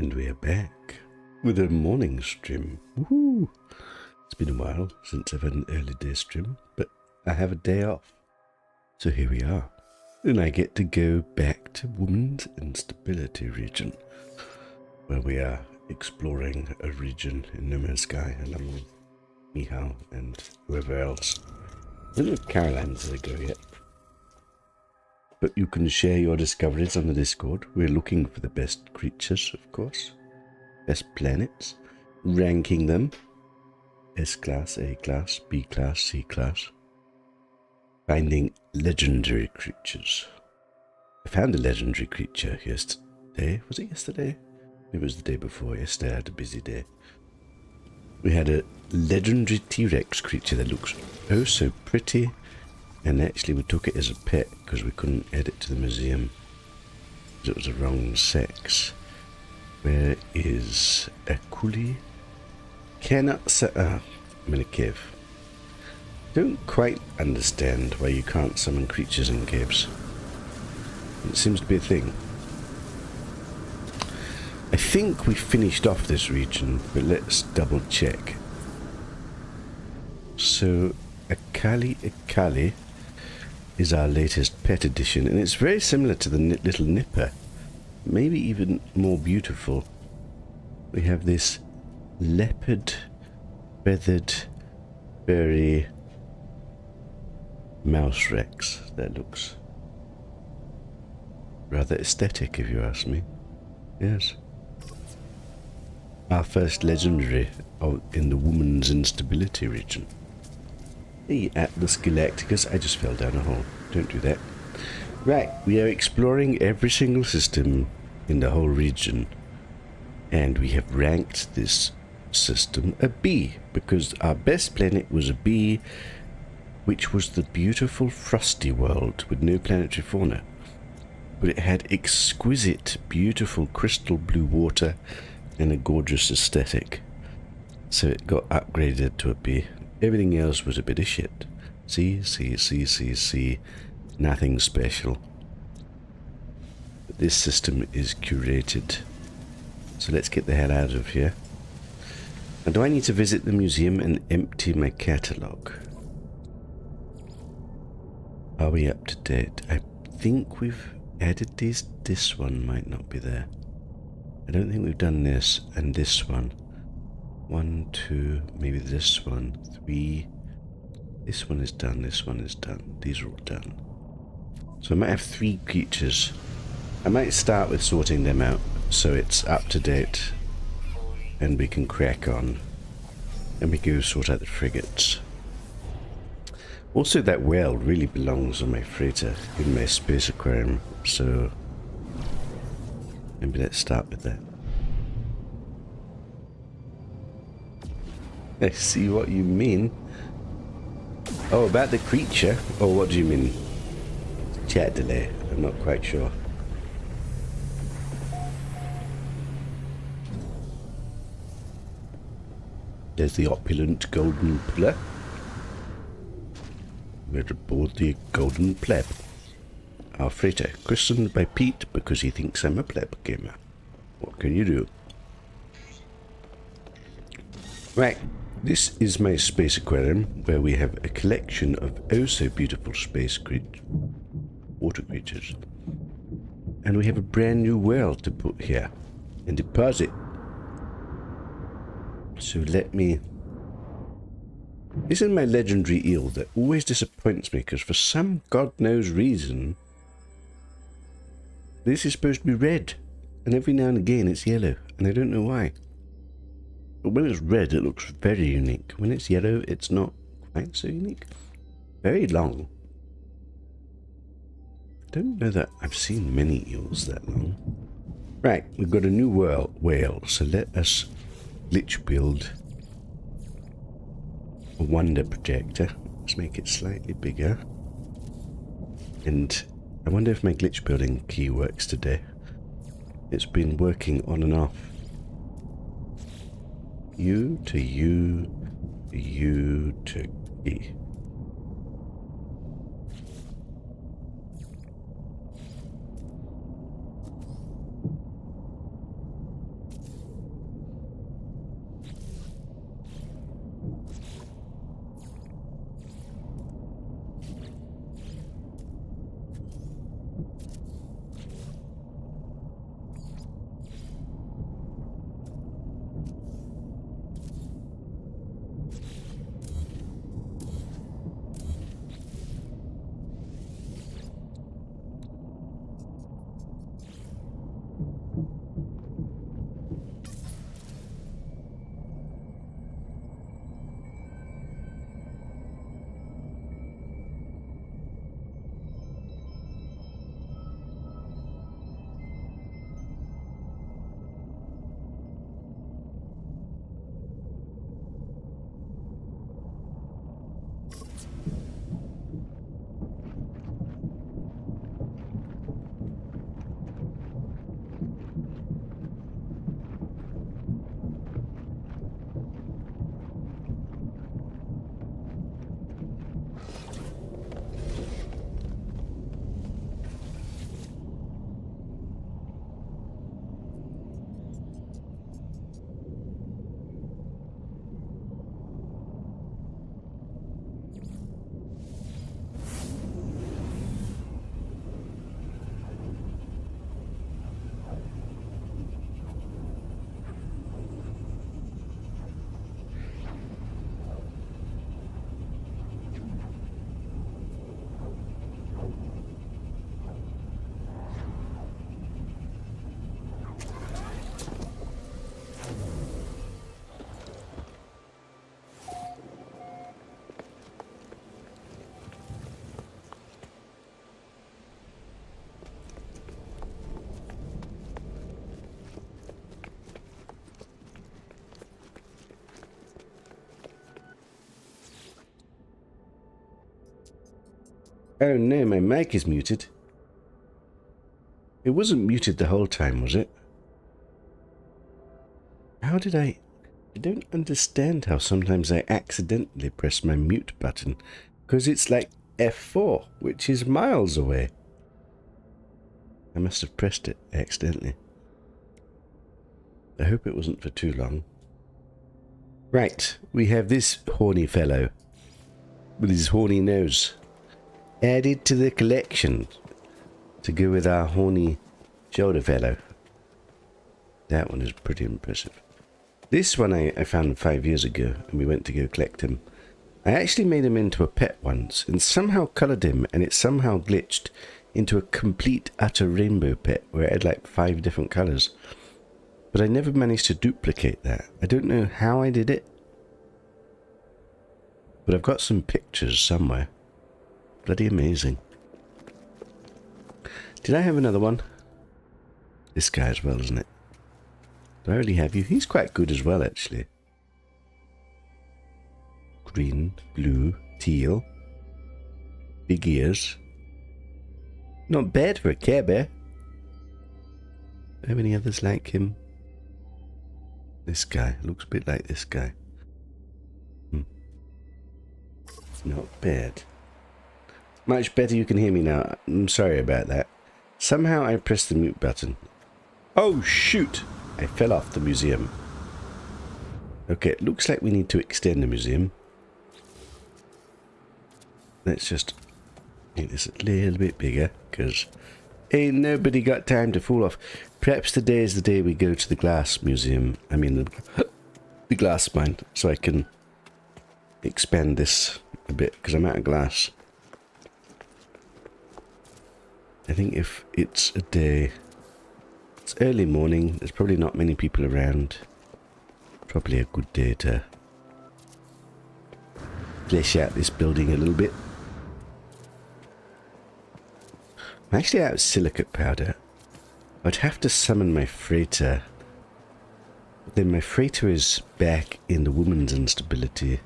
And we are back with a morning stream. Woohoo! It's been a while since I've had an early day stream, but I have a day off. So here we are. And I get to go back to Women's Instability region, where we are exploring a region in NMS along with Mihal and whoever else. I don't know if Caroline's there go yet. But you can share your discoveries on the Discord. We're looking for the best creatures, of course. Best planets. Ranking them. S-class, A-class, B-class, C-class. Finding legendary creatures. I found a legendary creature yesterday. Was it yesterday? It was the day before. Yesterday I had a busy day. We had a legendary T-Rex creature that looks oh so pretty. And actually we took it as a pet because we couldn't add it to the museum because it was the wrong sex. Where is a coolie? Cannot I'm in a cave. Don't quite understand why you can't summon creatures in caves. It seems to be a thing. I think we finished off this region, but let's double check. So Akali is our latest pet edition, and it's very similar to the little nipper, maybe even more beautiful. We have this leopard feathered furry mouse rex that looks rather aesthetic, if you ask me. Yes, our first legendary in the Women's Instability region. The Atlas Galacticus. I just fell down a hole. Don't do that. Right, we are exploring every single system in the whole region. And we have ranked this system a B, because our best planet was a B, which was the beautiful frosty world with no planetary fauna. But it had exquisite, beautiful crystal blue water and a gorgeous aesthetic. So it got upgraded to a B. Everything else was a bit of shit. C. Nothing special. But this system is curated. So let's get the hell out of here. Now, do I need to visit the museum and empty my catalogue? Are we up to date? I think we've added these. This one might not be there. I don't think we've done this and this one. 1, 2, maybe this one, 3. This one is done, this one is done. These are all done. So I might have 3 creatures. I might start with sorting them out so it's up to date and we can crack on. And we go sort out the frigates. Also, that whale really belongs on my freighter in my space aquarium, so maybe let's start with that. I see what you mean. Oh, about the creature? Or what do you mean? Chat delay. I'm not quite sure. There's the opulent golden pillar. We're aboard the golden pleb. Our freighter, christened by Pete because he thinks I'm a pleb gamer. What can you do? Right. This is my space aquarium, where we have a collection of oh so beautiful water creatures. And we have a brand new world to put here and deposit. So let me... This is my legendary eel that always disappoints me, because for some god knows reason, this is supposed to be red. And every now and again it's yellow, and I don't know why. But when it's red, it looks very unique. When it's yellow, it's not quite so unique. Very long. I don't know that I've seen many eels that long. Right, we've got a new whale, so let us glitch build a wonder projector. Let's make it slightly bigger. And I wonder if my glitch building key works today. It's been working on and off. U to U, U to E. Oh no, my mic is muted. It wasn't muted the whole time, was it? How did I don't understand how sometimes I accidentally press my mute button, because it's like F4, which is miles away. I must have pressed it accidentally. I hope it wasn't for too long. Right, we have this horny fellow with his horny nose added to the collection to go with our horny shoulder fellow. That one is pretty impressive. This one I found 5 years ago, and we went to go collect him. I actually made him into a pet once, and somehow coloured him, and it somehow glitched into a complete, utter rainbow pet, where it had like 5 different colours. But I never managed to duplicate that. I don't know how I did it. But I've got some pictures somewhere. Bloody amazing. Did I have another one? This guy as well, isn't it? Do I already have you? He's quite good as well, actually. Green, blue, teal. Big ears. Not bad for a Care Bear. Do I have any others like him? This guy. Looks a bit like this guy. Not bad. Much better you can hear me now. I'm sorry about that. Somehow I pressed the mute button. Oh, shoot! I fell off the museum. Okay, it looks like we need to extend the museum. Let's just make this a little bit bigger, because ain't nobody got time to fall off. Perhaps today is the day we go to the glass museum. I mean, the glass mine, so I can expand this a bit, because I'm out of glass. I think if it's a day, it's early morning, there's probably not many people around. Probably a good day to flesh out this building a little bit. I'm actually out of silicate powder. I'd have to summon my freighter. But then my freighter is back in the woman's instability.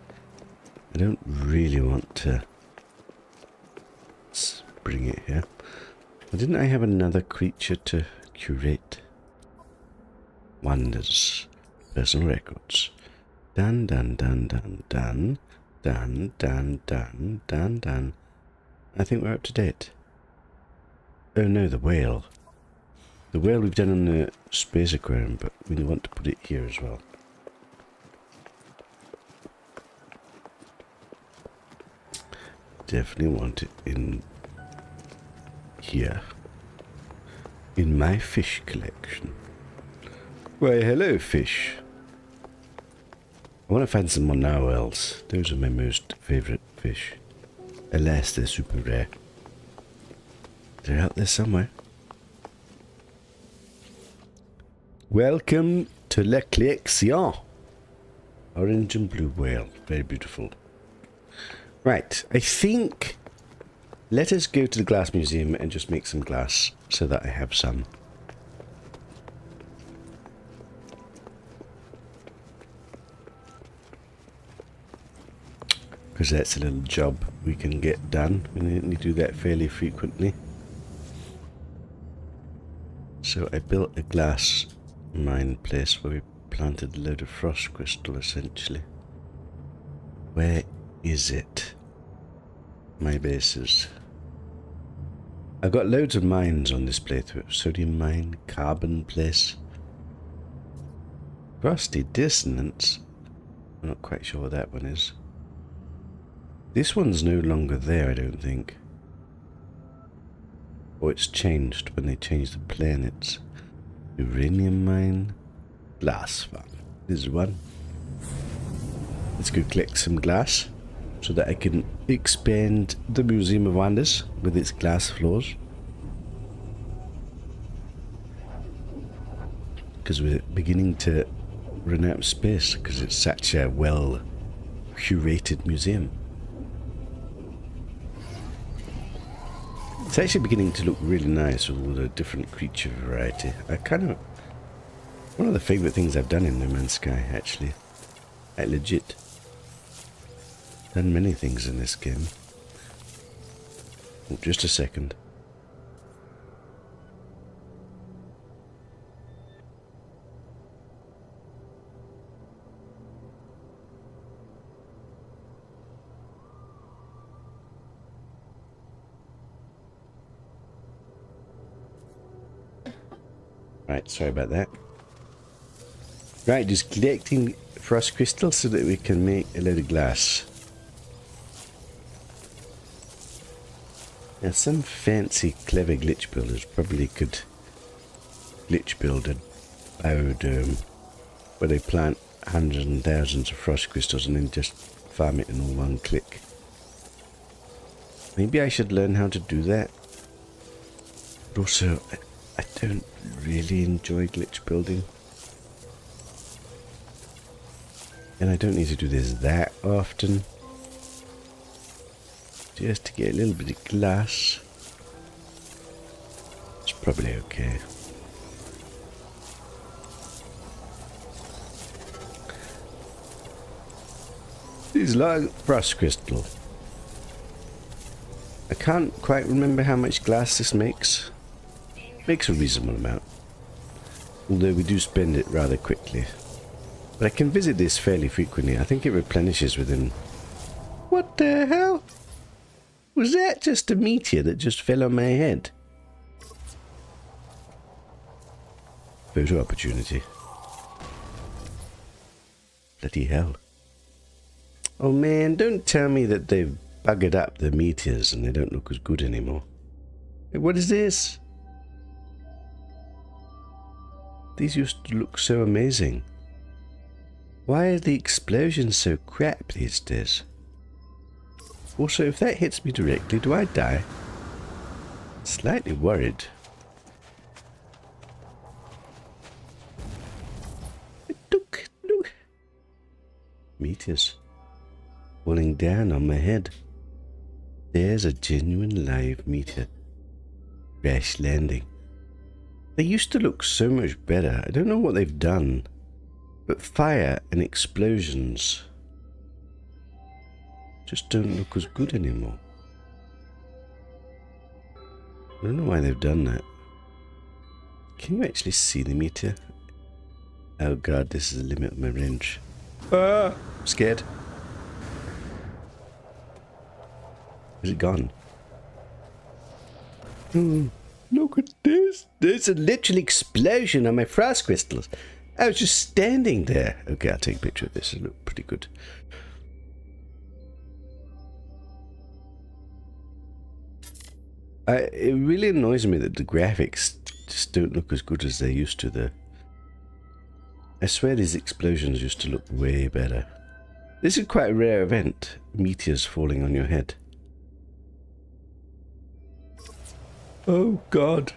I don't really want to. Let's bring it here. Well, didn't I have another creature to curate? Wonders. Personal records. Dun dun dun dun dun. Dun dun dun dun dun. I think we're up to date. Oh no, the whale. The whale we've done on the space aquarium, but we want to put it here as well. Definitely want it in here. In my fish collection. Why, hello, fish. I want to find some more narwhals. Those are my most favourite fish. Alas, they're super rare. They're out there somewhere. Welcome to La Collection. Orange and blue whale. Very beautiful. Right, I think... Let us go to the glass museum and just make some glass so that I have some. Because that's a little job we can get done. We need to do that fairly frequently. So I built a glass mine place where we planted a load of frost crystal essentially. Where is it? My bases. I've got loads of mines on this playthrough. Sodium mine, carbon place. Frosty dissonance. I'm not quite sure what that one is. This one's no longer there, I don't think. Or it's changed when they changed the planets. Uranium mine. Glass farm. This is one. Let's go collect some glass so that I can expand the Museum of Wonders with its glass floors. Because we're beginning to run out of space because it's such a well curated museum. It's actually beginning to look really nice with all the different creature variety. One of the favourite things I've done in No Man's Sky, actually. Legit. Done many things in this game. Oh, just a second. Right, sorry about that. Right, just collecting frost crystals so that we can make a load of glass. Now, some fancy, clever glitch builders probably could glitch build a biodome where they plant hundreds and thousands of frost crystals and then just farm it in all one click. Maybe I should learn how to do that. But also, I don't really enjoy glitch building. And I don't need to do this that often. Just to get a little bit of glass. It's probably okay. This is like frost crystal. I can't quite remember how much glass this makes. Makes a reasonable amount. Although we do spend it rather quickly. But I can visit this fairly frequently. I think it replenishes within... What the hell? Was that just a meteor that just fell on my head? Photo opportunity. Bloody hell. Oh man, don't tell me that they've buggered up the meteors and they don't look as good anymore. Hey, what is this? These used to look so amazing. Why are the explosions so crap these days? Also, if that hits me directly, do I die? Slightly worried. Look. Meteors falling down on my head. There's a genuine live meteor. Crash landing. They used to look so much better. I don't know what they've done. But fire and explosions just don't look as good anymore. I don't know why they've done that. Can you actually see the meteor? Oh god, this is the limit of my range. Ah! I'm scared. Is it gone? Look at this. There's a literal explosion on my frost crystals. I was just standing there. Okay, I'll take a picture of this. It looked pretty good. It really annoys me that the graphics just don't look as good as they used to, though. I swear these explosions used to look way better. This is quite a rare event. Meteors falling on your head. Oh, God.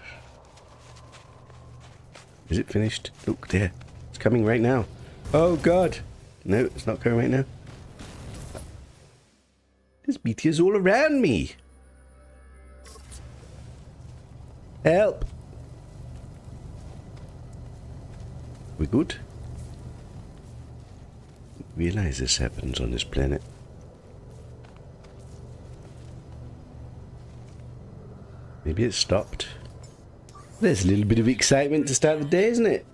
Is it finished? Look there. It's coming right now. Oh, God. No, it's not coming right now. There's meteors all around me. Help. We good? Realize this happens on this planet. Maybe it stopped. There's a little bit of excitement to start the day, isn't it?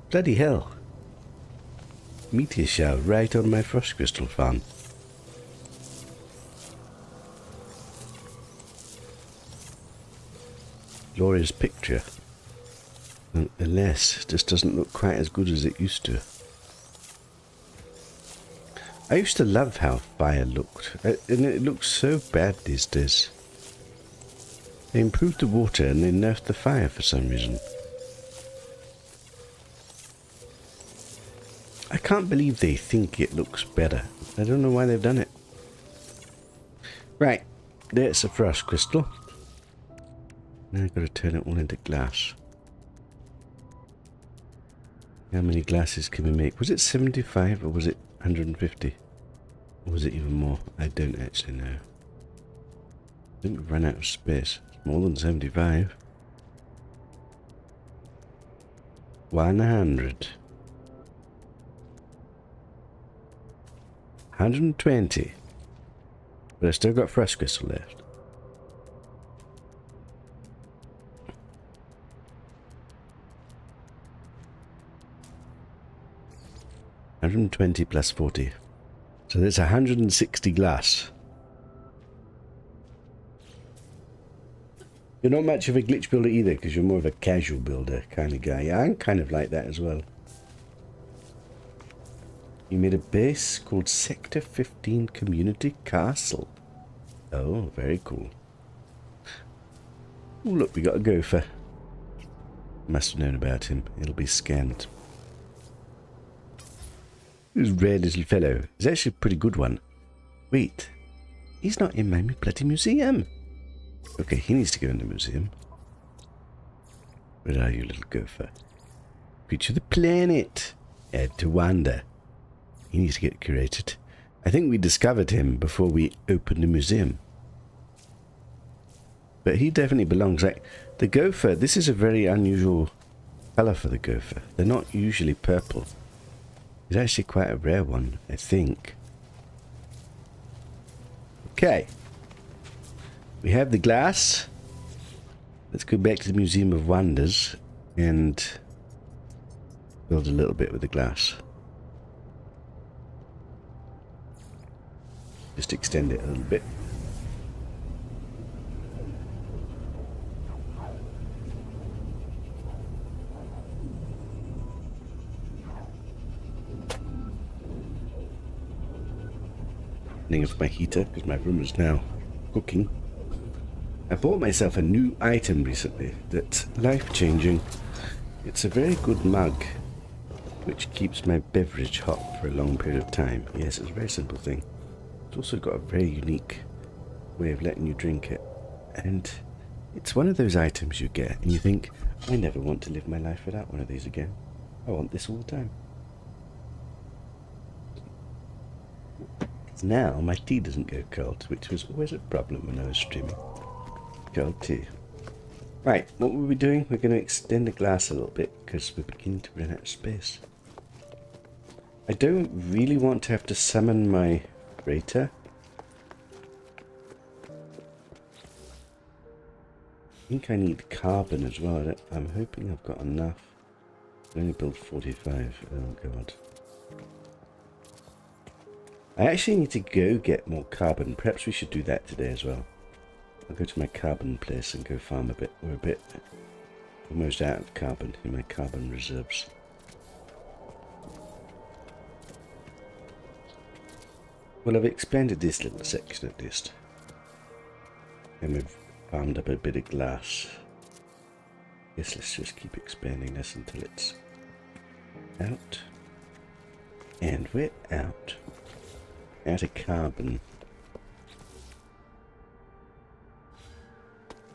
Bloody hell. Meteor shower right on my frost crystal farm. Glorious picture. And alas, it just doesn't look quite as good as it used to. I used to love how fire looked, and it looks so bad these days. They improved the water and they nerfed the fire for some reason. I can't believe they think it looks better. I don't know why they've done it. Right, there's a frost crystal. Now I've got to turn it all into glass. How many glasses can we make? Was it 75 or was it 150? Or was it even more? I don't actually know. I think we've run out of space. It's more than 75. 100. 120. But I still got frost crystal left. 120 plus 40. So there's 160 glass. You're not much of a glitch builder either, because you're more of a casual builder kind of guy. Yeah, I'm kind of like that as well. You made a base called Sector 15 Community Castle. Oh, very cool. Oh, look, we got a gopher. Must have known about him. It'll be scanned. This rare little fellow is actually a pretty good one. Wait, he's not in my bloody museum. Okay, he needs to go in the museum. Where are you, little gopher? Creature of the planet. Add to wander. He needs to get curated. I think we discovered him before we opened the museum. But he definitely belongs. Like the gopher, this is a very unusual colour for the gopher. They're not usually purple. It's actually quite a rare one, I think. Okay. We have the glass. Let's go back to the Museum of Wonders and build a little bit with the glass. Just extend it a little bit. Turning off my heater because my room is now cooking. I bought myself a new item recently that's life-changing. It's a very good mug which keeps my beverage hot for a long period of time. Yes, it's a very simple thing. It's also got a very unique way of letting you drink it. And it's one of those items you get and you think, I never want to live my life without one of these again. I want this all the time. Now my tea doesn't go cold, which was always a problem when I was streaming. Cold tea. Right, what were we doing? We're going to extend the glass a little bit because we're beginning to run out of space. I don't really want to have to summon my freighter. I think I need carbon as well. I'm hoping I've got enough. I only built 45. Oh god. I actually need to go get more carbon. Perhaps we should do that today as well. I'll go to my carbon place and go farm a bit. We're a bit almost out of carbon in my carbon reserves. Well, I've expanded this little section at least. And we've farmed up a bit of glass. Yes, let's just keep expanding this until it's out. And we're out. Out of carbon.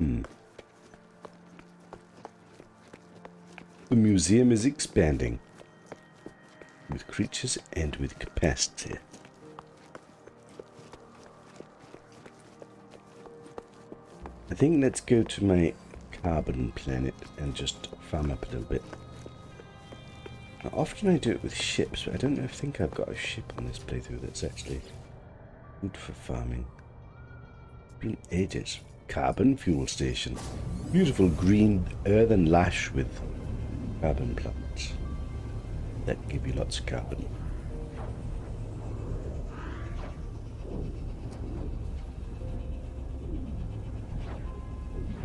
The museum is expanding. With creatures and with capacity. I think let's go to my carbon planet and just farm up a little bit. Now, often I do it with ships, but I don't think I've got a ship on this playthrough that's actually good for farming. It's been ages. Carbon fuel station. Beautiful green earthen lash with carbon plants. That give you lots of carbon.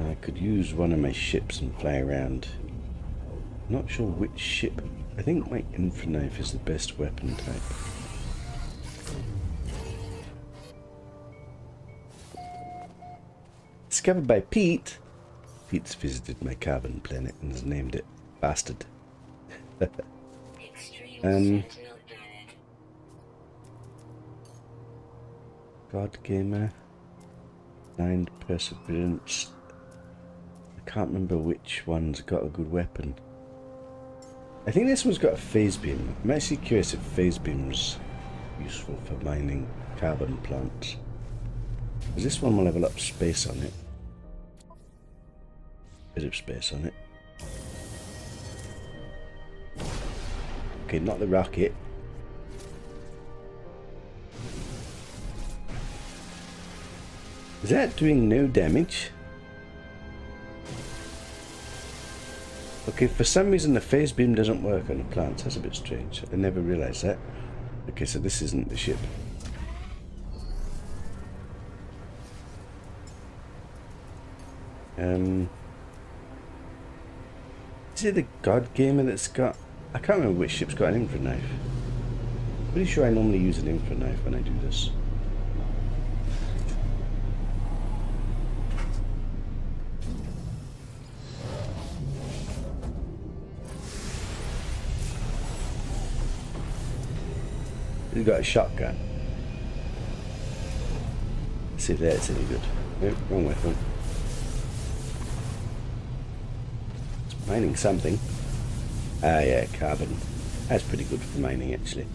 I could use one of my ships and fly around. Not sure which ship. I think my Infraknife is the best weapon type. Discovered by Pete. Pete's visited my carbon planet and has named it Bastard. God Gamer. Blind Perseverance. I can't remember which one's got a good weapon. I think this one's got a phase beam. I'm actually curious if phase beam's useful for mining carbon plants. Because this one will level up space on it. Bit of space on it. Okay, not the rocket. Is that doing no damage? Okay, for some reason the phase beam doesn't work on the plants. That's a bit strange. I never realised that. Okay, so this isn't the ship. Is it the God Gamer that's got... I can't remember which ship's got an infra knife. Pretty sure I normally use an infra knife when I do this. He's got a shotgun. Let's see if that's any good. Nope, wrong weapon. It's mining something. Ah, yeah, carbon. That's pretty good for mining, actually.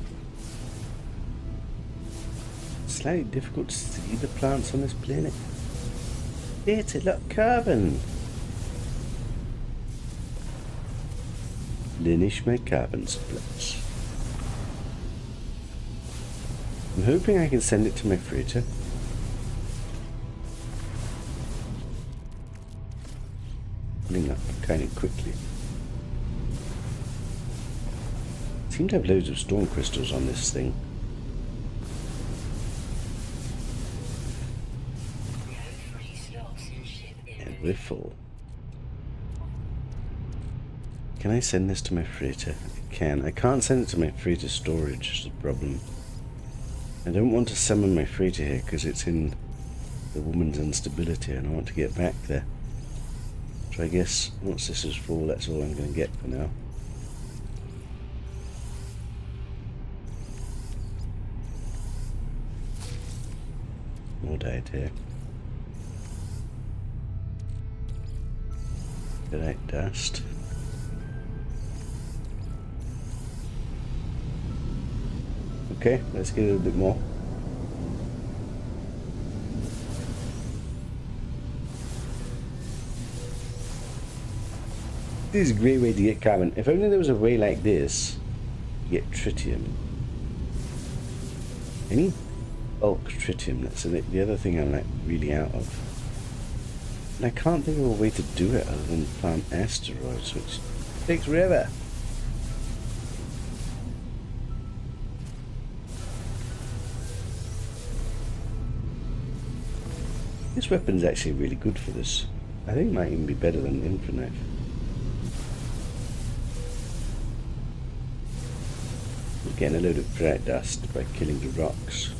Slightly difficult to see the plants on this planet. It's a lot of carbon. Linish my carbon splits. I'm hoping I can send it to my freighter. Filling up kind of quickly. Seem to have loads of storm crystals on this thing. And we're full. Can I send this to my freighter? I can. I can't send it to my freighter storage, is the problem. I don't want to summon my freighter here because it's in the woman's instability and I want to get back there. So I guess once this is full, that's all I'm going to get for now. More died here. Right, dust. Okay, let's get a little bit more. This is a great way to get carbon. If only there was a way like this to get tritium. Any bulk tritium, that's the other thing I'm like really out of. And I can't think of a way to do it other than plant asteroids, which takes forever. This weapon's actually really good for this. I think it might even be better than infra knife. We're getting a load of bright dust by killing the rocks.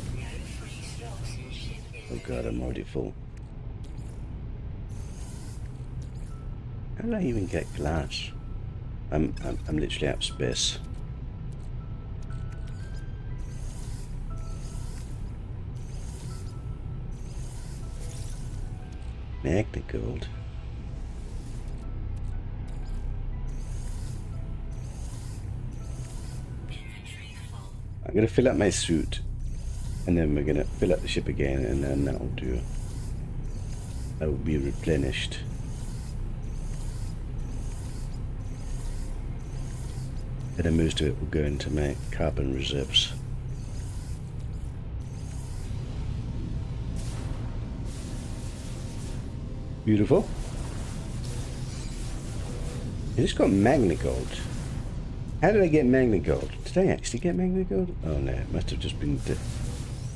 Oh god, I'm already full. How do I even get glass? I'm literally out of space. Magna gold. I'm going to fill up my suit and then we're going to fill up the ship again and then that'll do. That will be replenished. Then most of it will go into my carbon reserves. Beautiful. I just got Magna Gold. How did I get Magna Gold? Did I actually get Magna Gold? Oh no, it must have just been the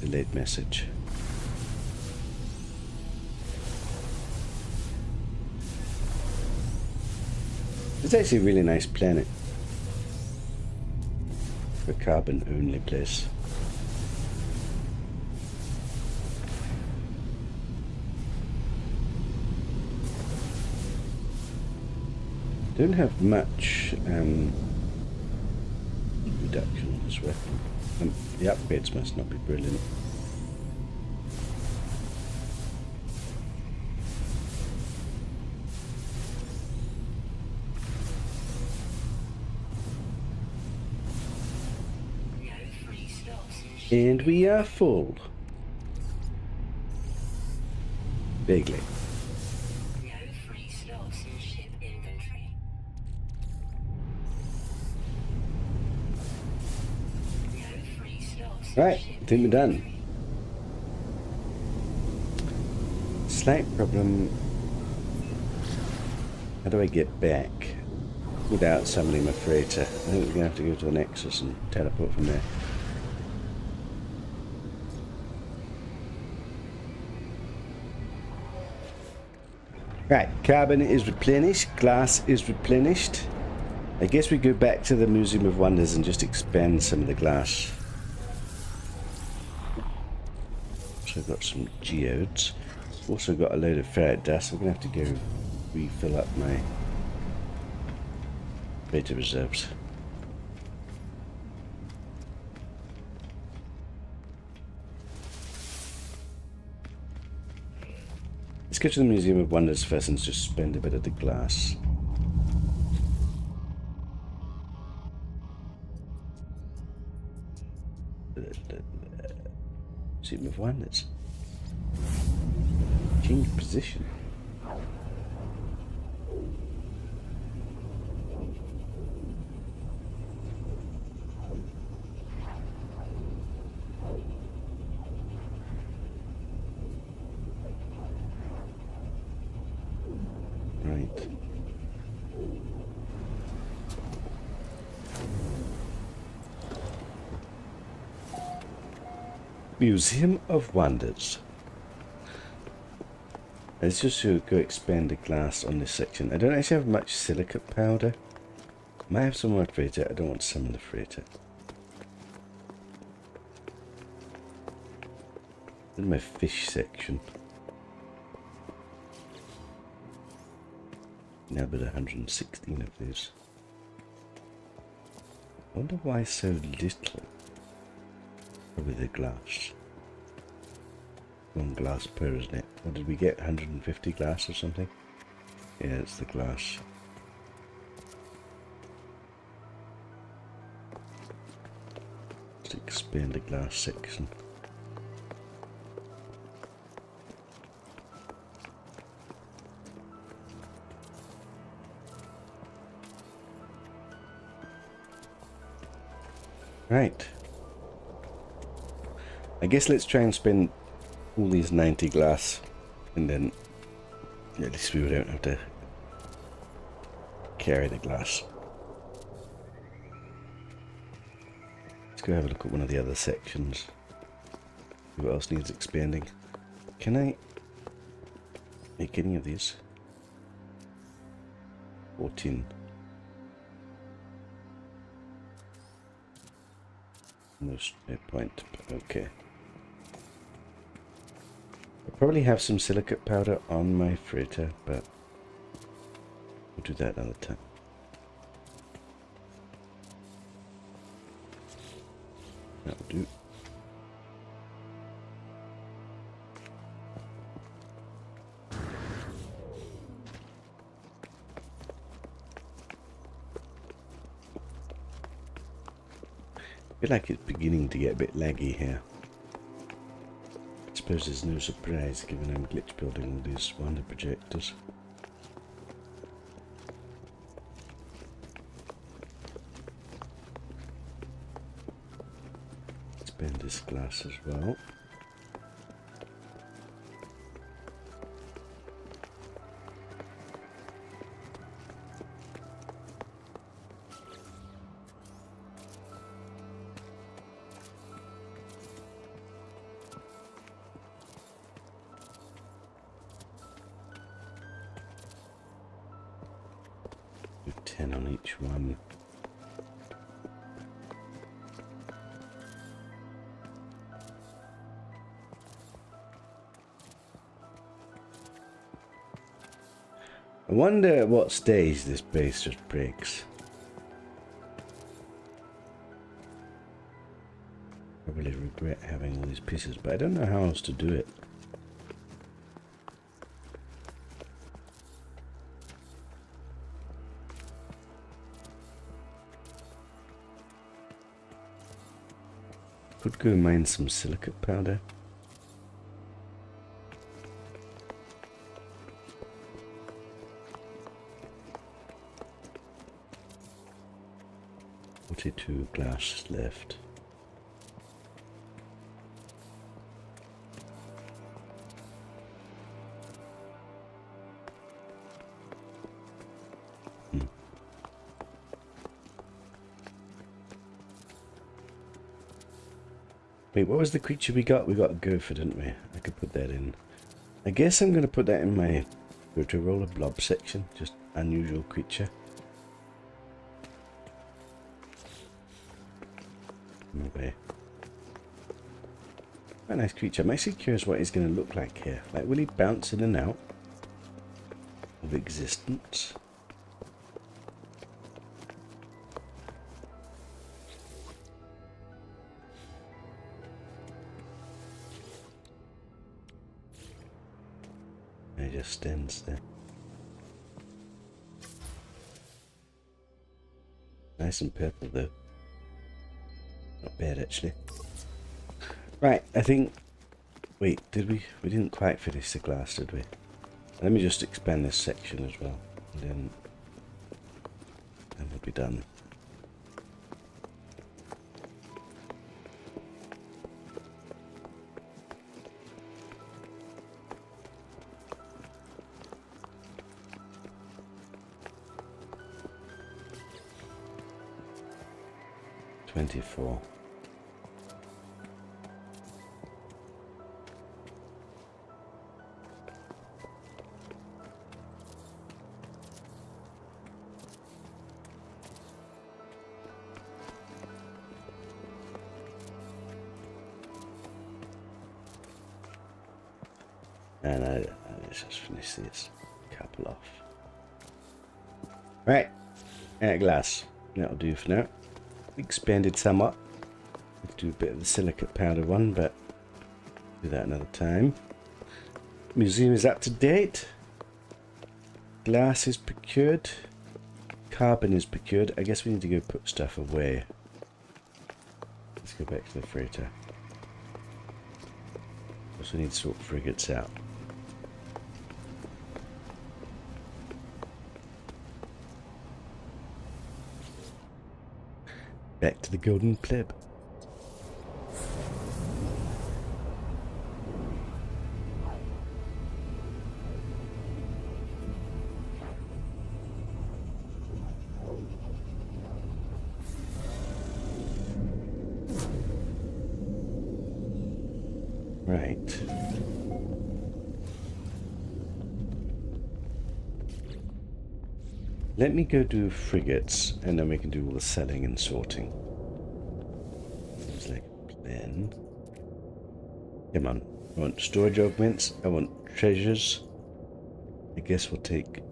delayed message. It's actually a really nice planet. For a carbon only place. Don't have much reduction on this weapon. The upgrades must not be brilliant. And we are full. Vaguely. Right, I think we're done. Slight problem. How do I get back? without summoning my freighter. I think we're going to have to go to the Nexus and teleport from there. Right, carbon is replenished, glass is replenished. I guess we go back to the Museum of Wonders and just expand some of the glass. So I've got some geodes. Also got a load of ferret dust. We're going to have to go refill up my beta reserves. Let's go to the Museum of Wonders first and just spend a bit of the glass. Museum of Wonders. Change position. Right. Museum of Wonders. Let's just go expand the glass on this section. I don't actually have much silicate powder. Might have some more freighter. I don't want to summon the freighter. In my fish section. Now about 116 of these. I wonder why so little. Probably the glass. One glass per, isn't it? What did we get? 150 glass or something? Yeah, it's the glass. Let's expand the glass section. Right. I guess let's try and spend all these 90 glass and then at least we don't have to carry the glass. Let's go have a look at one of the other sections. See what else needs expanding. Can I make any of these? 14. No point, but okay. I probably have some silicate powder on my freighter, but we'll do that another time. That'll do. I feel like it's beginning to get a bit laggy here. I suppose there's no surprise given I'm glitch building all these wonder projectors. Expand this glass as well. Do 10 on each one. I wonder at what stage this base just breaks. Probably regret having all these pieces, but I don't know how else to do it. Could go mine some silicate powder. Two glass left. Wait, what was the creature we got? We got a gopher, didn't we? I could put that in. I guess I'm going to put that in my rotor roller blob section. Just unusual creature. Okay. Quite a nice creature. I'm actually curious what he's going to look like here. Like, will he bounce in and out of existence? He just stands there. Nice and purple though. Not bad actually. Right, I think... Wait, did we? We didn't quite finish the glass, did we? Let me just expand this section as well. And then we'll be done. $24. And let's just finish this couple off. Right, air glass. That'll do for now. Expanded somewhat. Let's do a bit of the silicate powder one, but do that another time. Museum is up to date. Glass is procured. Carbon is procured. I guess we need to go put stuff away. Let's go back to the freighter. Also need to sort frigates out. Back to the golden pleb. Right. Let me go do frigates, and then we can do all the selling and sorting. Seems like a plan. Come on. I want storage augments. I want treasures. I guess we'll take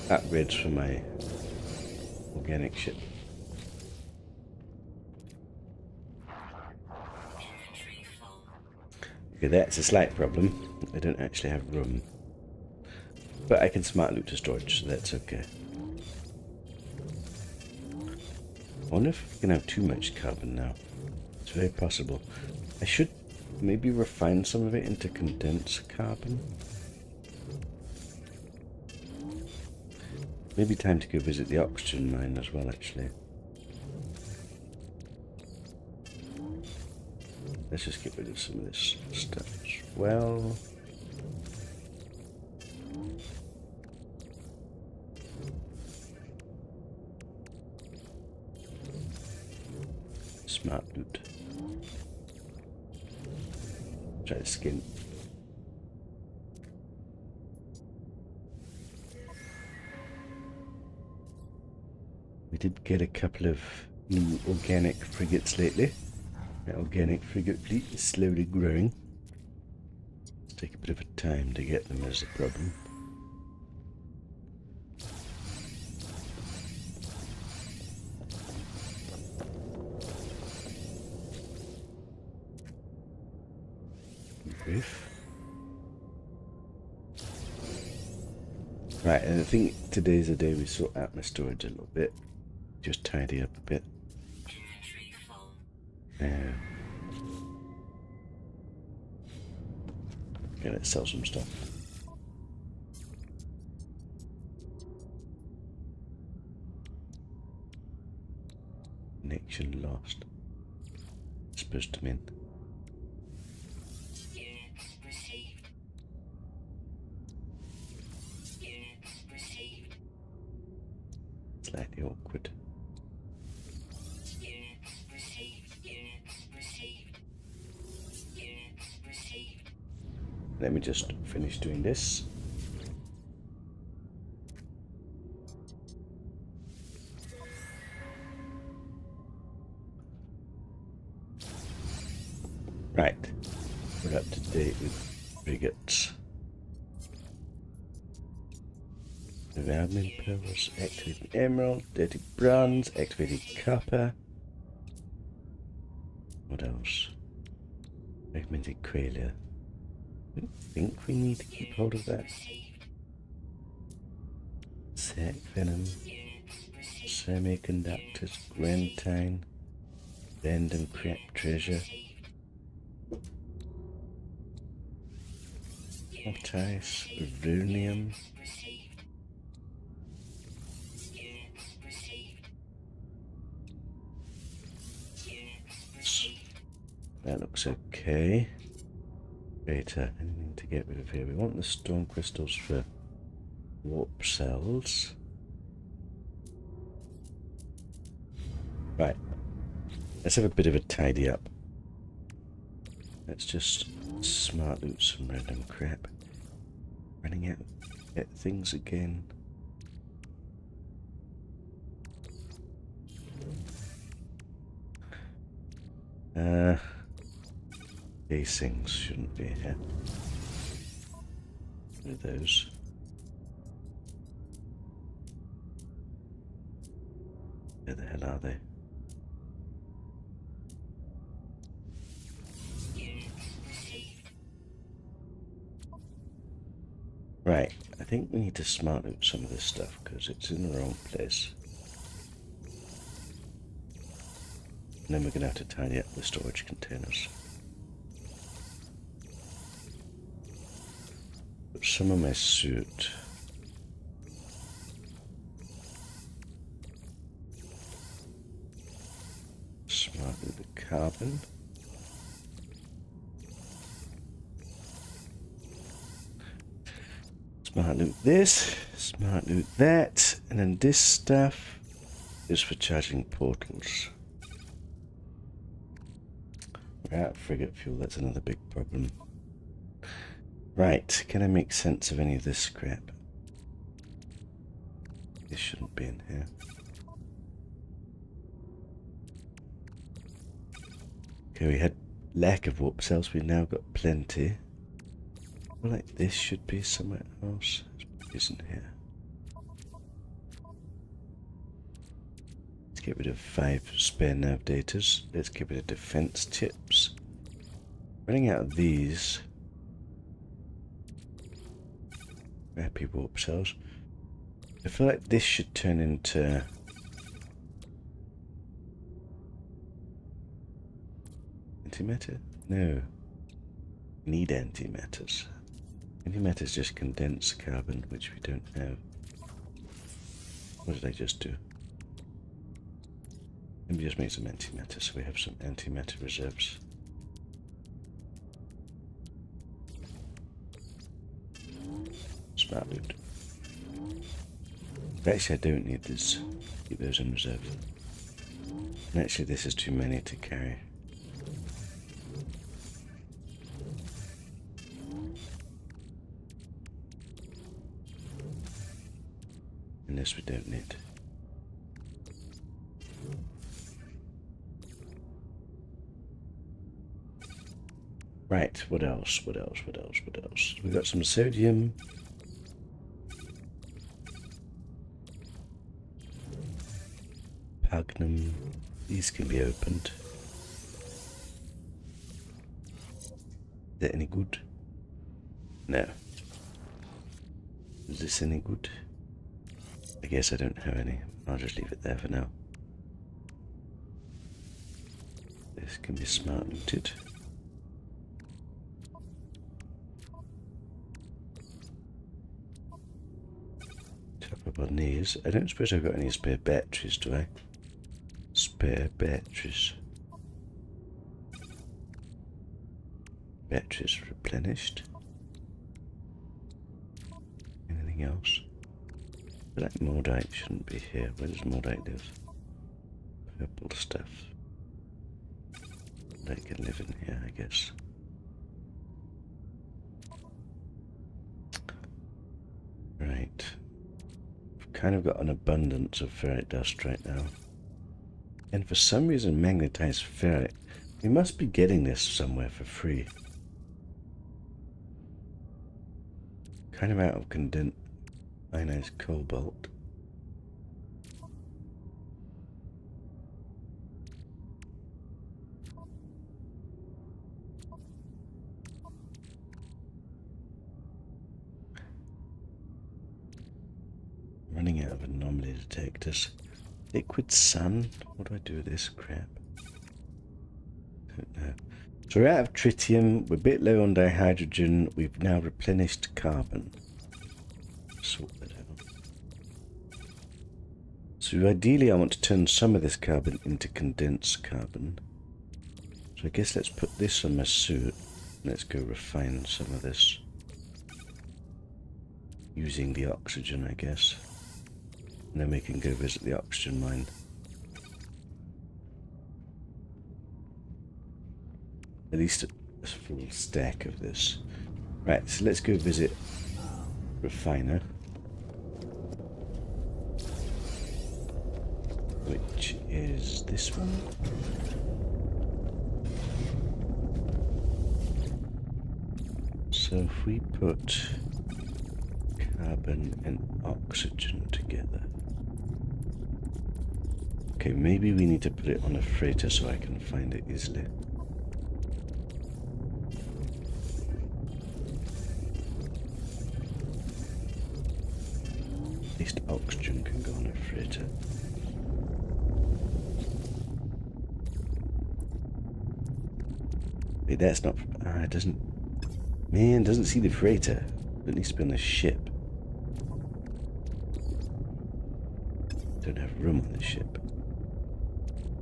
upgrades for my organic ship. Okay, that's a slight problem. I don't actually have room. But I can smart loot to storage, so that's okay. I wonder if we can have too much carbon now. It's very possible. I should maybe refine some of it into condensed carbon. Maybe time to go visit the oxygen mine as well, actually. Let's just get rid of some of this stuff as well. Smart loot. Try the skin. We did get a couple of new organic frigates lately. The organic frigate fleet is slowly growing. It'll take a bit of a time to get them as the problem. Right, and I think today's the day we sort out my storage a little bit. Just tidy up a bit. Okay, let's sell some stuff. Connection lost. Supposed to mean. Slightly awkward. Let me just finish doing this. Right, we're up to date with frigates. Admin pearls, activating emerald, dirty bronze, activating copper. What else? Fragmented qualia. I don't think we need to keep hold of that. Sac venom, semiconductors, grantine, random crap treasure. Mortise, runium. That looks okay. Greater, anything to get rid of here? We want the storm crystals for warp cells. Right, let's have a bit of a tidy up. Let's just smart loot some random crap. Running out at things again. These things shouldn't be here. What are those? Where the hell are they? Right, I think we need to smart loot some of this stuff because it's in the wrong place. And then we're going to have to tidy up the storage containers. Put some of my suit. Smart loot the carbon. Smart loot this, smart loot that, and then this stuff is for charging portals. We're out of frigate fuel, that's another big problem. Right, can I make sense of any of this scrap? This shouldn't be in here. Okay, we had lack of warp cells, we've now got plenty. Well, like this should be somewhere else. It isn't here. Let's get rid of 5 spare nav datas. Let's get rid of defense chips. Running out of these. Crappy warp cells. I feel like this should turn into antimatter? No. Need antimatters. Antimatter is just condensed carbon, which we don't have. What did I just do? Let me just make some antimatter so we have some antimatter reserves. Smart loot. Actually, I don't need this. Keep those in reserve. And actually, this is too many to carry. And this we don't need. Right, what else? What else? What else? What else? We've got some sodium. Pagnum. These can be opened. Is that any good? No. Is this any good? I guess I don't have any. I'll just leave it there for now. This can be smart looted. Tap up on these. I don't suppose I've got any spare batteries, do I? Spare batteries. Batteries replenished. Anything else? Black Mordite shouldn't be here. Where does Mordite live? Purple stuff. They can live in here, I guess. Right. We've kind of got an abundance of ferrite dust right now. And for some reason, magnetized ferrite. We must be getting this somewhere for free. Kind of out of condensed ionized cobalt. Running out of anomaly detectors. Liquid sun? What do I do with this crap? Don't know. So we're out of tritium, we're a bit low on dihydrogen, we've now replenished carbon. Sort that out. So ideally I want to turn some of this carbon into condensed carbon. So I guess let's put this on my suit. Let's go refine some of this. Using the oxygen, I guess. And then we can go visit the oxygen mine. At least a full stack of this. Right, so let's go visit refiner. Which is this one. So if we put carbon and oxygen together. Okay, maybe we need to put it on a freighter so I can find it easily. At least oxygen can go on a freighter. Wait, that's not... it doesn't... Man, doesn't see the freighter. It needs to be on the ship. Don't have room on the ship.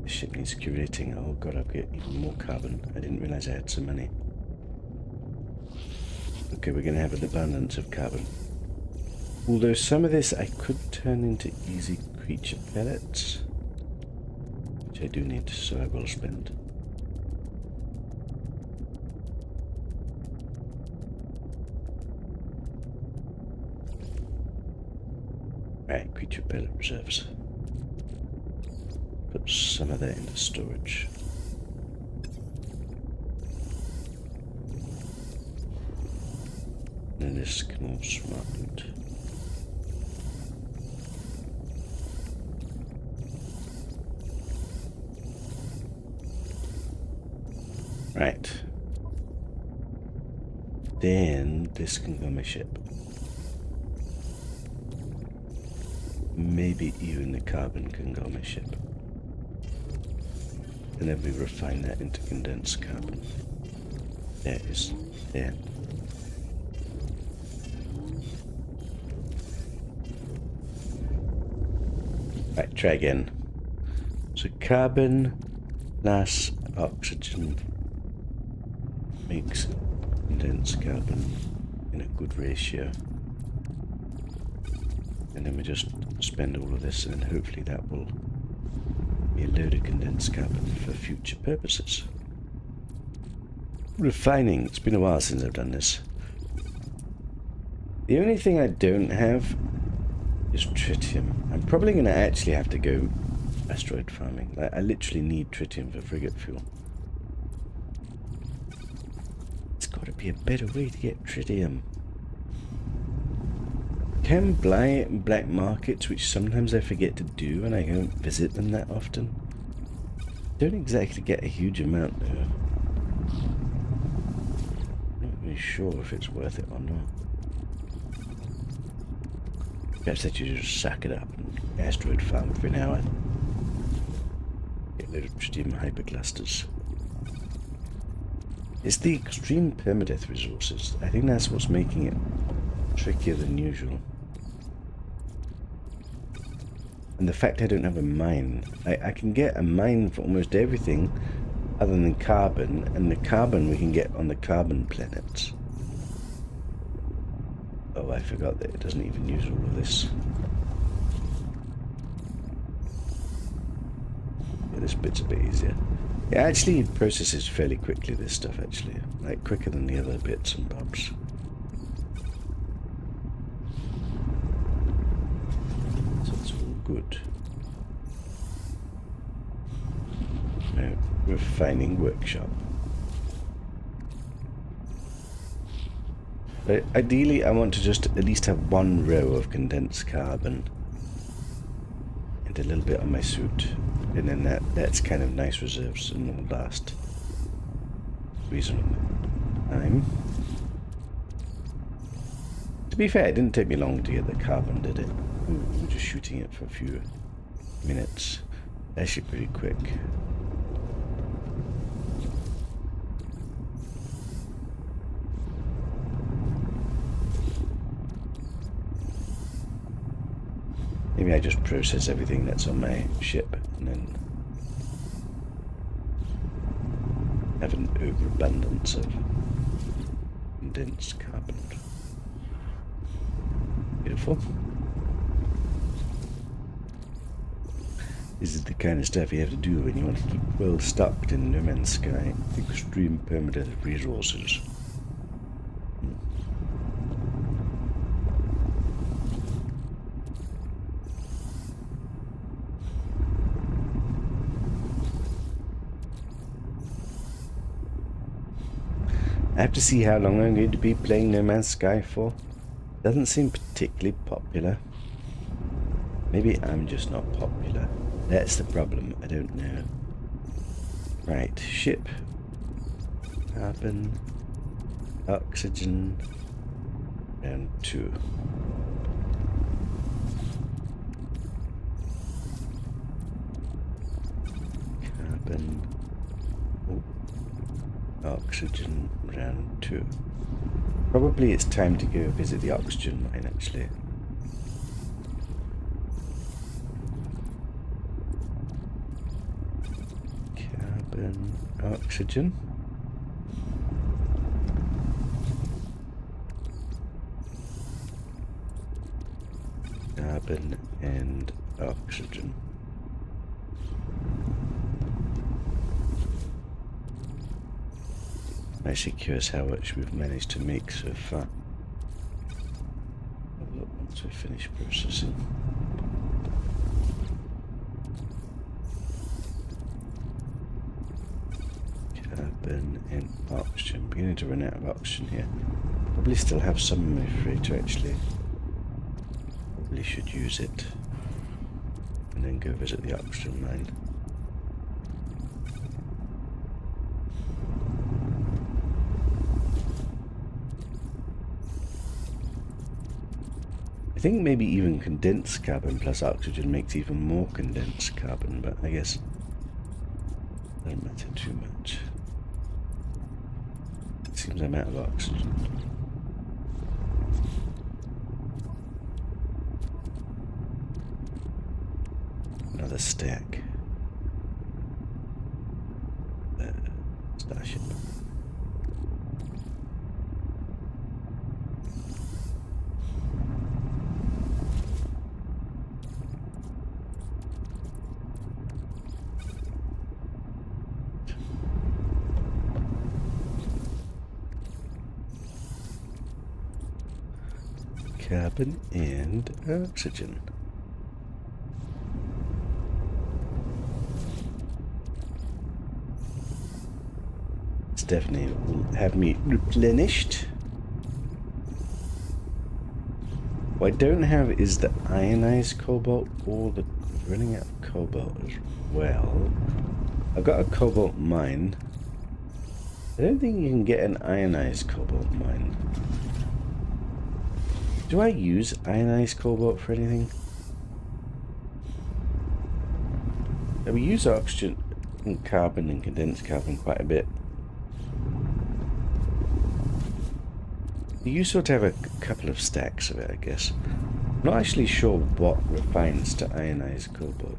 The ship needs curating. Oh god, I'll get even more carbon. I didn't realize I had so many. Okay, we're going to have an abundance of carbon. Although some of this I could turn into easy creature pellets. Which I do need, so I will spend. Right, creature pellet reserves. Put some of that into storage. And this can all smart loot. Right. Then this can go on my ship. Maybe even the carbon can go on my ship. And then we refine that into condensed carbon. There it is. There. Right, try again. So carbon plus oxygen makes condensed carbon in a good ratio. And then we just spend all of this, and then hopefully that will be a load of condensed carbon for future purposes. Refining. It's been a while since I've done this. The only thing I don't have is tritium. I'm probably going to actually have to go asteroid farming. Like, I literally need tritium for frigate fuel. There's got to be a better way to get tritium. Can buy black markets, which sometimes I forget to do and I don't visit them that often. Don't exactly get a huge amount though. Not really sure if it's worth it or not. Perhaps I should just sack it up and asteroid farm for an hour. Get a load of tritium hyperclusters. It's the extreme permadeath resources. I think that's what's making it trickier than usual. And the fact I don't have a mine. I can get a mine for almost everything other than carbon, and the carbon we can get on the carbon planets. Oh, I forgot that it doesn't even use all of this. Yeah, this bit's a bit easier. It actually processes fairly quickly, this stuff actually. Like quicker than the other bits and bobs. good. Now, refining workshop. But ideally, I want to just at least have one row of condensed carbon and a little bit on my suit, and then that's kind of nice reserves and will last reasonable time. To be fair, it didn't take me long to get the carbon, did it? We were just shooting it for a few minutes. Actually pretty quick. Maybe I just process everything that's on my ship and then have an overabundance of condensed carbon. Beautiful. This is the kind of stuff you have to do when you want to keep well stocked in No Man's Sky. Extreme permanent resources. I have to see how long I'm going to be playing No Man's Sky for. Doesn't seem particularly popular. Maybe I'm just not popular. That's the problem. I don't know. Right, ship. Carbon. Oxygen. And 2. Carbon. Oh. Oxygen. Round 2. Probably it's time to go visit the oxygen mine, actually. Carbon, oxygen. Carbon and oxygen. Actually curious how much we've managed to make so far. Have a look once we finish processing. Carbon and oxygen. Beginning to run out of oxygen here. Probably still have some in my freighter actually. Probably should use it. And then go visit the oxygen mine. I think maybe even condensed carbon plus oxygen makes even more condensed carbon, but I guess it doesn't matter too much. It seems I'm out of oxygen. Another stack. Starship. Carbon and oxygen. This definitely will have me replenished. What I don't have is the ionized cobalt or the running out of cobalt as well. I've got a cobalt mine. I don't think you can get an ionized cobalt mine. Do I use ionized cobalt for anything? We use oxygen and carbon and condensed carbon quite a bit. You sort of have a couple of stacks of it, I guess. I'm not actually sure what refines to ionized cobalt.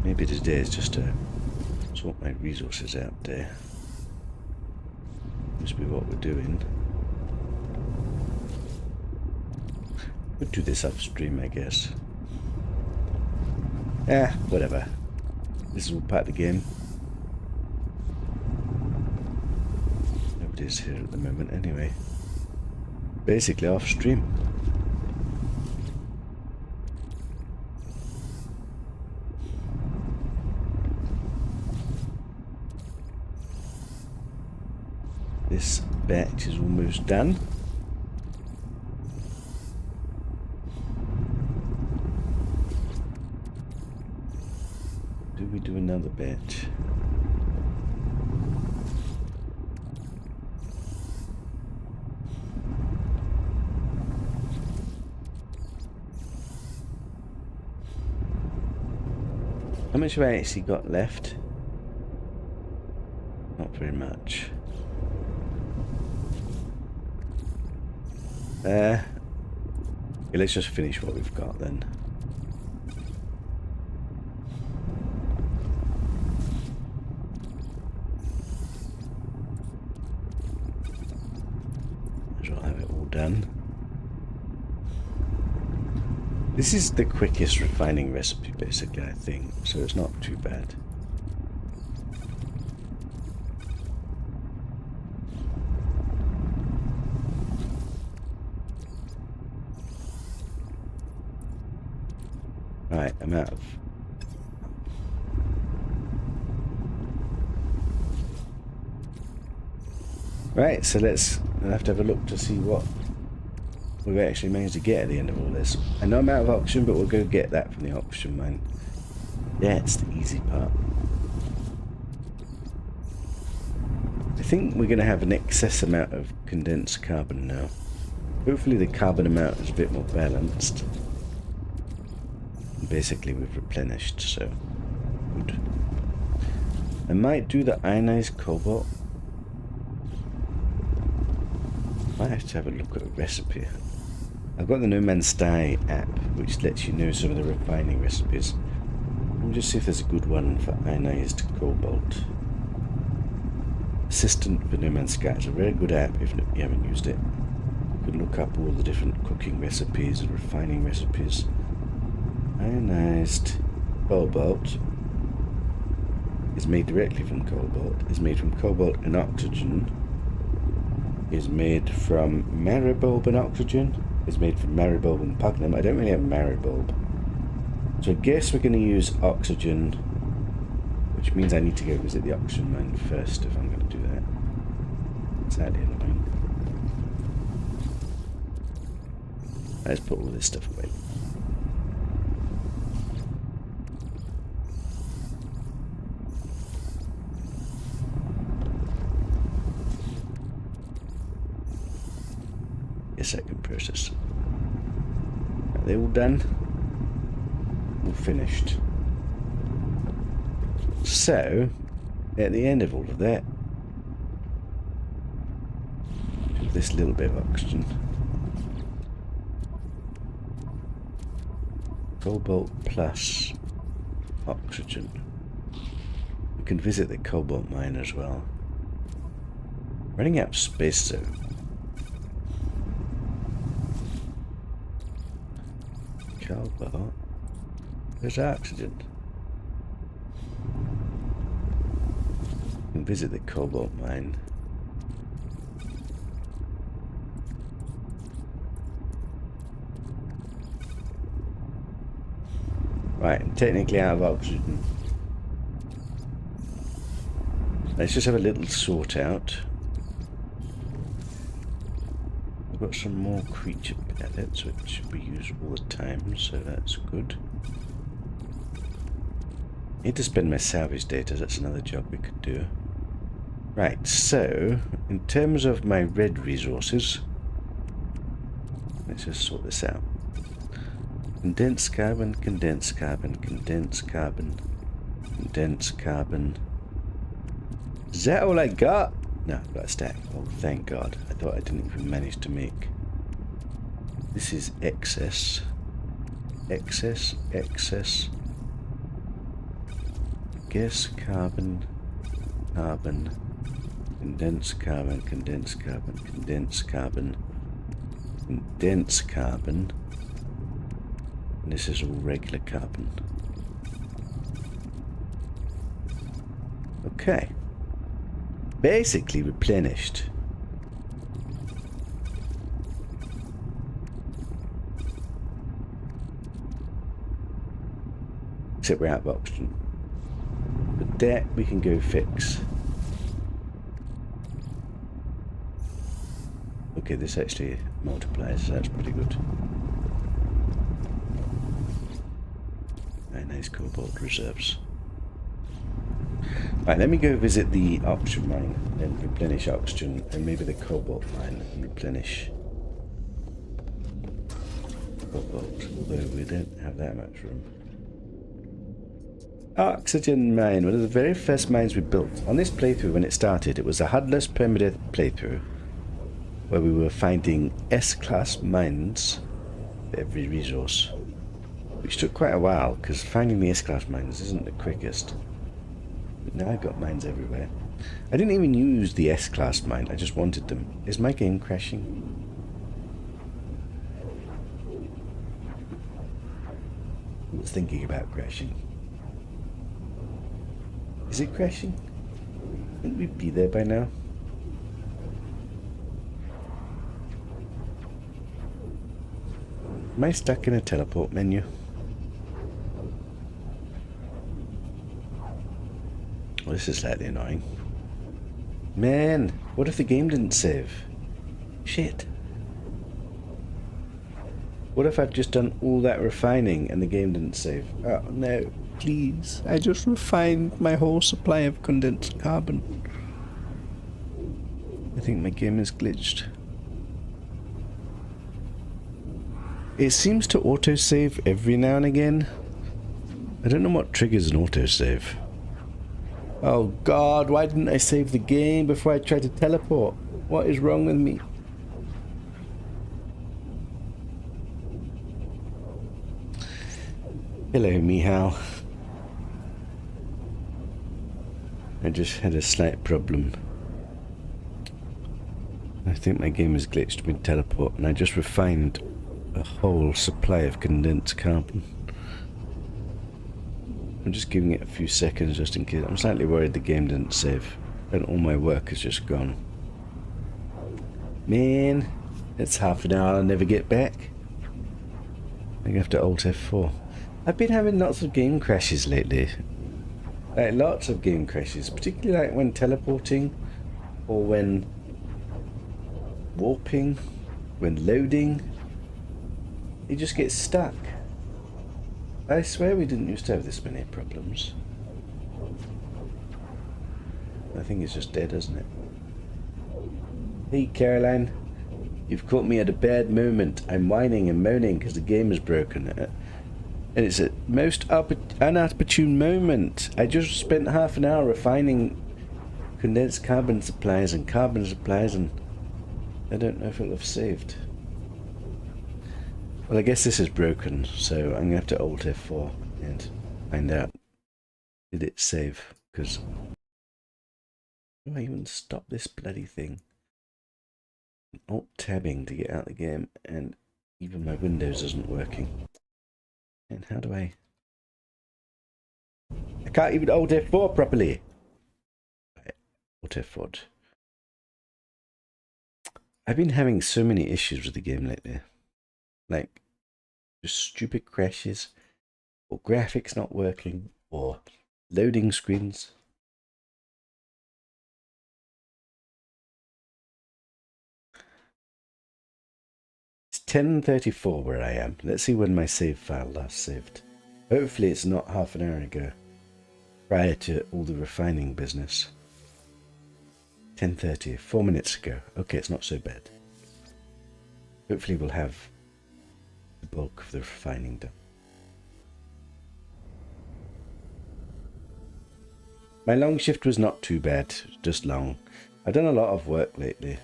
Maybe today is just to sort my resources out there. Must be what we're doing. We'll do this upstream, I guess. Whatever. This is all part of the game. Nobody's here at the moment anyway. Basically off stream. This batch is almost done. Do we do another batch? How much have I actually got left? Not very much. Okay, let's just finish what we've got then. I'll have it all done. This is the quickest refining recipe, basically, I think, so it's not too bad. Right, I'm out of... Right, so I'll have to have a look to see what we've actually managed to get at the end of all this. I know I'm out of oxygen, but we'll go get that from the oxygen mine. Yeah, it's the easy part. I think we're going to have an excess amount of condensed carbon now. Hopefully the carbon amount is a bit more balanced. Basically we've replenished, so good. I might do the ionized cobalt. Might have to have a look at a recipe. I've got the No Man's Sky app, which lets you know some of the refining recipes. Let me just see if there's a good one for ionized cobalt. Assistant for No Man's Sky is a very good app if you haven't used it. You can look up all the different cooking recipes and refining recipes. Ionized cobalt is made directly from cobalt, is made from cobalt and oxygen, is made from maribulb and oxygen, is made from maribulb and pugnum. I don't really have maribulb, so I guess we're going to use oxygen, which means I need to go visit the oxygen mine first if I'm going to do that. Sadly annoying. Let's put all this stuff away. Second process. Are they all done? All finished. So, at the end of all of that, this little bit of oxygen. Cobalt plus oxygen. We can visit the cobalt mine as well. Running out of space though. Cobalt. There's oxygen. We can visit the cobalt mine. Right, I'm technically out of oxygen. Let's just have a little sort out. We've got some more creature pellets, which we use all the time, so that's good. Need to spend my salvage data, that's another job we could do. Right, so, in terms of my red resources, let's just sort this out. Condensed carbon, condensed carbon, condensed carbon, condensed carbon. Is that all I got? No, I've got a stack. Oh, thank God. I thought I didn't even manage to make. This is excess. Excess, excess. Gas, carbon, carbon, condensed carbon, condensed carbon, condensed carbon, condensed carbon. And this is all regular carbon. Okay. Basically replenished. Except we're out of oxygen. But that we can go fix. Okay, this actually multiplies, so that's pretty good. Very nice cobalt reserves. Right, let me go visit the oxygen mine and replenish oxygen, and maybe the cobalt mine and replenish cobalt, although we don't have that much room. Oxygen mine, one of the very first mines we built. On this playthrough, when it started, it was a HUD-less permadeath playthrough where we were finding S-class mines for every resource, which took quite a while because finding the S-class mines isn't the quickest. But now I've got mines everywhere. I didn't even use the S-class mine, I just wanted them. Is my game crashing? I was thinking about crashing. Is it crashing? Wouldn't we be there by now? Am I stuck in a teleport menu? Well, this is slightly annoying. Man, what if the game didn't save? Shit. What if I've just done all that refining and the game didn't save? Oh no, please. I just refined my whole supply of condensed carbon. I think my game is glitched. It seems to autosave every now and again. I don't know what triggers an autosave. Oh god, why didn't I save the game before I tried to teleport? What is wrong with me? Hello, Mihao. I just had a slight problem. I think my game is glitched with teleport, and I just refined a whole supply of condensed carbon. I'm just giving it a few seconds just in case. I'm slightly worried the game didn't save and all my work is just gone. Man, it's half an hour I'll never get back. I have to Alt F4. I've been having lots of game crashes lately. Like lots of game crashes, particularly like when teleporting or when warping, when loading. You just get stuck. I swear we didn't used to have this many problems. I think it's just dead, isn't it? Hey Caroline, you've caught me at a bad moment. I'm whining and moaning because the game is broken. And it's a most inopportune moment. I just spent half an hour refining condensed carbon supplies and I don't know if it'll have saved. Well, I guess this is broken, so I'm going to have to Alt F4 and find out. Did it save? Because... how do I even stop this bloody thing? Alt tabbing to get out of the game, and even my Windows isn't working. And how do I can't even Alt F4 properly. Right, Alt F4. I've been having so many issues with the game lately. Like, just stupid crashes, or graphics not working, or loading screens. It's 10:34 where I am. Let's see when my save file last saved. Hopefully it's not half an hour ago, prior to all the refining business. 10:30, 4 minutes ago. Okay, it's not so bad. Hopefully we'll have the bulk of the refining done. My long shift was not too bad, just long. I've done a lot of work lately.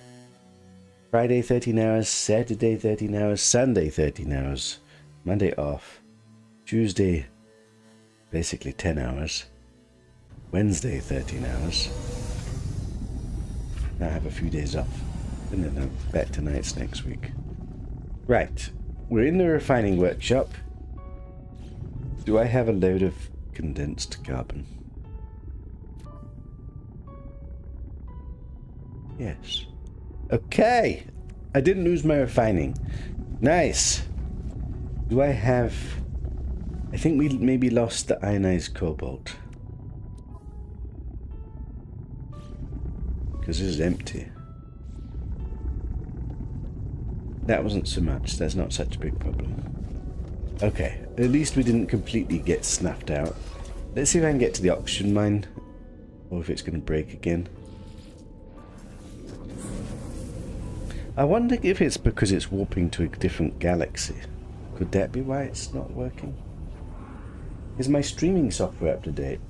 Friday 13 hours, Saturday 13 hours, Sunday 13 hours, Monday off, Tuesday basically 10 hours, Wednesday 13 hours. Now I have a few days off, and then I'm back to nights next week. Right, we're in the refining workshop. Do I have a load of condensed carbon? Yes. Okay, I didn't lose my refining. Nice. Do I have... I think we maybe lost the ionized cobalt. Because this is empty. That wasn't so much. That's not such a big problem. Okay, at least we didn't completely get snuffed out. Let's see if I can get to the oxygen mine, or if it's going to break again. I wonder if it's because it's warping to a different galaxy. Could that be why it's not working? Is my streaming software up to date?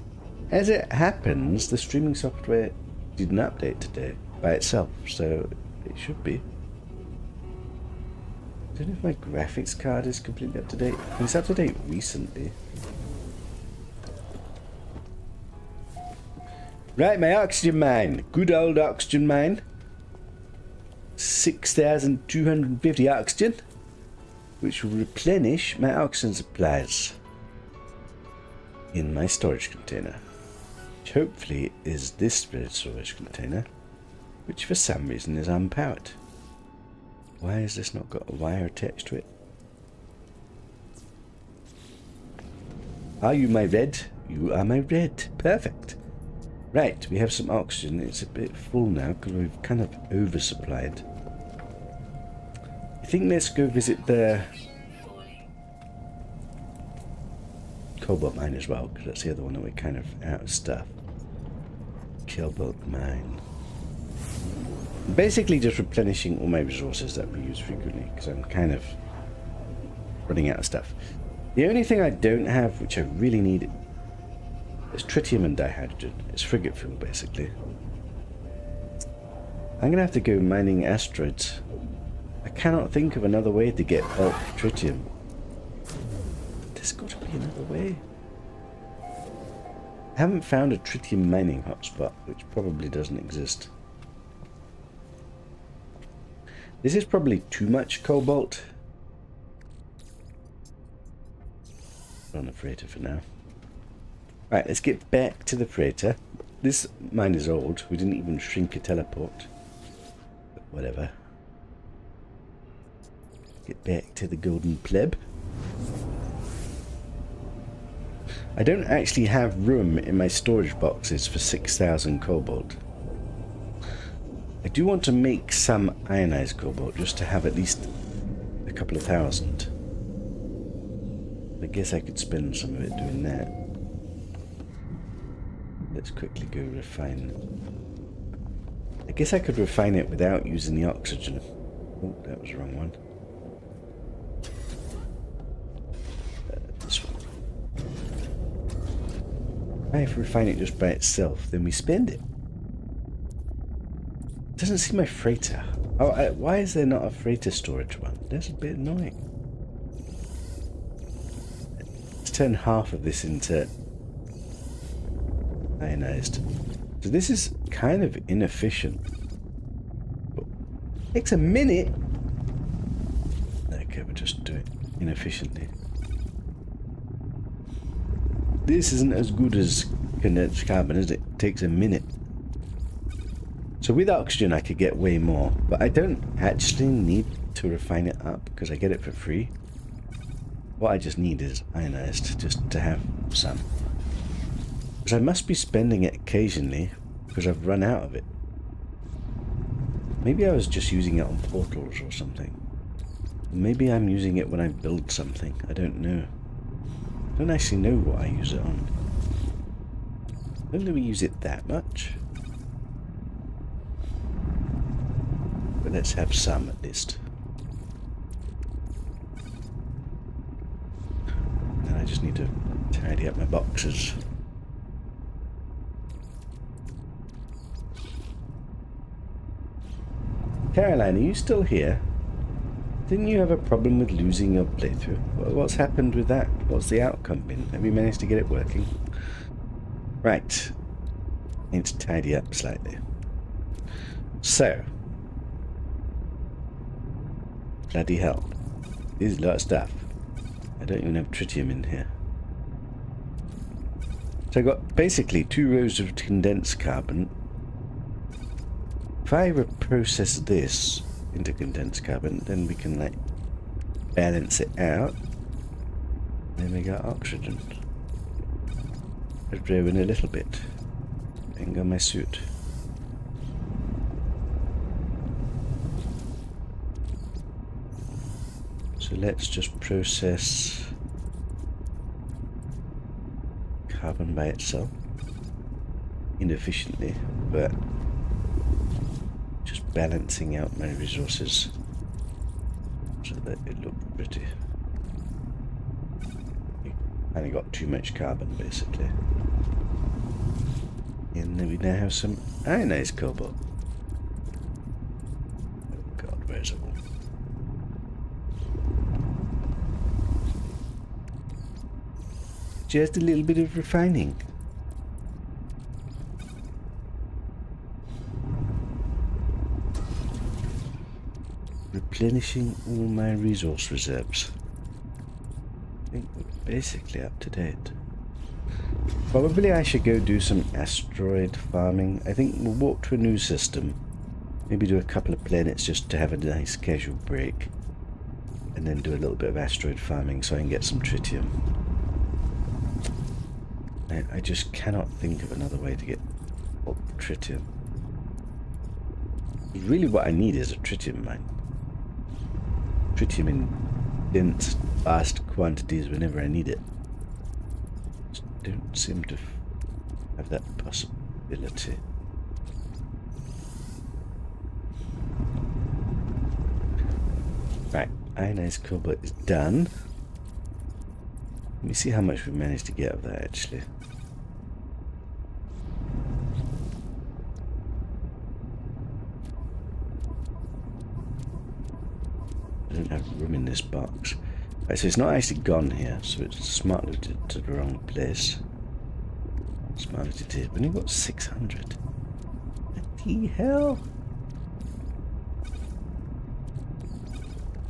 As it happens, the streaming software didn't update today by itself, so it should be. I don't know if my graphics card is completely up to date. It's up to date recently. Right, my oxygen mine. Good old oxygen mine. 6,250 oxygen, which will replenish my oxygen supplies in my storage container, which hopefully is this storage container, which for some reason is unpowered. Why has this not got a wire attached to it? Are you my red? You are my red. Perfect. Right, we have some oxygen. It's a bit full now because we've kind of oversupplied. I think let's go visit the cobalt mine as well, because that's the other one that we're kind of out of stuff. Cobalt mine. Basically just replenishing all my resources that we use frequently, because I'm kind of running out of stuff. The only thing I don't have, which I really need, is tritium and dihydrogen. It's frigate fuel, basically. I'm going to have to go mining asteroids. I cannot think of another way to get bulk tritium. There's got to be another way. I haven't found a tritium mining hotspot, which probably doesn't exist. This is probably too much cobalt. On the freighter for now. Right, let's get back to the freighter. This mine is old. We didn't even shrink a teleport. But whatever. Get back to the golden pleb. I don't actually have room in my storage boxes for 6,000 cobalt. I do want to make some ionized cobalt just to have at least a couple of thousand. I guess I could spend some of it doing that. Let's quickly go refine. I guess I could refine it without using the oxygen. Oh, that was the wrong one. This one. If we refine it just by itself, then we spend it. Doesn't see my freighter. Oh, why is there not a freighter storage one? That's a bit annoying. Let's turn half of this into ionized. So this is kind of inefficient. But it takes a minute. Okay, we'll just do it inefficiently. This isn't as good as condensed carbon, is it? It takes a minute. So with oxygen I could get way more, but I don't actually need to refine it up because I get it for free. What I just need is ionized, just to have some. Because I must be spending it occasionally because I've run out of it. Maybe I was just using it on portals or something. Maybe I'm using it when I build something, I don't know. I don't actually know what I use it on. I don't really use it that much. But let's have some at least. And I just need to tidy up my boxes. Caroline, are you still here? Didn't you have a problem with losing your playthrough? What's happened with that? What's the outcome been? Have you managed to get it working? Right. Need to tidy up slightly. So. Bloody hell. This is a lot of stuff. I don't even have tritium in here. So I got basically 2 rows of condensed carbon. If I reprocess this into condensed carbon, then we can like balance it out. Then we got oxygen. I'll throw in a little bit. And got my suit. So let's just process carbon by itself. Inefficiently, but just balancing out my resources so that it looks pretty. And I got too much carbon basically. And then we now have some ionized cobalt. Oh god, where's it all? Just a little bit of refining. Replenishing all my resource reserves. I think we're basically up to date. Probably I should go do some asteroid farming. I think we'll walk to a new system. Maybe do a couple of planets just to have a nice casual break. And then do a little bit of asteroid farming so I can get some tritium. I just cannot think of another way to get tritium. Really what I need is a tritium mine. Tritium in dense, vast quantities whenever I need it. Just don't seem to have that possibility. Right, ionized cobalt is done. Let me see how much we managed to get of that actually. I don't have room in this box. Right, so it's not actually gone here, so it's smart looted to the wrong place. Smart looted here. We only got 600. What the hell?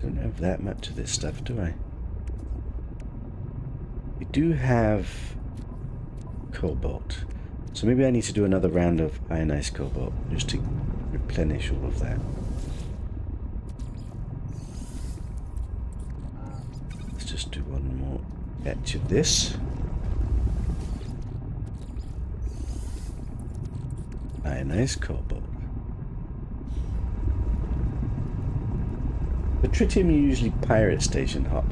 Don't have that much of this stuff, do I? We do have cobalt. So maybe I need to do another round of ionized cobalt just to replenish all of that. Let's just do one more batch of this. Ionized cobalt. The tritium you usually pirate station hop.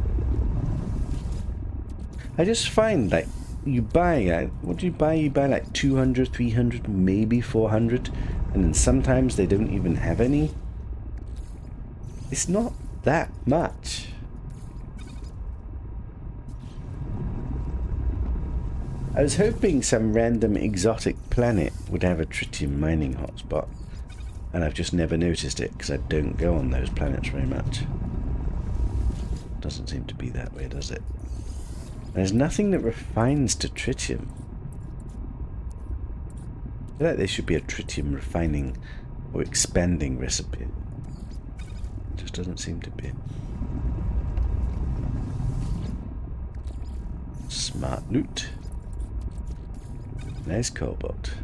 I just find like you buy, what do you buy? You buy like 200, 300, maybe 400, and then sometimes they don't even have any. It's not that much. I was hoping some random exotic planet would have a tritium mining hotspot, and I've just never noticed it because I don't go on those planets very much. Doesn't seem to be that way, does it? There's nothing that refines to tritium. I feel like there should be a tritium refining or expanding recipe. It just doesn't seem to be. Smart loot. Nice cobalt.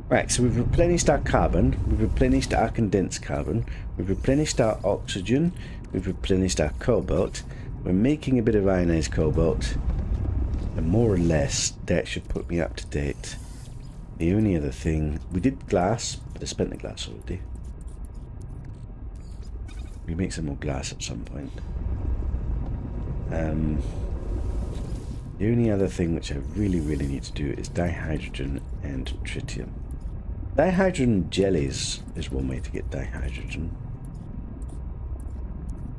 Right, so we've replenished our carbon, we've replenished our condensed carbon, we've replenished our oxygen, we've replenished our cobalt, we're making a bit of ionized cobalt, and more or less that should put me up to date. The only other thing, we did glass, but I spent the glass already. We make some more glass at some point. The only other thing which I really need to do is dihydrogen and tritium. Dihydrogen jellies is one way to get dihydrogen.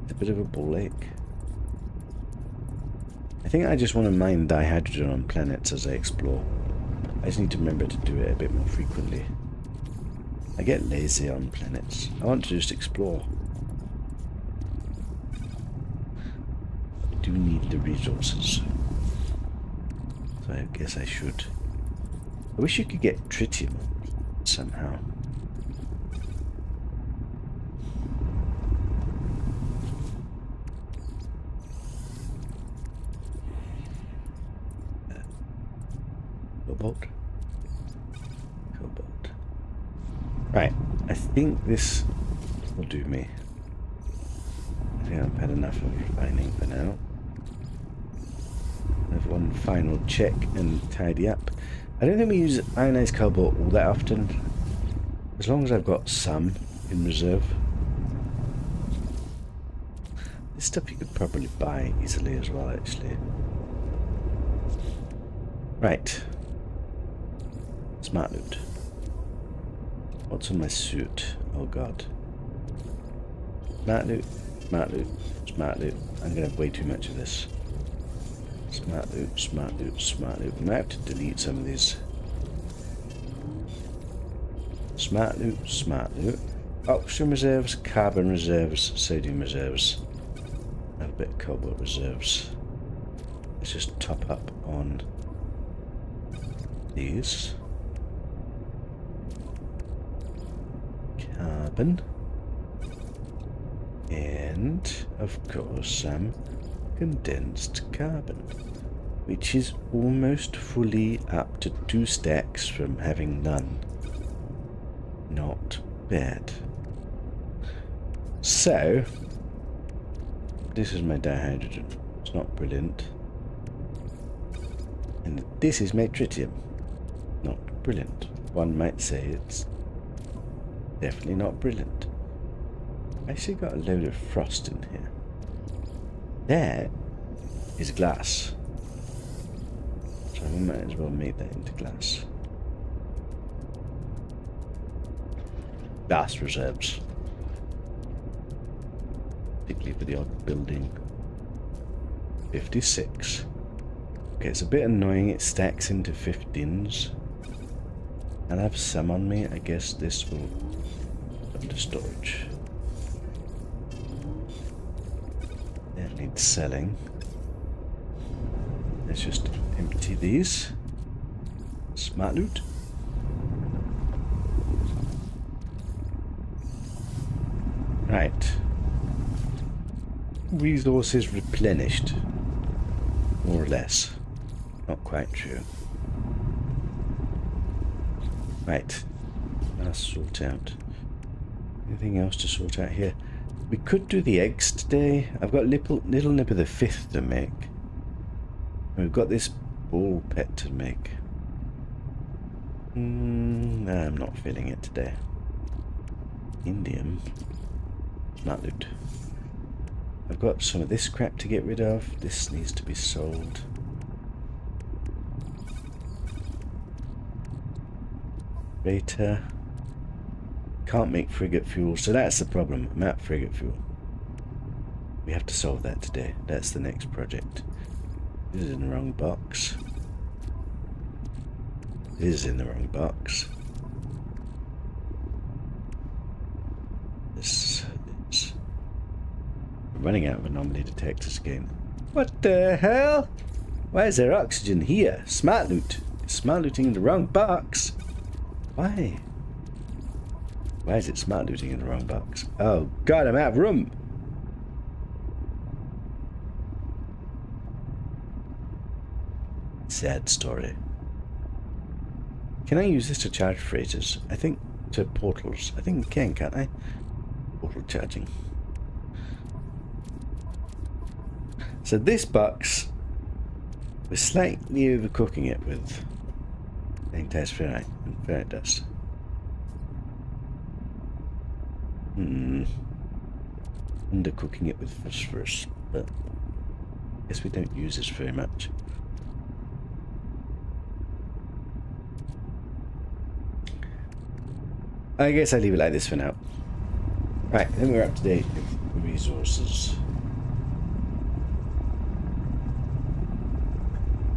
It's a bit of a ball ache. I think I just want to mine dihydrogen on planets as I explore. I just need to remember to do it a bit more frequently. I get lazy on planets. I want to just explore. I do need the resources. So I guess I should. I wish you could get tritium somehow. Cobalt. Cobalt. Right, I think this will do me. I think I've had enough of refining for now. I have one final check and tidy up. I don't think we use ionized cobalt all that often, as long as I've got some in reserve. This stuff you could probably buy easily as well, actually. Right. Smart loot. What's on my suit? Oh god. Smart loot, smart loot, smart loot. I'm gonna have way too much of this. Smart loot, smart loot, smart loot. I might have to delete some of these. Smart loot, smart loot. Oxygen reserves, carbon reserves, sodium reserves. And a bit of cobalt reserves. Let's just top up on these. Carbon. And, of course, some condensed carbon. Which is almost fully up to 2 stacks from having none. Not bad. So, this is my dihydrogen. It's not brilliant. And this is my tritium. Not brilliant. One might say it's definitely not brilliant. I actually got a load of frost in here. There is glass. So I might as well make that into glass. Glass reserves. Particularly for the odd building. 56. Okay, it's a bit annoying. It stacks into 15s. I'll have some on me. I guess this will go into storage. That needs selling. Let's just empty these. Smart loot. Right. Resources replenished. More or less. Not quite true. Right. Let's sort out. Anything else to sort out here? We could do the eggs today. I've got Little Nipper the 5th to make. And we've got this ball pet to make. No, I'm not feeling it today. Indium. Smart loot. I've got some of this crap to get rid of. This needs to be sold. Beta. Can't make frigate fuel, so that's the problem. I'm out frigate fuel. We have to solve that today. That's the next project. This is in the wrong box. This is in the wrong box. This is... We're running out of anomaly detectors again. What the hell? Why is there oxygen here? Smart loot. Smart looting in the wrong box. Why? Why is it smart looting in the wrong box? Oh god, I'm out of room. Sad story. Can I use this to charge freighters? I think to portals. I think I can, can't I? Portal charging. So this box, we're slightly overcooking it with magnetized ferrite and ferrite dust. Undercooking it with phosphorus, but I guess we don't use this very much. I guess I leave it like this for now. Right, then we're up to date with resources.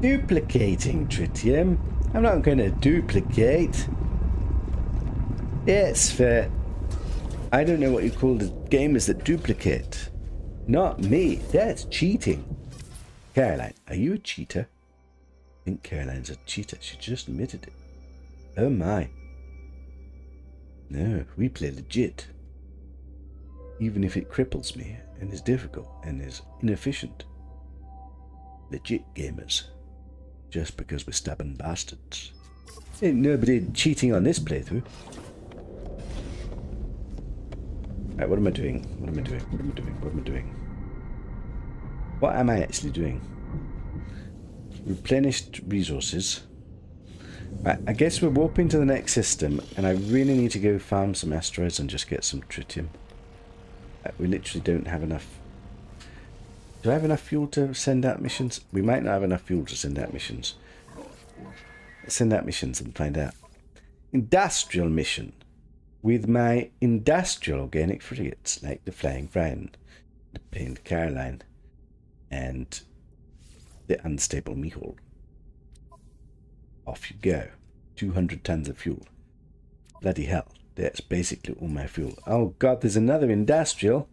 Duplicating tritium. I'm not going to duplicate. It's fair. I don't know what you call the gamers that duplicate. Not me. That's cheating. Caroline, are you a cheater? I think Caroline's a cheater. She just admitted it. Oh my. No, we play legit. Even if it cripples me and is difficult and is inefficient. Legit gamers. Just because we're stubborn bastards. Ain't nobody cheating on this playthrough. Right, what am I doing? What am I doing? What am I doing? What am I doing? What am I actually doing? Replenished resources. Right, I guess we're warping to the next system, and I really need to go farm some asteroids and just get some tritium. We literally don't have enough Do I have enough fuel to send out missions? We might not have enough fuel to send out missions. Let's send out missions and find out. Industrial mission. With my industrial organic frigates, like the Flying Friend, the Pained Caroline, and the Unstable Mihol. Off you go. 200 tons of fuel. Bloody hell. That's basically all my fuel. Oh god, there's another industrial.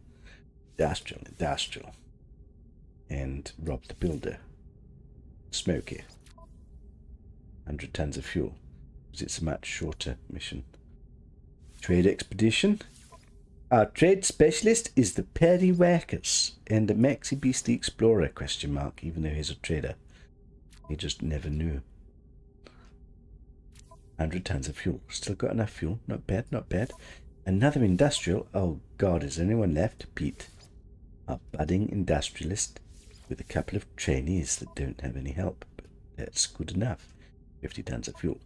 Industrial. And Rob the Builder. Smoky. 100 tons of fuel. Because it's a much shorter mission. Trade expedition. Our trade specialist is the Perry Whackers and the Maxi Beast the Explorer, ? Even though he's a trader. He just never knew. 100 tons of fuel. Still got enough fuel. Not bad, not bad. Another industrial. Oh god, is anyone left? Pete. A budding industrialist with a couple of trainees that don't have any help. But that's good enough. 50 tons of fuel.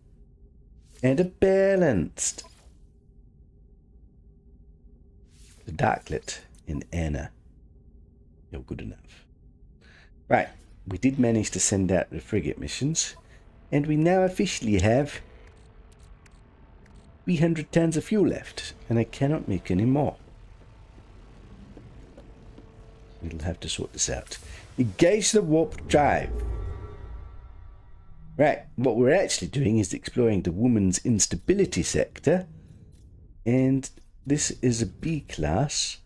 And a balanced. The Darklet in Anna. You're good enough. Right. We did manage to send out the frigate missions. And we now officially have 300 tons of fuel left. And I cannot make any more. We'll have to sort this out. Engage the warp drive. Right. What we're actually doing is exploring the woman's instability sector. And this is a B class.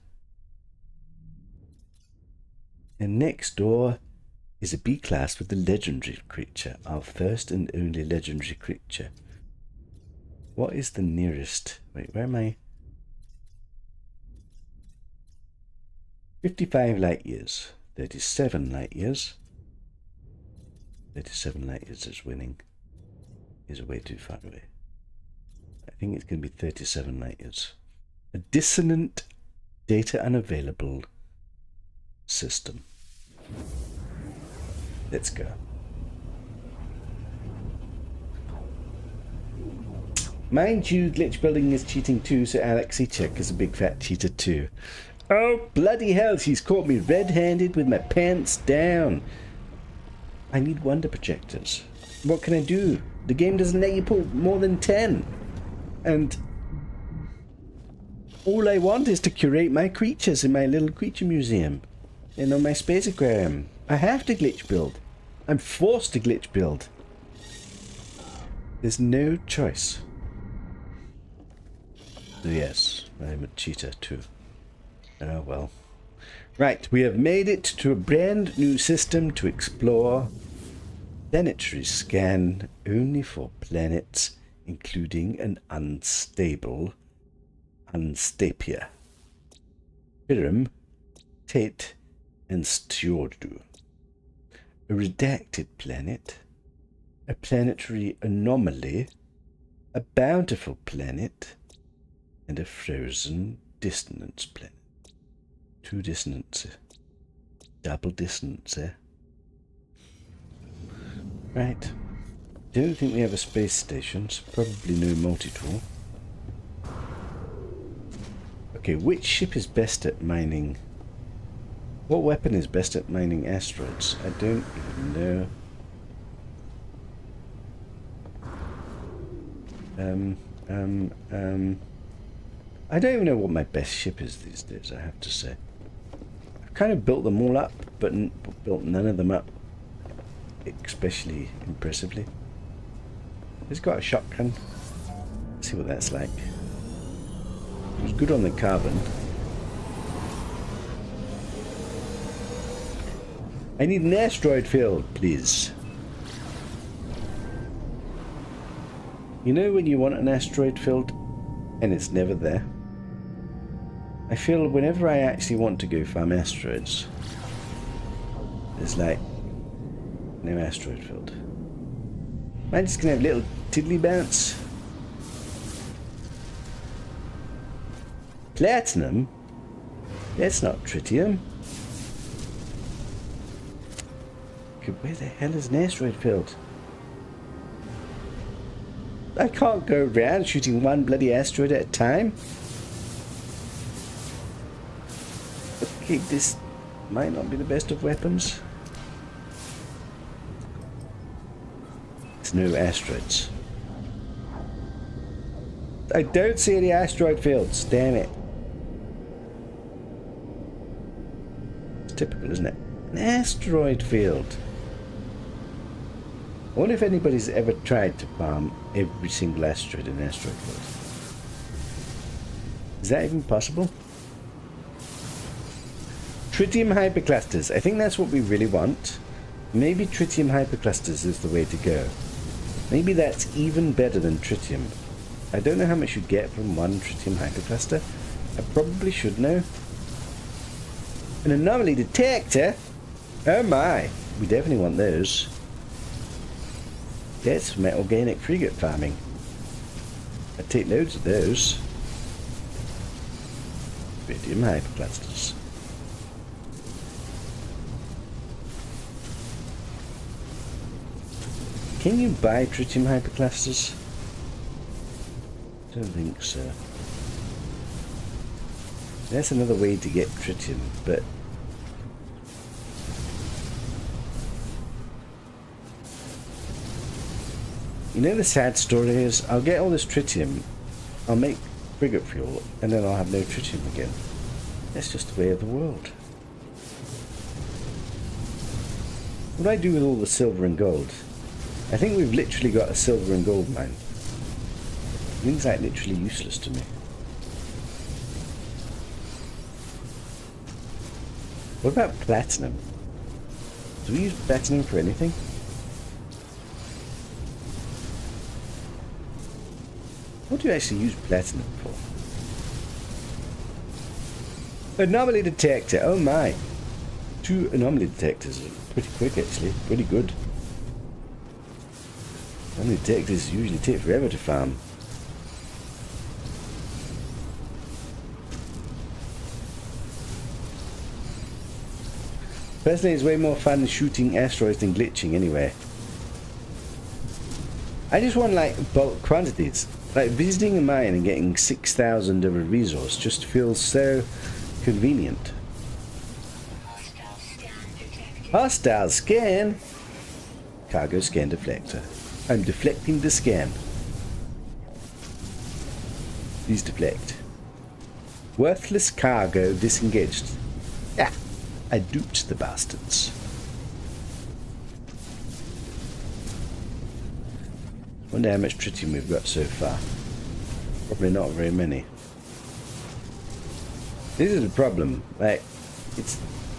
And next door is a B class with the legendary creature. Our first and only legendary creature. What is the nearest? Wait, where am I? 55 light years. 37 light years. 37 light years is winning. Is way too far away. I think it's going to be 37 light years. A dissonant, data unavailable system. Let's go. Mind you, glitch building is cheating too, so Alexichek is a big fat cheater too. Oh, bloody hell, she's caught me red-handed with my pants down. I need wonder projectors. What can I do? The game doesn't let you pull more than 10. And all I want is to curate my creatures in my little creature museum. And on my space aquarium. I have to glitch build. I'm forced to glitch build. There's no choice. So yes, I'm a cheater too. Oh well. Right, we have made it to a brand new system to explore. Planetary scan only for planets including an unstable Unstapia. Piram, Tate, and Stjordu. A redacted planet, a planetary anomaly, a bountiful planet, and a frozen dissonance planet. 2 dissonances. Double dissonance, eh? Right. Don't think we have a space station, so probably no multi-tool. Okay, which ship is best at mining? What weapon is best at mining asteroids? I don't even know. I don't even know what my best ship is these days, I have to say. I've kind of built them all up, but built none of them up especially impressively. It's got a shotgun. Let's see what that's like. It was good on the carbon. I need an asteroid field, please. You know when you want an asteroid field and it's never there? I feel whenever I actually want to go farm asteroids, there's like no asteroid field. Am I just gonna have little tiddly bounce? Platinum? That's not tritium. Where the hell is an asteroid field? I can't go around shooting one bloody asteroid at a time. Okay, this might not be the best of weapons. It's no asteroids. I don't see any asteroid fields, damn it. It's typical, isn't it? An asteroid field. I wonder if anybody's ever tried to farm every single asteroid in an asteroid field. Is that even possible? Tritium hyperclusters. I think that's what we really want. Maybe tritium hyperclusters is the way to go. Maybe that's even better than tritium. I don't know how much you get from one tritium hypercluster. I probably should know. An anomaly detector? Oh my! We definitely want those. That's from organic frigate farming. I'd take loads of those. Tritium hyperclusters. Can you buy tritium hyperclusters? I don't think so. That's another way to get tritium, but you know the sad story is I'll get all this tritium, I'll make frigate fuel, and then I'll have no tritium again. That's just the way of the world. What do I do with all the silver and gold? I think we've literally got a silver and gold mine. Things like literally useless to me. What about platinum? Do we use platinum for anything? What do you actually use platinum for? Anomaly detector. Oh my. 2 anomaly detectors are pretty quick actually. Pretty good. Anomaly detectors usually take forever to farm. Personally, it's way more fun shooting asteroids than glitching anyway. I just want like bulk quantities. Like visiting a mine and getting 6,000 of a resource just feels so convenient. Hostile scan. Cargo scan deflector. I'm deflecting the scan. Please deflect. Worthless cargo disengaged. Ah, I duped the bastards. Wonder how much tritium we've got so far. Probably not very many. This is the problem. Like,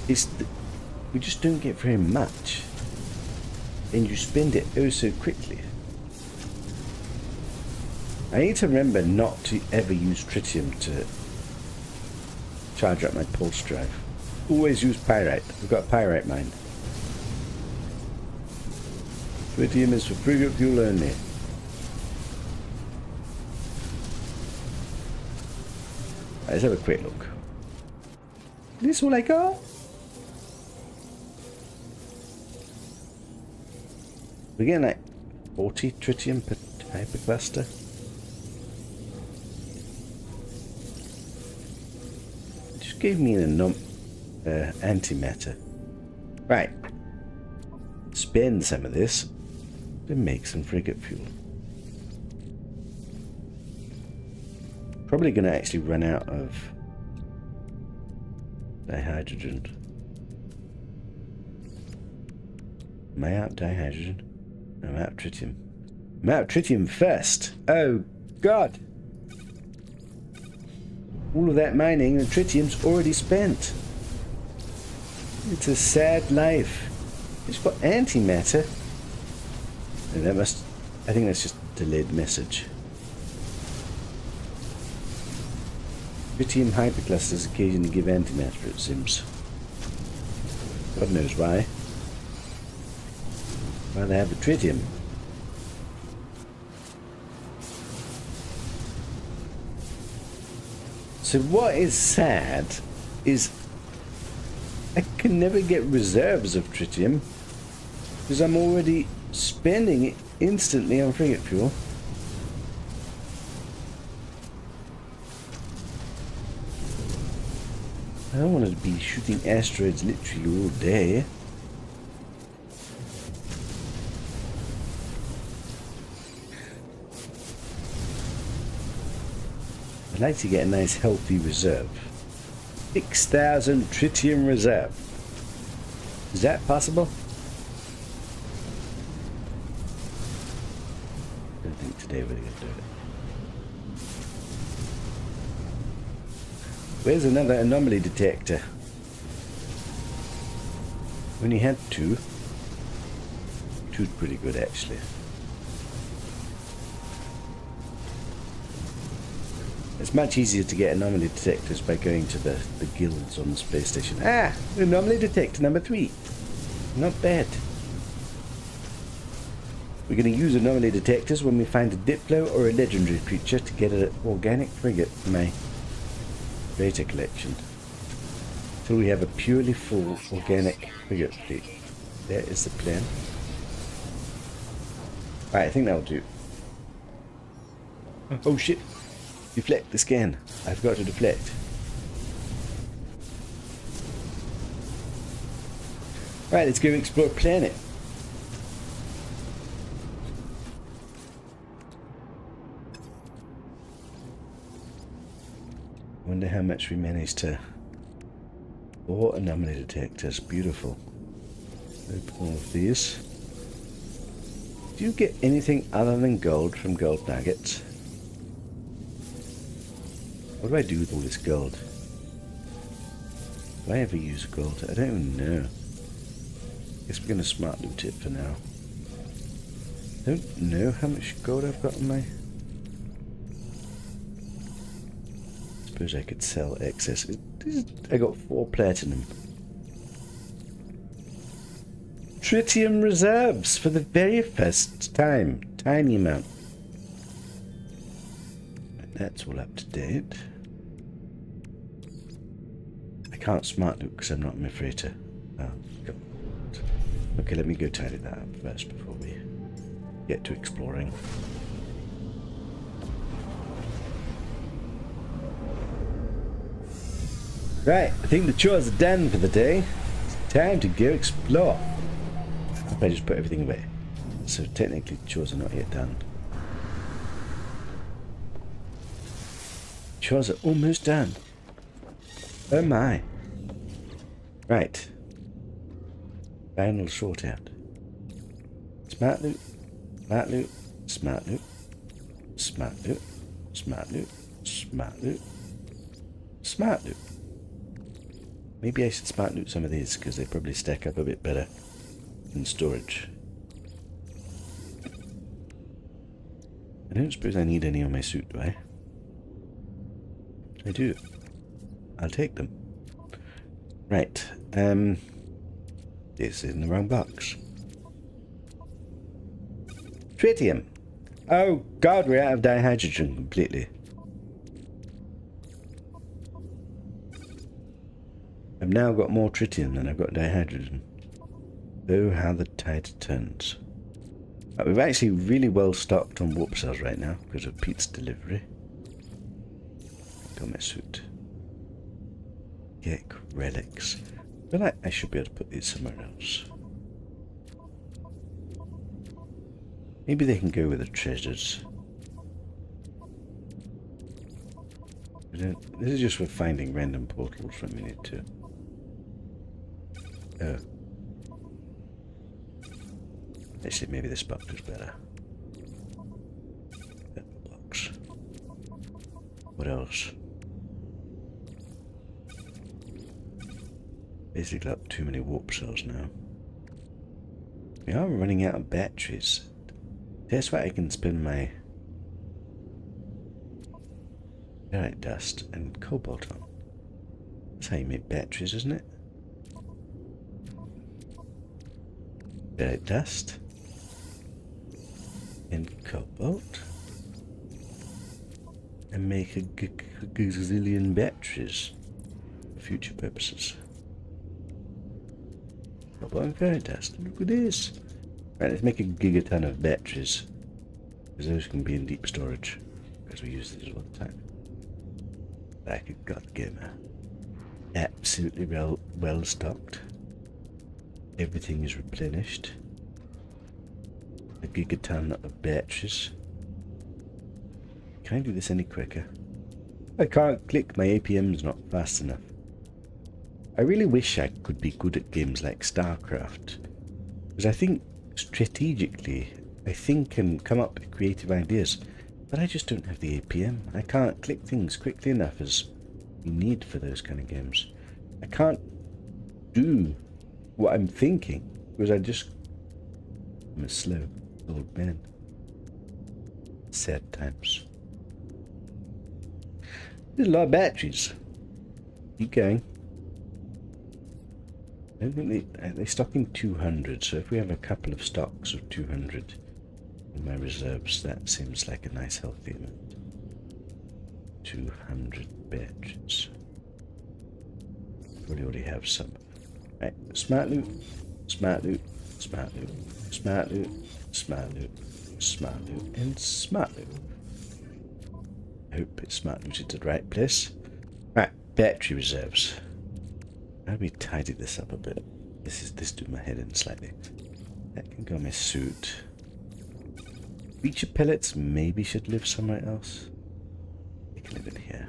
we just don't get very much, and you spend it oh so quickly. I need to remember not to ever use tritium to charge up my pulse drive. Always use pyrite. We've got a pyrite mine. Tritium is for frigate fuel only. Let's have a quick look. Is this all I got? We're getting like 40 tritium per hypercluster. It just gave me an antimatter. Right. Spend some of this to make some frigate fuel. Probably going to actually run out of dihydrogen. Am I out of dihydrogen? No, I'm out of tritium. I'm out of tritium first. Oh, God. All of that mining and tritium's already spent. It's a sad life. It's got antimatter. And that must... I think that's just a delayed message. Tritium hyperclusters occasionally give antimatter, it seems. God knows why. Why they have the tritium. So what is sad is I can never get reserves of tritium because I'm already spending it instantly on frigate fuel. I don't want to be shooting asteroids literally all day. I'd like to get a nice healthy reserve. 6,000 tritium reserve. Is that possible? I don't think today we're going to do it. Where's another anomaly detector? We only had two. Two's pretty good actually. It's much easier to get anomaly detectors by going to the guilds on the space station. Ah! Anomaly detector number 3. Not bad. We're going to use anomaly detectors when we find a Diplo or a legendary creature to get an organic frigate for my data collection. Till we have a purely full organic frigate fleet. That is the plan. Alright, I think that'll do. Oh shit! Deflect the scan. I forgot to deflect. Right, let's go explore planet. Wonder how much we managed to... 4 anomaly detectors. Beautiful. Open all of these. Do you get anything other than gold from gold nuggets? What do I do with all this gold? Do I ever use gold? I don't even know. Guess we're going to smart loot it for now. Don't know how much gold I've got in my... Suppose I could sell excess. I got 4 platinum. Tritium reserves for the very first time. Tiny amount. That's all up to date. I can't smart loot because I'm not in my freighter. Oh, God. Okay, let me go tidy that up first before we get to exploring. Right, I think the chores are done for the day. It's time to go explore. I hope I just put everything away. So technically the chores are not yet done. Chores are almost done. Oh my. Right. Final sort out. Smart loot. Smart loot. Smart loot. Smart loot. Smart loot. Smart loot. Smart loot. Maybe I should smart loot some of these because they probably stack up a bit better in storage. I don't suppose I need any on my suit, do I? I do. I'll take them. Right. This is in the wrong box. Tritium. Oh God, we're out of dihydrogen completely. I've now got more tritium than I've got dihydrogen. Oh, how the tide turns. We've actually really well stocked on warp cells right now because of Pete's delivery. Got my suit. Gek relics. I feel like I should be able to put these somewhere else. Maybe they can go with the treasures. This is just for finding random portals when we need to. Oh. Actually, maybe this box is better. That box. What else? Basically up too many warp cells now. We are running out of batteries. That's why I can spend my ferrite dust and cobalt on. That's how you make batteries, isn't it? Ferrite dust and cobalt, and make a gazillion batteries for future purposes. Cobalt and ferrite dust. Look at this. Right, let's make a gigaton of batteries, because those can be in deep storage, because we use these all the time. Like a god gamer. absolutely well stocked. Everything is replenished. A gigaton of batteries. Can I do this any quicker? I can't click, my APM's not fast enough. I really wish I could be good at games like StarCraft, because I think strategically I think and come up with creative ideas, but I just don't have the APM. I can't click things quickly enough as you need for those kind of games. I can't do what I'm thinking because I'm a slow old man. Sad times. There's a lot of batteries. Keep going. I don't think they stock in 200, so if we have a couple of stocks of 200 in my reserves, that seems like a nice healthy amount. 200 batteries. We already have some. Right, smart loot, smart loot, smart loot, smart loot, smart loot, smart loot, and smart loot. I hope it's smart looted to the right place. Right, battery reserves. How do we tidy this up a bit? This do my head in slightly. That can go in my suit. Feature pellets maybe should live somewhere else. They can live in here.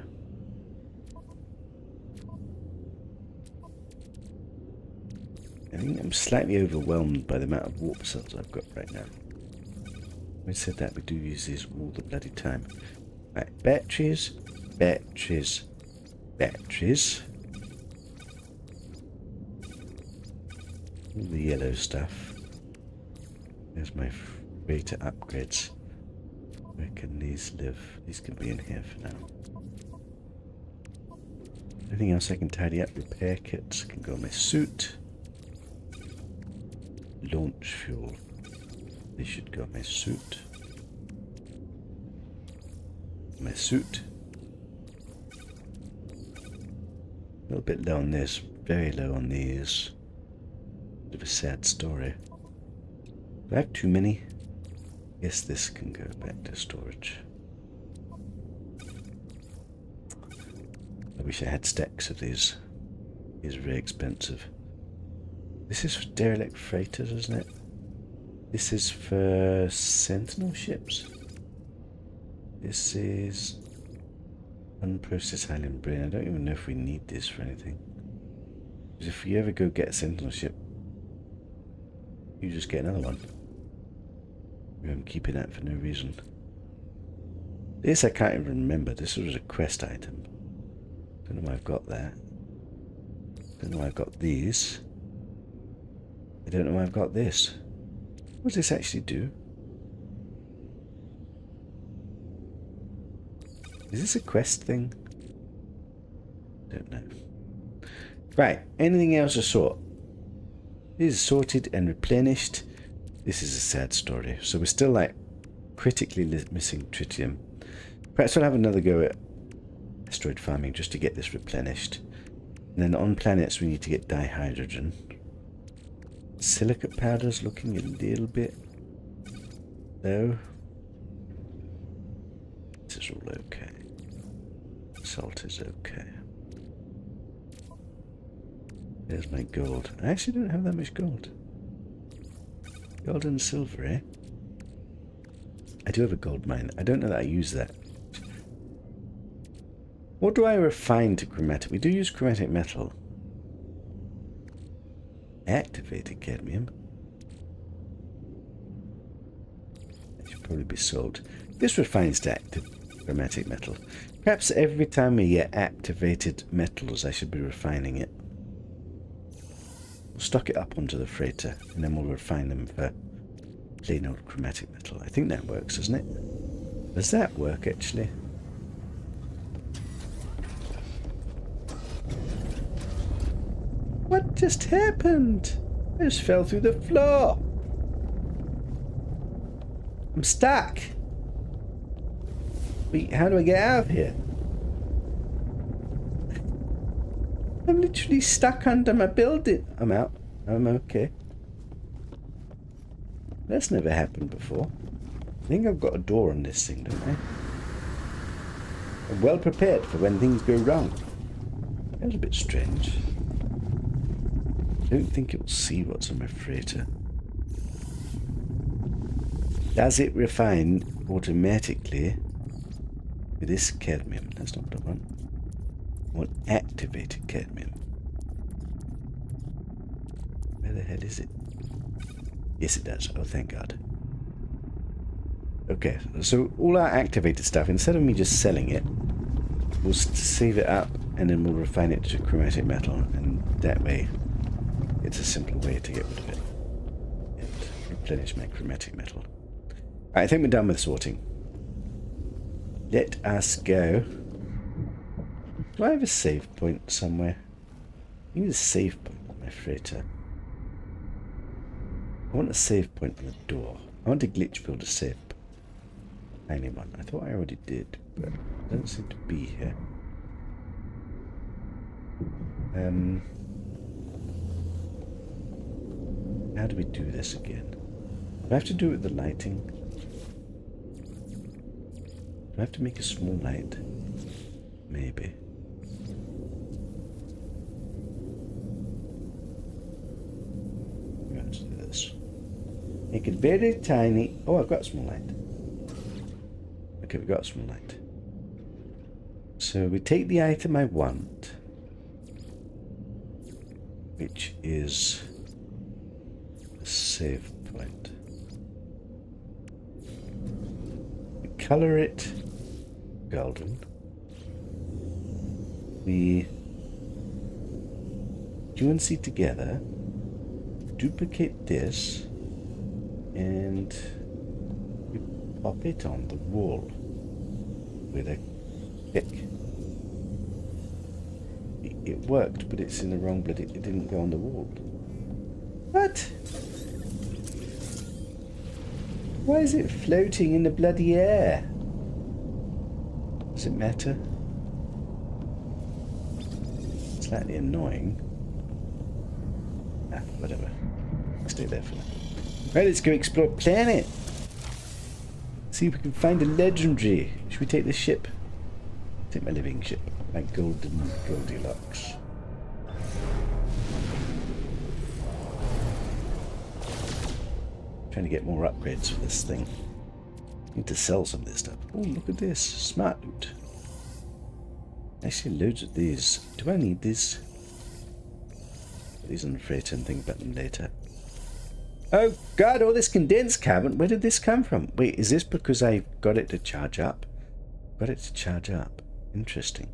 I think I'm slightly overwhelmed by the amount of warp cells I've got right now. Having said that, we do use these all the bloody time. Right, batteries, batteries, batteries. All the yellow stuff. There's my freighter upgrades. Where can these live? These can be in here for now. Anything else I can tidy up? Repair kits can go in my suit. Launch fuel. They should go in my suit. My suit. A little bit low on this. Very low on these. Bit of a sad story. Do I have too many? Guess this can go back to storage. I wish I had stacks of these. These are very expensive. This is for derelict freighters, isn't it? This is for sentinel ships. This is unprocessed helium brain. I don't even know if we need this for anything. Because if you ever go get a sentinel ship, you just get another one. I'm keeping that for no reason. This I can't even remember. This was a quest item. Don't know why I've got that. Don't know why I've got these. I don't know why I've got this. What does this actually do? Is this a quest thing? Don't know. Right, anything else to sort? This is sorted and replenished. This is a sad story. So we're still like critically missing tritium. Perhaps we'll have another go at asteroid farming just to get this replenished. And then on planets we need to get dihydrogen. Silicate powder's looking a little bit low. This is all okay. Salt is okay. There's my gold. I actually don't have that much gold. Gold and silver, eh? I do have a gold mine. I don't know that I use that. What do I refine to chromatic? We do use chromatic metal. Activated cadmium. That should probably be sold. This refines to active chromatic metal. Perhaps every time we get activated metals, I should be refining it. We'll stock it up onto the freighter, and then we'll refine them for plain old chromatic metal. I think that works, doesn't it? Does that work, actually? What just happened? I just fell through the floor. I'm stuck. Wait, how do I get out of here? I'm literally stuck under my building. I'm out. I'm okay. That's never happened before. I think I've got a door on this thing, don't I? I'm well prepared for when things go wrong. That was a bit strange. I don't think it will see what's on my freighter. Does it refine automatically with this cadmium? That's not what I want. I want activated cadmium. Where the hell is it? Yes, it does. Oh, thank God. Okay, so all our activated stuff, instead of me just selling it, we'll save it up and then we'll refine it to chromatic metal, and that way it's a simple way to get rid of it and replenish my chromatic metal. Right, I think we're done with sorting. Let us go. Do I have a save point somewhere? I need a save point on my freighter. I want a save point on the door. I want a glitch builder save point. Tiny one. I thought I already did, but it doesn't seem to be here. How do we do this again? Do I have to do it with the lighting? Do I have to make a small light? Maybe. Let's do this. Make it very tiny. Oh, I've got a small light. Okay, we've got a small light. So we take the item I want, which is a save point. We color it golden. We QNC together, duplicate this, and we pop it on the wall with a pick. It worked, but it's in the wrong bloody. It didn't go on the wall. What? Why is it floating in the bloody air? Does it matter? Slightly annoying. Ah, whatever. Stay there for now. Right, let's go explore planet. See if we can find a legendary. Should we take this ship? Take my living ship. My golden Goldilocks. Trying to get more upgrades for this thing. Need to sell some of this stuff. Oh, look at this. Smart loot. Actually, loads of these. Do I need these? Put these on the freighter and think about them later. Oh God, all this condensed carbon. Where did this come from? Wait, is this because I got it to charge up? Got it to charge up. Interesting.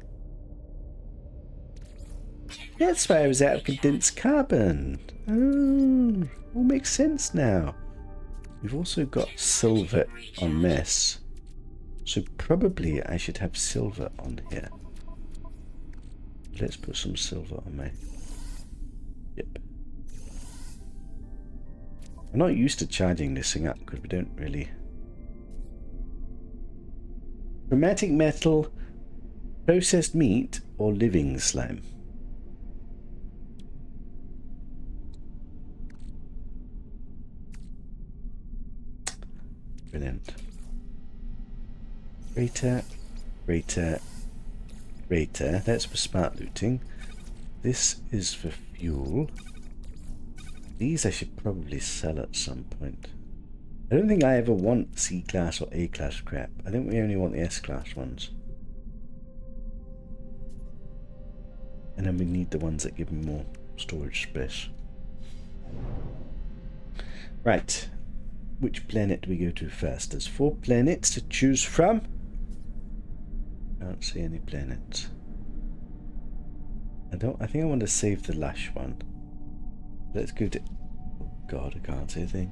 That's why I was out of condensed carbon. Oh, all makes sense now. We've also got silver on mess. So probably I should have silver on here. Let's put some silver on my... Yep. I'm not used to charging this thing up because we don't really... Chromatic metal, processed meat, or living slime? Brilliant. Raider. That's for smart looting. This is for fuel. These I should probably sell at some point. I don't think I ever want C-class or A-class crap. I think we only want the S-class ones. And then we need the ones that give me more storage space. Right. Which planet do we go to first? There's 4 planets to choose from. I don't see any planets. I think I want to save the lush one. Let's go to... Oh God, I can't see a thing.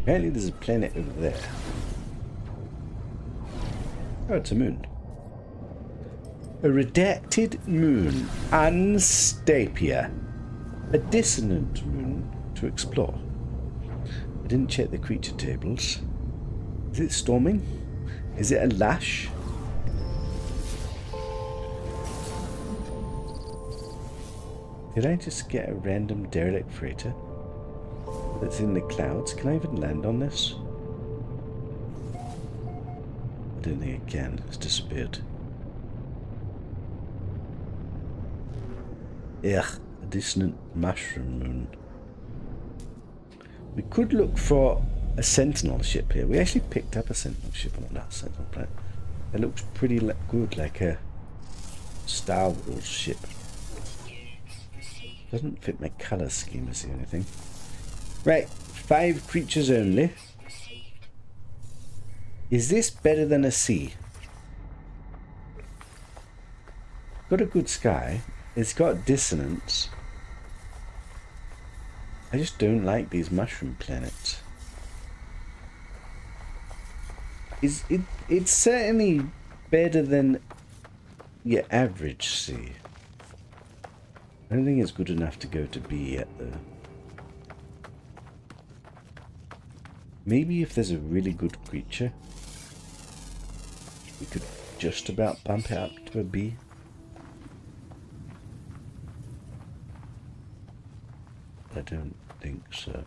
Apparently there's a planet over there. Oh, it's a moon. A redacted moon. Unstapia. A dissonant moon to explore. I didn't check the creature tables. Is it storming? Is it a lash? Did I just get a random derelict freighter that's in the clouds? Can I even land on this? don't think it can. It's disappeared. Ugh, a dissonant mushroom moon. We could look for a sentinel ship here. We actually picked up a sentinel ship on that sentinel planet. It looks pretty good, like a Star Wars ship. Doesn't fit my colour scheme or anything. Right, 5 creatures only. Is this better than a sea? Got a good sky. It's got dissonance. I just don't like these mushroom planets. It's certainly better than your average sea. I don't think it's good enough to go to B yet, though. Maybe if there's a really good creature, we could just about bump it up to a B. I don't think so.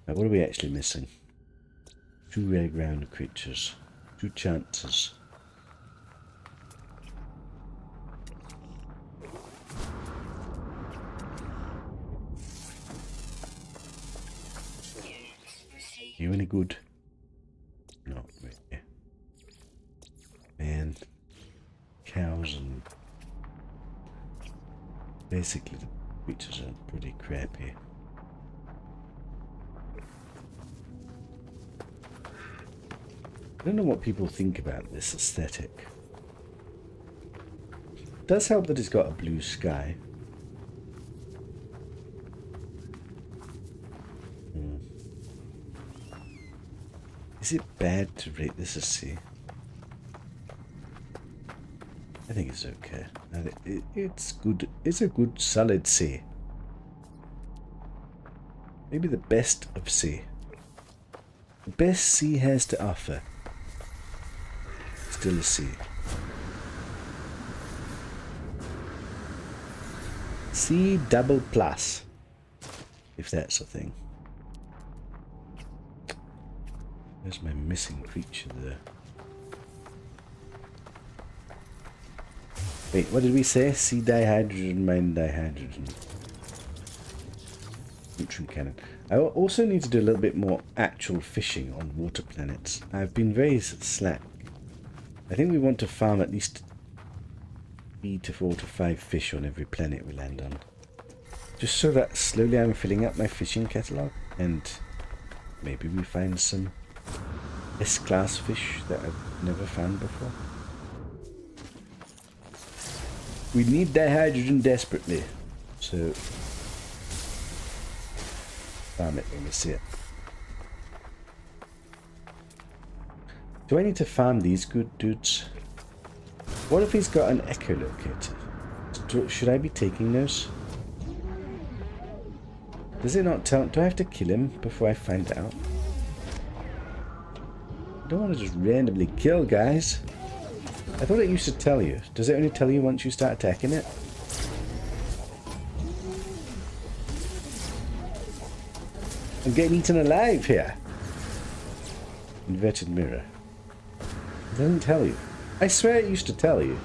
Now, what are we actually missing? 2 rare ground creatures. 2 chances. You any good? Not really. Man, cows and basically the creatures are pretty crappy. I don't know what people think about this aesthetic. It does help that it's got a blue sky. Is it bad to rate this a C? I think it's okay. It's good. It's a good solid C. Maybe the best of C. The best C has to offer. Still a C. C double plus. If that's a thing. There's my missing creature there. Wait, what did we say? C dihydrogen, mine dihydrogen. Neutron cannon. I also need to do a little bit more actual fishing on water planets. I've been very slack. I think we want to farm at least 3 to 4 to 5 fish on every planet we land on. Just so that slowly I'm filling up my fishing catalogue and maybe we find some S-class fish that I've never found before. We need dihydrogen desperately, so farm it when we see it. Do I need to farm these good dudes? What if he's got an echolocator? Should I be taking those? Does it not tell? Do I have to kill him before I find out? I don't want to just randomly kill guys. I thought it used to tell you. Does it only tell you once you start attacking it? I'm getting eaten alive here. Inverted mirror. It doesn't tell you. I swear it used to tell you.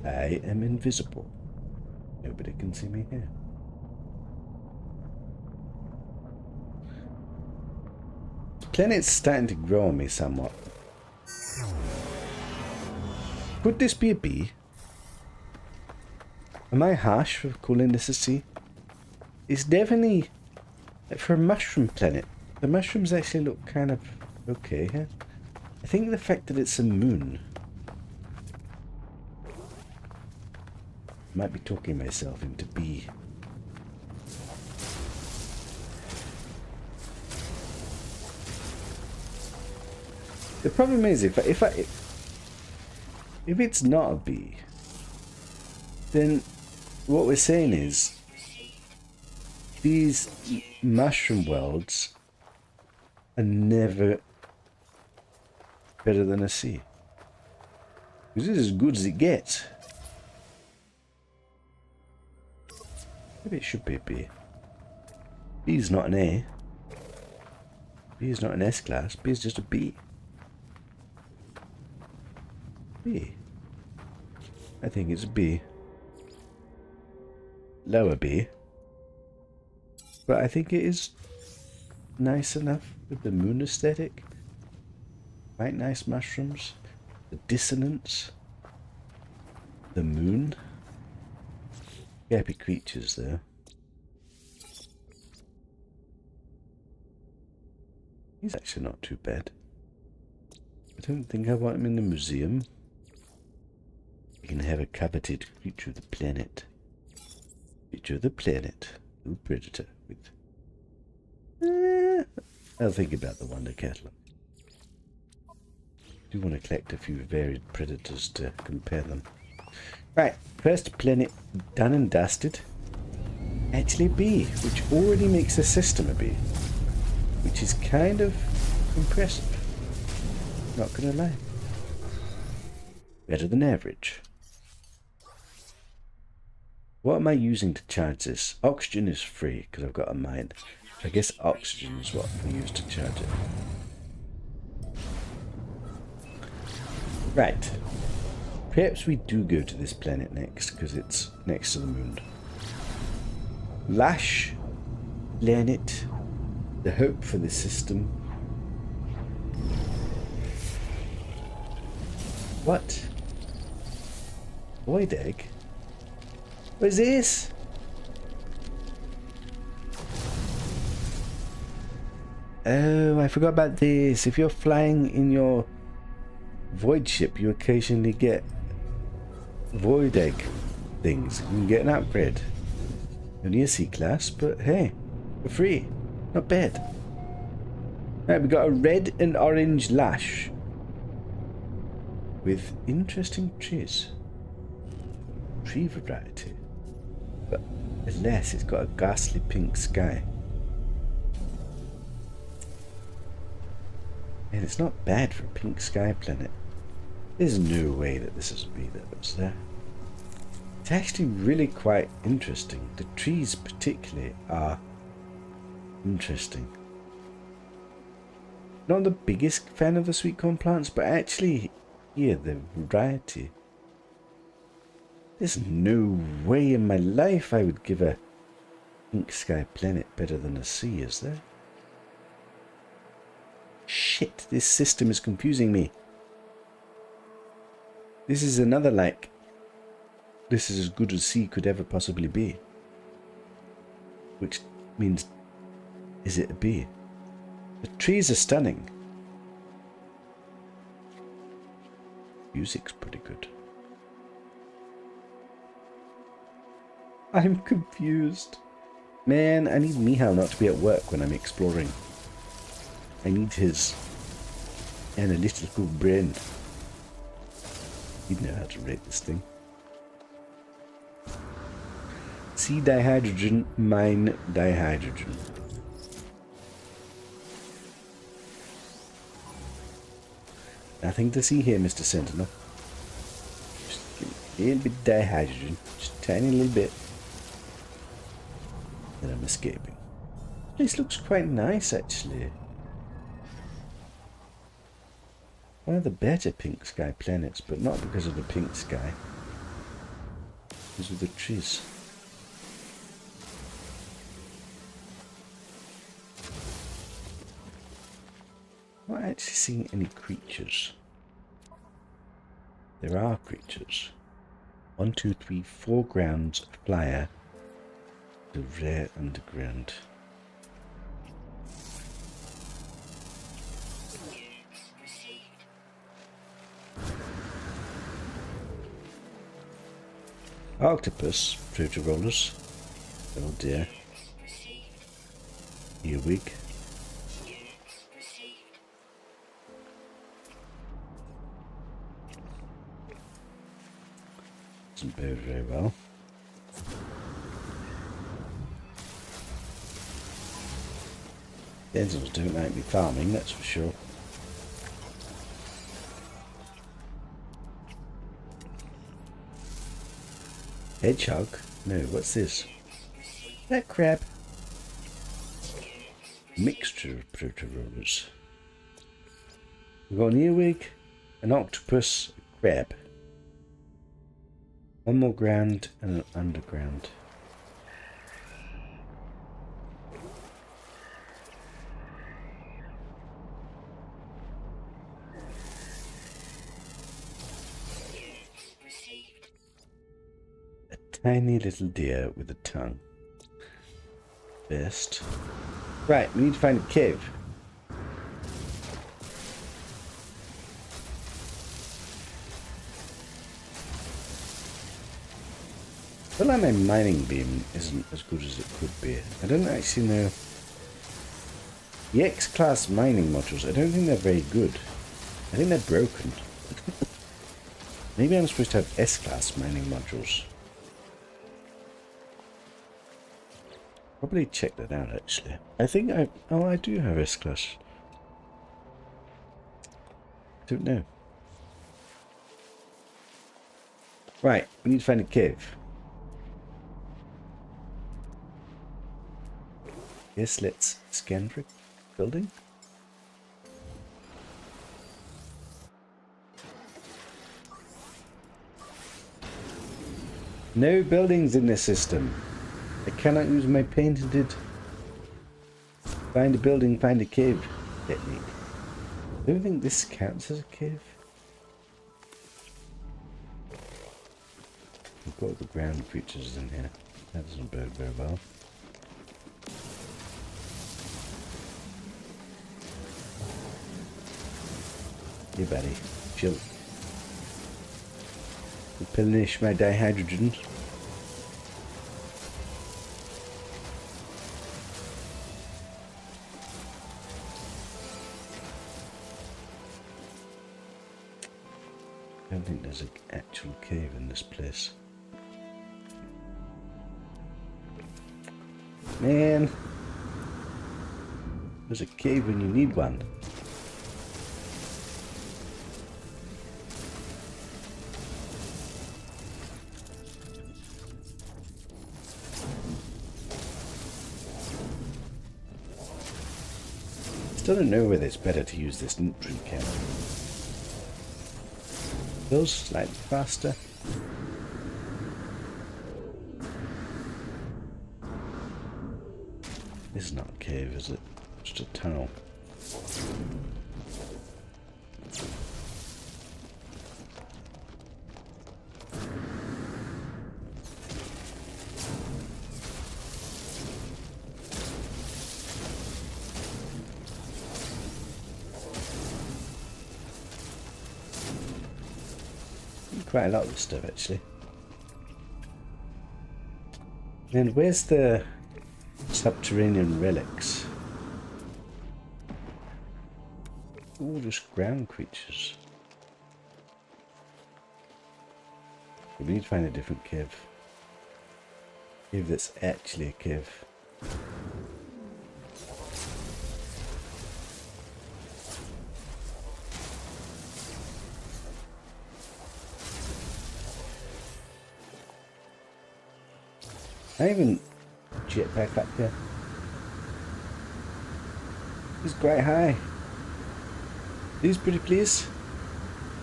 I am invisible. Nobody can see me here. The planet's starting to grow on me somewhat. Could this be a B? Am I harsh for calling this a C? It's definitely, for a mushroom planet, the mushrooms actually look kind of okay here. I think the fact that it's a moon. Might be talking myself into B. The problem is if it's not a B, then what we're saying is these mushroom worlds are never better than a C. Because this is as good as it gets. Maybe it should be a B. B is not an A. B is not an S class. B is just a B. B. I think it's a B. Lower B. But I think it is nice enough with the moon aesthetic. Quite nice mushrooms. The dissonance. The moon. Epic creatures there. He's actually not too bad. I don't think I want him in the museum. You can have a coveted creature of the planet. Creature of the planet. No predator with... I'll think about the Wonder Cattle. I do want to collect a few varied predators to compare them. Right, first planet done and dusted. Actually B, which already makes the system a B. Which is kind of impressive. Not gonna lie. Better than average. What am I using to charge this? Oxygen is free because I've got a mine. I guess oxygen is what we use to charge it. Right. Perhaps we do go to this planet next because it's next to the moon. Lash planet. The hope for the system. What? Void egg? What is this? Oh, I forgot about this. If you're flying in your void ship, you occasionally get void egg things. You can get an upgrade. Only a C class, but hey, for free. Not bad. Right, we got a red and orange lash. With interesting trees. Tree variety. But alas, it's got a ghastly pink sky. And it's not bad for a pink sky planet. There's no way that this is a B that was there. It's actually really quite interesting. The trees particularly are interesting. Not the biggest fan of the sweet corn plants, but actually here the variety. There's no way in my life I would give a pink sky planet better than a C, is there? Shit, this system is confusing me. This is another like, this is as good as C could ever possibly be. Which means, is it a B? The trees are stunning. Music's pretty good. I'm confused. Man, I need Mihal not to be at work when I'm exploring. I need his analytical brain. He'd know how to rate this thing. See dihydrogen, mine dihydrogen. Nothing to see here, Mr. Sentinel. Just a little bit dihydrogen. Just a tiny little bit. Then I'm escaping. This looks quite nice, actually. One of the better pink sky planets, but not because of the pink sky. Because of the trees. I'm not actually seeing any creatures. There are creatures. 1, 2, 3, 4 grounds, flyer. The rare underground. Octopus, treasure rollers. Oh dear. Earwig. Doesn't bear very well. Denzils don't like me farming, that's for sure. Hedgehog? No, what's this? That crab. Mixture of proto-rollers. We've got an earwig, an octopus, a crab. One more ground and an underground. A tiny little deer with a tongue. Best. Right, we need to find a cave. I feel like my mining beam isn't as good as it could be. I don't actually know. The X-class mining modules, I don't think they're very good. I think they're broken. Maybe I'm supposed to have S-class mining modules. Probably check that out actually. I think I do have S-class. Don't know. Right, we need to find a cave. Yes, let's scan for a building. No buildings in this system. I cannot use my patented find a building, find a cave technique. I don't think this counts as a cave. We've got the ground creatures in here. That doesn't bode very well. Hey buddy, chill. Replenish my dihydrogen. I don't think there's an actual cave in this place. Man, there's a cave when you need one. Still don't know whether it's better to use this nutrient can. Goes slightly faster. This is not a cave, is it? Just a tunnel. Quite a lot of this stuff actually. And where's the subterranean relics? All just ground creatures. We need to find a different cave. Cave that's actually a cave. I even jetpack up here. It's quite high. Please, pretty please.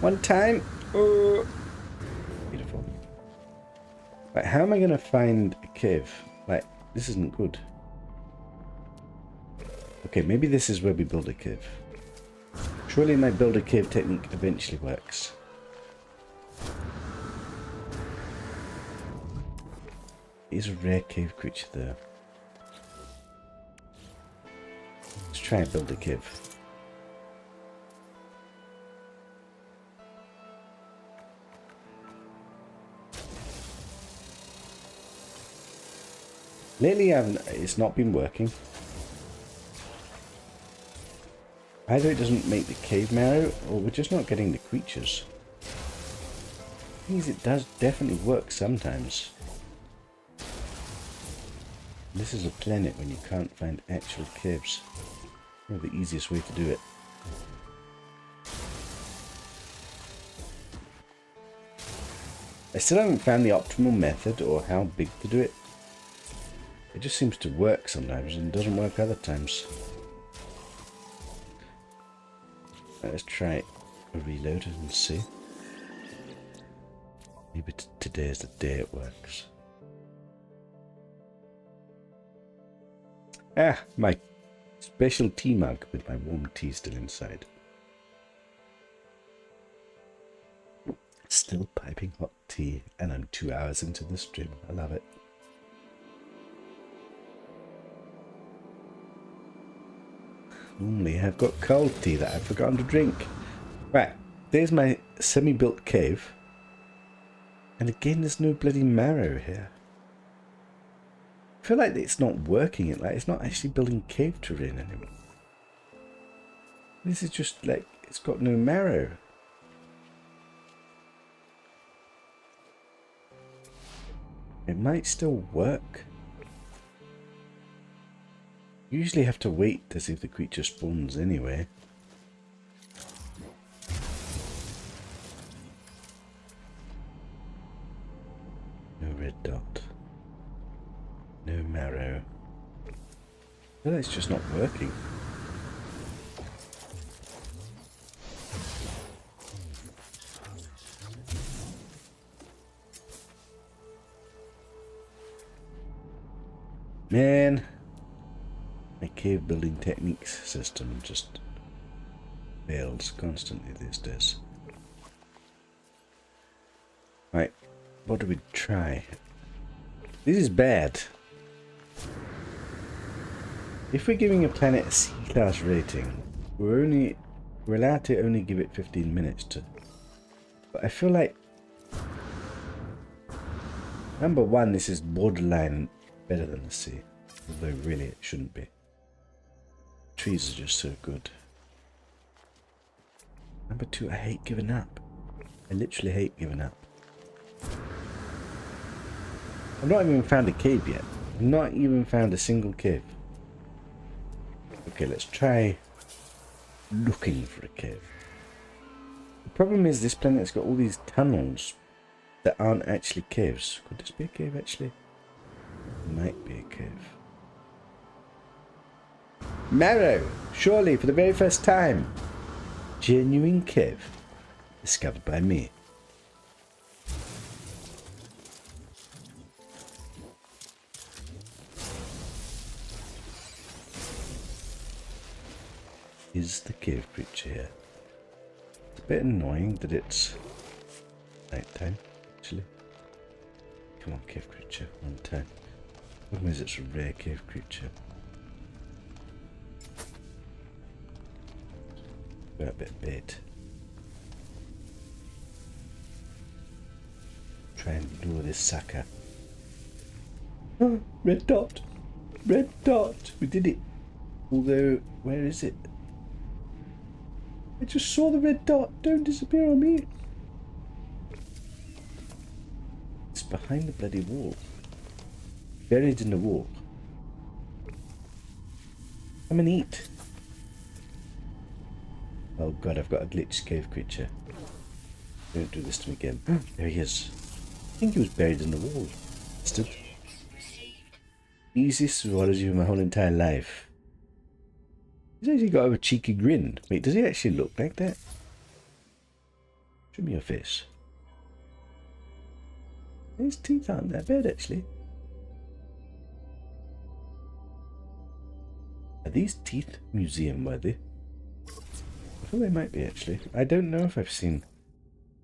One time. Oh, beautiful. Right, how am I gonna find a cave? Like, this isn't good. Okay, maybe this is where we build a cave. Surely my build a cave technique eventually works. Is a rare cave creature there. Let's try and build a cave. Lately it's not been working. Either it doesn't make the cave marrow, or we're just not getting the creatures. The thing is, it does definitely work sometimes. This is a planet when you can't find actual caves. You know, the easiest way to do it. I still haven't found the optimal method or how big to do it. It just seems to work sometimes and doesn't work other times. Let's try a reload and see. Maybe today is the day it works. Ah, my special tea mug with my warm tea still inside. Still piping hot tea, and I'm 2 hours into the stream. I love it. Normally I've got cold tea that I've forgotten to drink. Right, there's my semi-built cave. And again, there's no bloody marrow here. I feel like it's not working. It's not actually building cave terrain anymore. This is just like, it's got no marrow. It might still work. Usually have to wait to see if the creature spawns anyway. No red dot. No marrow. Well, it's just not working. Man, my cave building techniques system just fails constantly these days. Right, what do we try? This is bad. If we're giving a planet a C-class rating, we're allowed to only give it 15 minutes to. But I feel like, number one, this is borderline better than the sea, although really it shouldn't be. Trees are just so good. Number two, I hate giving up. I literally hate giving up. I've not even found a cave yet. I've not even found a single cave. Okay, let's try looking for a cave. The problem is this planet's got all these tunnels that aren't actually caves. Could this be a cave actually? It might be a cave. Marrow! Surely, for the very first time. Genuine cave. Discovered by me. Is the cave creature here? It's a bit annoying that it's nighttime, actually. Come on, cave creature, one time. The problem is it's a rare cave creature. Got a bit of bait. Try and lure this sucker. Oh, red dot! Red dot! We did it! Although, where is it? I just saw the red dot. Don't disappear on me. It's behind the bloody wall. Buried in the wall. Come and eat. Oh god, I've got a glitched cave creature. Don't do this to me again. There he is. I think he was buried in the wall. Still. Easiest zoology of my whole entire life. He's actually got a cheeky grin. Wait, does he actually look like that? Show me your face. His teeth aren't that bad, actually. Are these teeth museum worthy? I feel they might be, actually. I don't know if I've seen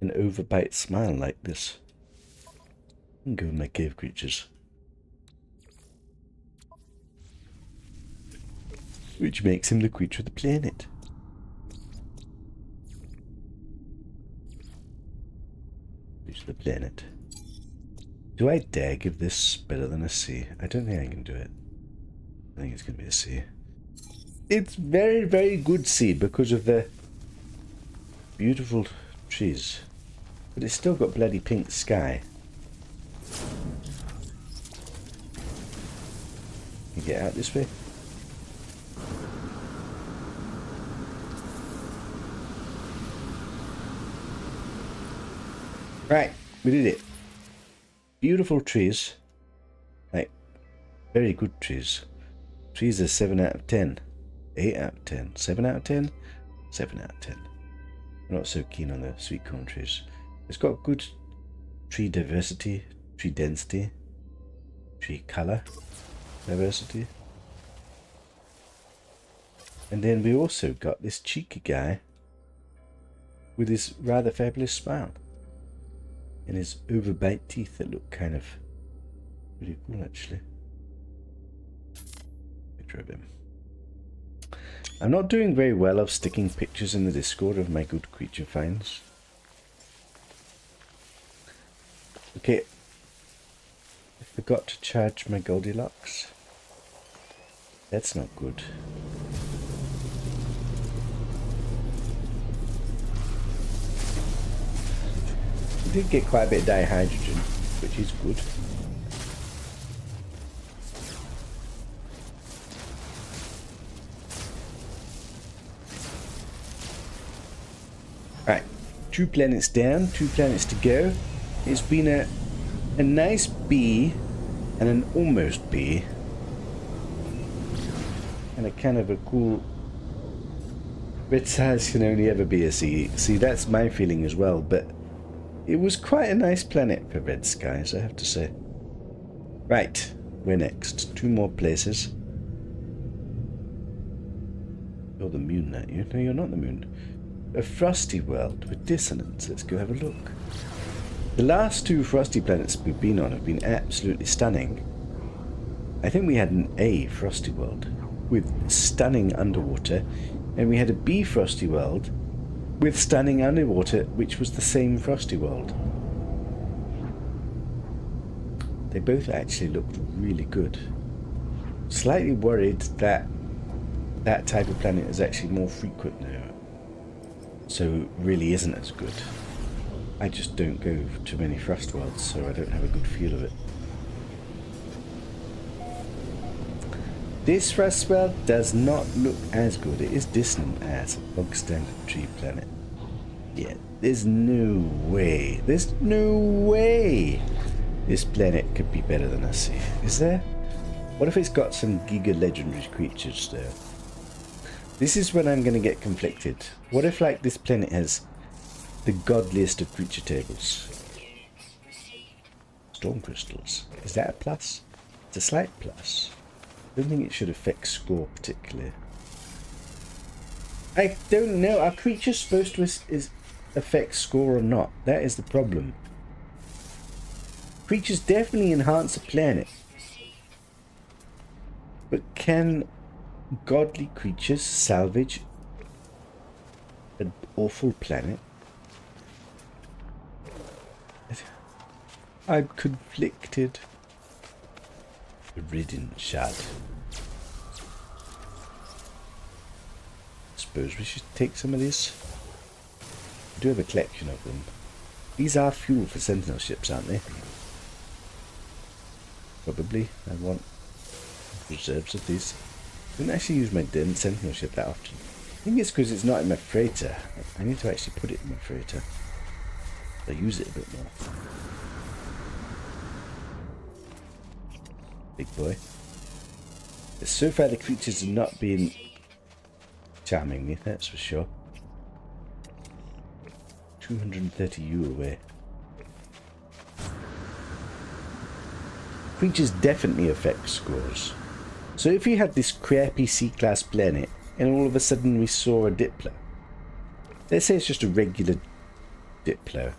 an overbite smile like this. I'm going with my cave creatures. Which makes him the creature of the planet. Creature of the planet. Do I dare give this better than a C? I don't think I can do it. I think it's going to be a C. It's very, very good C because of the beautiful trees. But it's still got bloody pink sky. Can you get out this way? Right, we did it. Beautiful trees. Like, very good trees. Trees are 7 out of 10. 8 out of 10. 7 out of 10? 7 out of 10. I'm not so keen on the sweet corn trees. It's got good tree diversity, tree density, tree color diversity. And then we also got this cheeky guy with his rather fabulous smile and his overbite teeth that look kind of pretty cool actually. Picture of him. I'm not doing very well of sticking pictures in the Discord of my good creature finds. Okay, I forgot to charge my Goldilocks. That's not good. We did get quite a bit of dihydrogen, which is good. Right, 2 planets down, 2 planets to go. It's been a nice B and an almost B. And a kind of a cool... Red skies can only ever be a C. See, that's my feeling as well, but it was quite a nice planet for red skies, I have to say. Right, where next? 2 more places. You're the moon, aren't you? No, you're not the moon. A frosty world with dissonance. Let's go have a look. The last 2 frosty planets we've been on have been absolutely stunning. I think we had an A frosty world with stunning underwater, and we had a B frosty world with stunning underwater, which was the same frosty world. They both actually looked really good. Slightly worried that that type of planet is actually more frequent now, so really isn't as good. I just don't go to many frost worlds, so I don't have a good feel of it. This frost world does not look as good. It is dissonant as a bog standard tree planet. Yeah, there's no way this planet could be better than us here. Is there? What if it's got some giga legendary creatures there? This is when I'm going to get conflicted. What if, like, this planet has the godliest of creature tables? Storm crystals. Is that a plus? It's a slight plus. I don't think it should affect score particularly. I don't know. Are creatures supposed to affect score or not? That is the problem. Creatures definitely enhance a planet. But can godly creatures salvage an awful planet? I'm conflicted. Ridden shad. Suppose we should take some of these. I do have a collection of them. These are fuel for sentinel ships, aren't they? Probably. I want reserves of these. I don't actually use my sentinel ship that often. I think it's because it's not in my freighter. I need to actually put it in my freighter. I use it a bit more. Big boy. So far the creatures have not been charming me, that's for sure. 230 U away. Creatures definitely affect scores. So if you had this crappy C-class planet and all of a sudden we saw a Diplo. Let's say it's just a regular Diplo.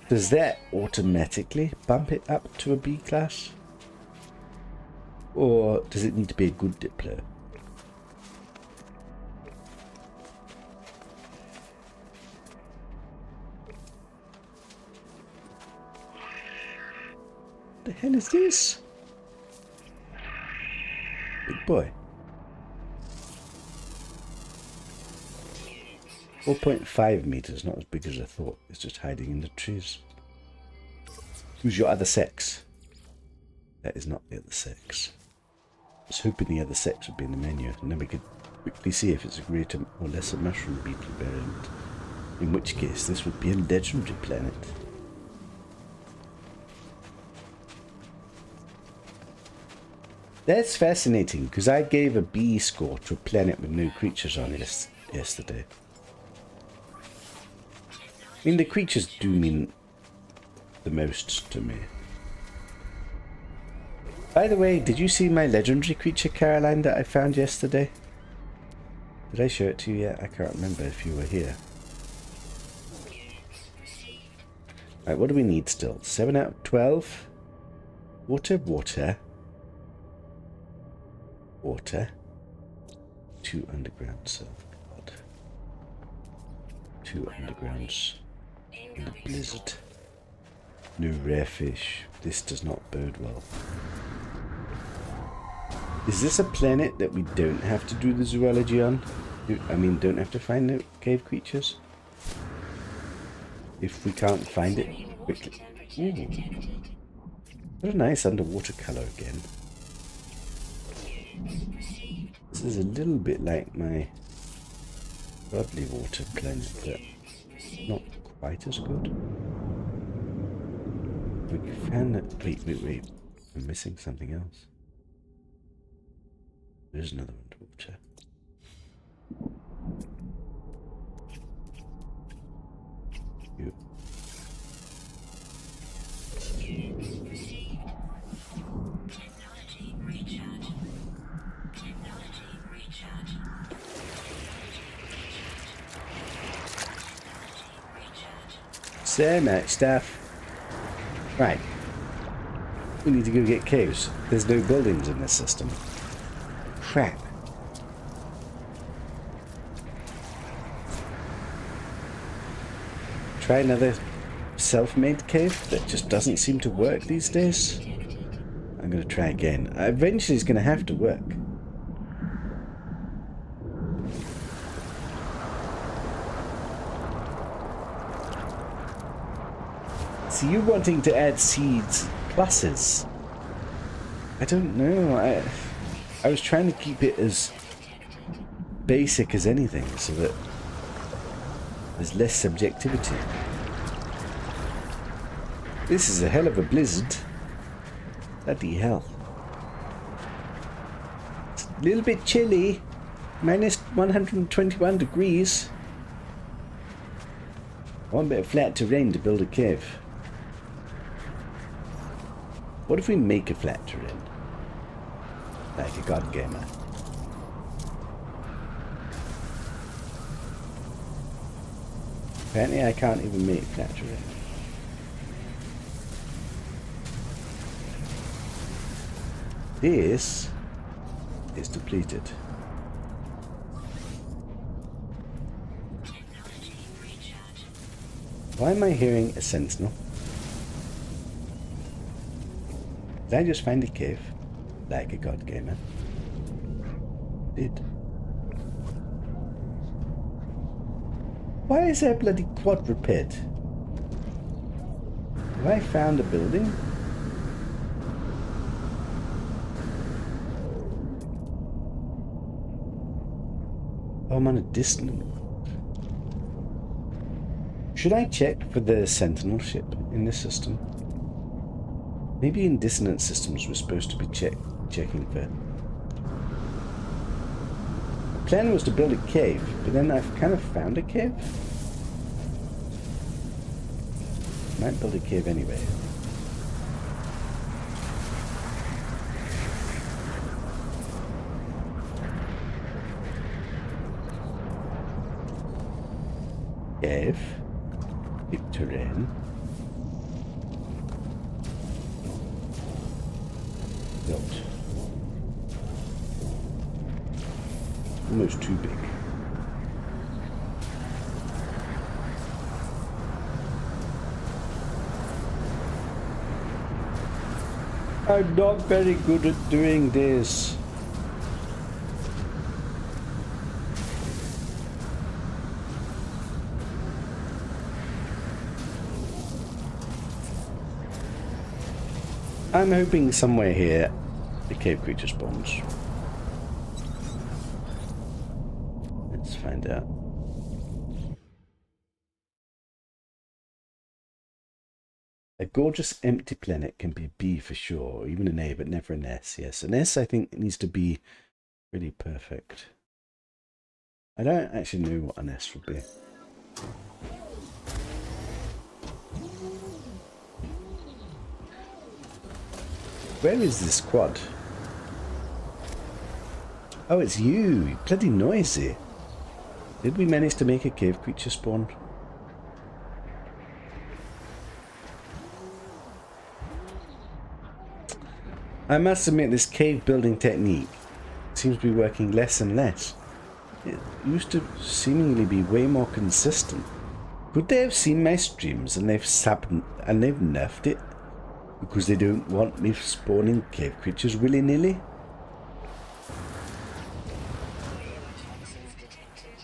Does that automatically bump it up to a B class? Or does it need to be a good Diplo? What the hell is this? Big boy. 4.5 meters, not as big as I thought. It's just hiding in the trees. Who's your other sex? That is not the other sex. I was hoping the other sex would be in the menu, and then we could quickly see if it's a greater or lesser mushroom beetle variant. In which case, this would be a legendary planet. That's fascinating, because I gave a B score to a planet with no creatures on it yesterday. I mean, the creatures do mean the most to me. By the way, did you see my legendary creature, Caroline, that I found yesterday? Did I show it to you yet? I can't remember if you were here. Right, what do we need still? 7 out of 12. Water, water. Water. 2 undergrounds. Oh, God. 2 undergrounds. In the blizzard. No rare fish. This does not bode well. Is this a planet that we don't have to do the zoology on? I mean, don't have to find the cave creatures? If we can't find it quickly. Ooh. What a nice underwater colour again. This is a little bit like my lovely water planet, but not quite as good. We found that. Wait. I'm missing something else. There's another underwater. You. So much stuff. Right. We need to go get caves. There's no buildings in this system. Crap. Try another self-made cave that just doesn't seem to work these days. I'm going to try again. Eventually it's going to have to work. So you wanting to add seeds pluses? I don't know. I was trying to keep it as basic as anything so that there's less subjectivity. This is a hell of a blizzard. Bloody hell. It's a little bit chilly. Minus 121 degrees. I want a bit of flat terrain to build a cave. What if we make a flat terrain? Like a god gamer. Apparently I can't even make flat terrain. This is depleted. Why am I hearing a sentinel? Did I just find a cave? Like a god gamer. Did. Why is there a bloody quadruped? Have I found a building? Oh, I'm on a distant. Should I check for the sentinel ship in this system? Maybe in dissonant systems we're supposed to be checking for. The plan was to build a cave, but then I've kind of found a cave. Might build a cave anyway. Cave. Big terrain. Built. Almost too big. I'm not very good at doing this. I'm hoping somewhere here the cave creature spawns. Let's find out. A gorgeous empty planet can be a B for sure, or even an A, but never an S. Yes, an S I think needs to be really perfect. I don't actually know what an S would be. Where is this quad? Oh, it's you. You're bloody noisy. Did we manage to make a cave creature spawn? I must admit, this cave building technique seems to be working less and less. It used to seemingly be way more consistent. Could they have seen my streams and they've nerfed it because they don't want me spawning cave creatures willy-nilly?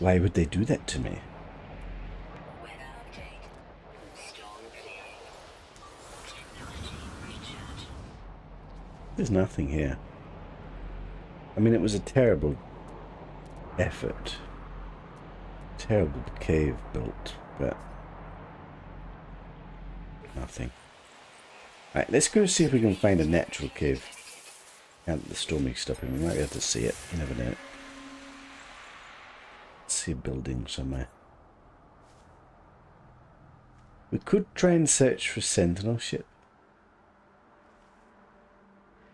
Why would they do that to me? There's nothing here. I mean, it was a terrible effort. Terrible cave built, but nothing. Alright, let's go see if we can find a natural cave. Can't the storming stop him? We might be able to see it. You never know. Let's see a building somewhere. We could try and search for sentinel ship.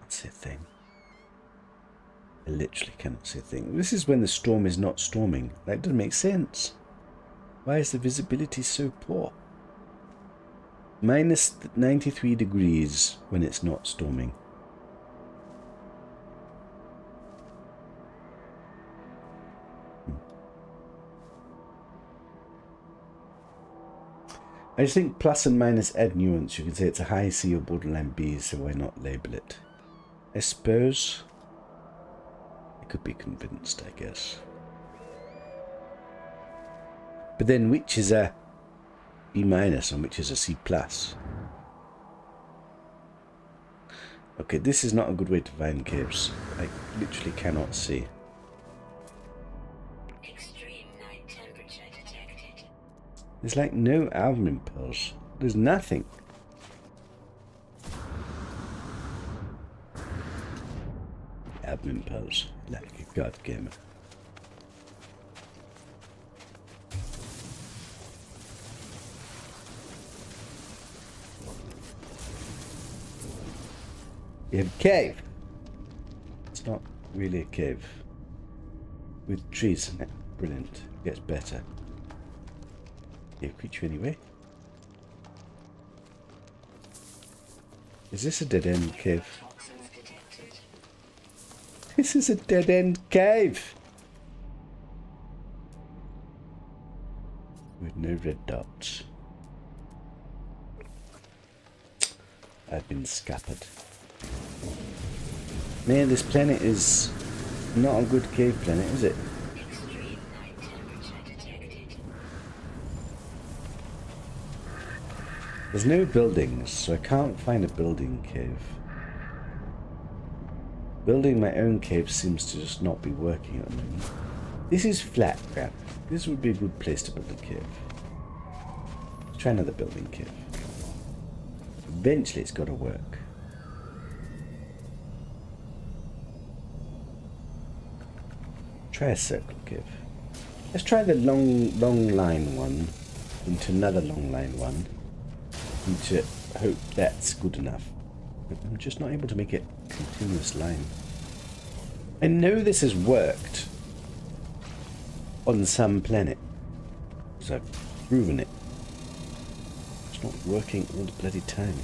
Can't see a thing. I literally cannot see a thing. This is when the storm is not storming. That doesn't make sense. Why is the visibility so poor? Minus 93 degrees when it's not storming. I just think plus and minus add nuance. You could say it's a high C or borderline B, so why not label it? I suppose I could be convinced, I guess. But then which is a B minus and which is a C plus? Okay, this is not a good way to find caves. I literally cannot see. Extreme night temperature detected. There's like no albumin pearls. There's nothing. Albumin pearls, like a god gamer. We have a cave. It's not really a cave. With trees in it. Brilliant. It gets better. Cave creature anyway. Is this a dead end cave? This is a dead end cave! With no red dots. I've been scuppered. Man, this planet is not a good cave planet, is it? Extreme night temperature detected. There's no buildings, so I can't find a building cave. Building my own cave seems to just not be working at the moment. This is flat ground. This would be a good place to build a cave. Let's try another building cave. Eventually it's got to work. Try a circle cave. Let's try the long line one into another long line one. And to hope that's good enough. But I'm just not able to make it a continuous line. I know this has worked on some planet. Because I've proven it. It's not working all the bloody time.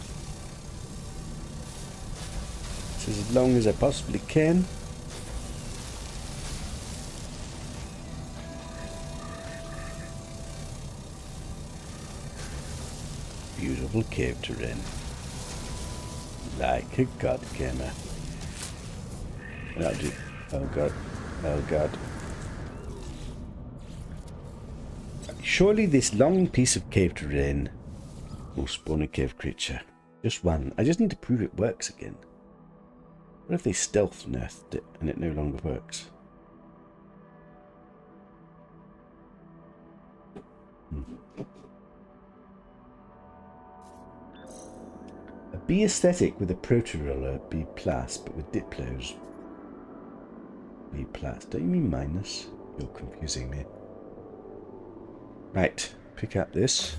So as long as I possibly can. Beautiful cave terrain. Like a god gamer. Oh god. Oh god. Surely this long piece of cave terrain will spawn a cave creature. Just one. I just need to prove it works again. What if they stealth nerfed it and it no longer works? A B aesthetic with a proto-roller, B plus, but with Diplos, B plus. Don't you mean minus? You're confusing me. Right, pick up this.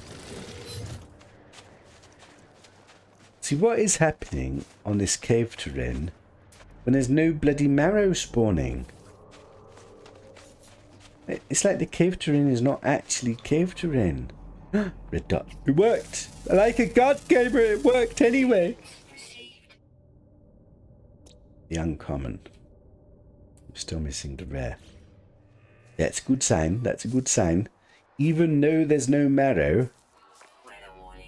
See what is happening on this cave terrain when there's no bloody marrow spawning. It's like the cave terrain is not actually cave terrain. Red dot. It worked! Like a god gamer, it worked anyway! The uncommon. I'm still missing the rare. That's a good sign. That's a good sign. Even though there's no marrow,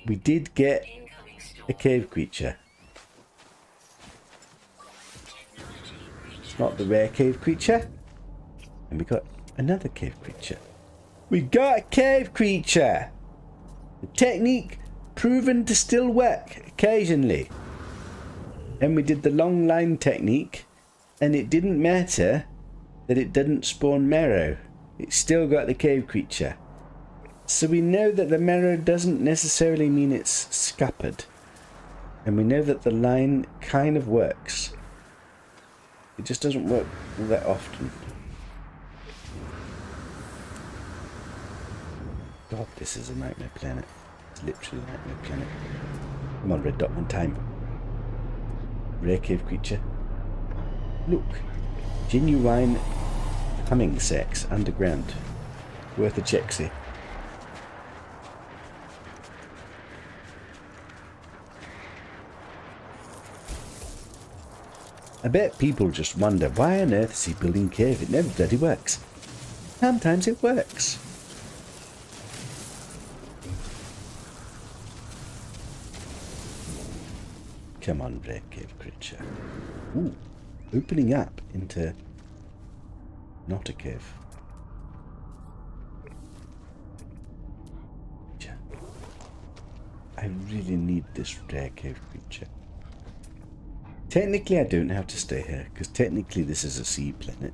we did get a cave creature. It's not the rare cave creature. And we got another cave creature. We got a cave creature! The technique proven to still work occasionally. And we did the long line technique, and it didn't matter that it didn't spawn marrow. It still got the cave creature. So we know that the marrow doesn't necessarily mean it's scuppered. And we know that the line kind of works. It just doesn't work all that often. God, this is a nightmare planet. It's literally a nightmare planet. Come on, red dot, one time. Rare cave creature. Look. Genuine humming sex underground. Worth a check-see. I bet people just wonder, why on earth is he building cave? It never bloody works. Sometimes it works. Come on, rare cave creature. Ooh, opening up into not a cave. I really need this rare cave creature. Technically, I don't have to stay here, because technically this is a sea planet.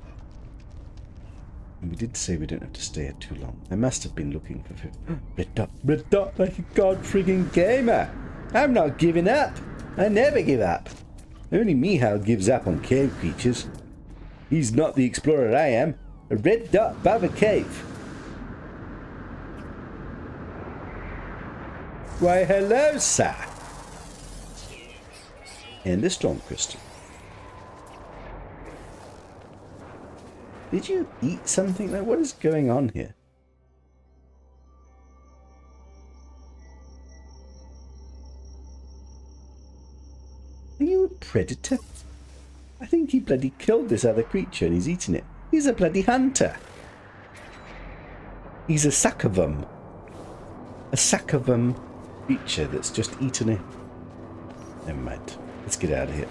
And we did say we don't have to stay here too long. I must have been looking for red dot like a god frigging gamer. I'm not giving up. I never give up. Only Mihal gives up on cave creatures. He's not the explorer I am. A red dot above a cave. Why, hello, sir. And the storm crystal. Did you eat something? Like, what is going on here? Are you a predator? I think he bloody killed this other creature and he's eating it. He's a bloody hunter. He's a succubum. A succubum creature that's just eaten it. Never mind. Let's get out of here.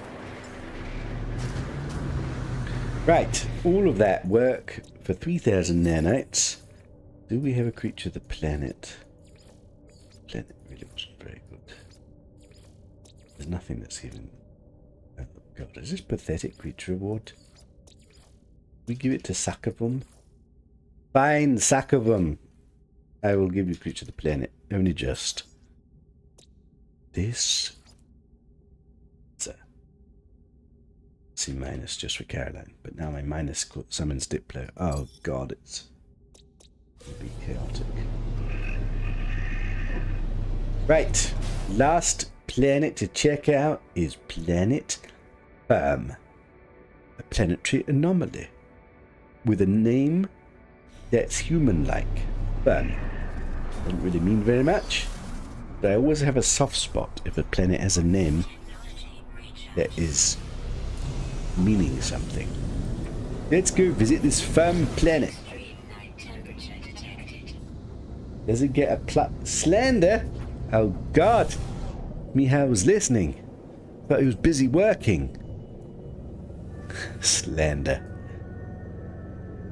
Right. All of that work for 3,000 nanites. Do we have a creature of the planet? The planet really wasn't very good. There's nothing that's even... Oh god, is this pathetic creature award? We give it to Succubum? Fine, Succubum. I will give you creature of the planet. Only just. This... C minus just for Caroline. But now my minus summons Diplo. Oh god, it's... It'll be chaotic. Right. Last planet to check out is Planet Firm. A planetary anomaly. With a name that's human-like. Firm. Doesn't really mean very much. But I always have a soft spot if a planet has a name that is meaning something. Let's go visit this Firm planet. Does it get a plot? Slander? Oh god. Mihal was listening. But he was busy working. Slander.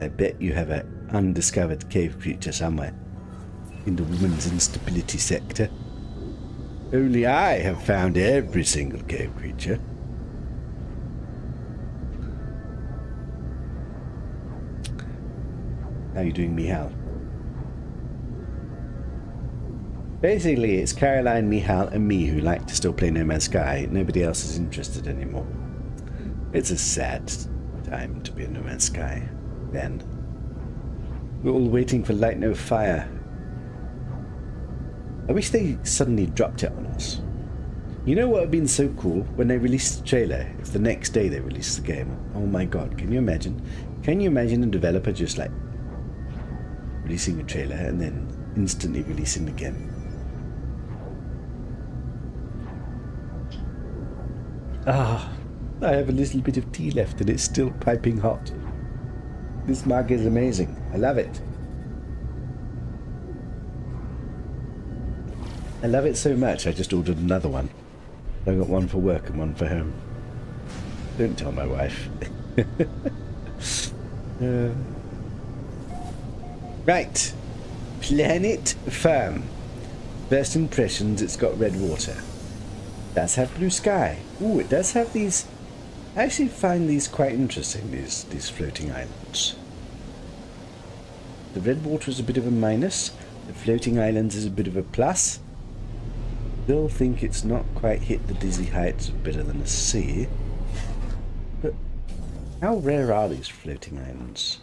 I bet you have an undiscovered cave creature somewhere in the woman's instability sector. Only I have found every single cave creature. How are you doing, Mihal? Basically, it's Caroline, Mihal, and me who like to still play No Man's Sky. Nobody else is interested anymore. It's a sad time to be in No Man's Sky, Ben. We're all waiting for Light No Fire. I wish they suddenly dropped it on us. You know what would have been so cool? When they released the trailer, if the next day they released the game. Oh my god, can you imagine? Can you imagine a developer just like releasing a trailer and then instantly releasing the game? Ah, I have a little bit of tea left and it's still piping hot. This mug is amazing. I love it. I love it so much I just ordered another one. I got one for work and one for home. Don't tell my wife. Right. Planet Firm. First impressions, it's got red water. It does have blue sky. Ooh, it does have these... I actually find these quite interesting, these floating islands. The red water is a bit of a minus. The floating islands is a bit of a plus. Still think it's not quite hit the dizzy heights of better than the sea. But how rare are these floating islands?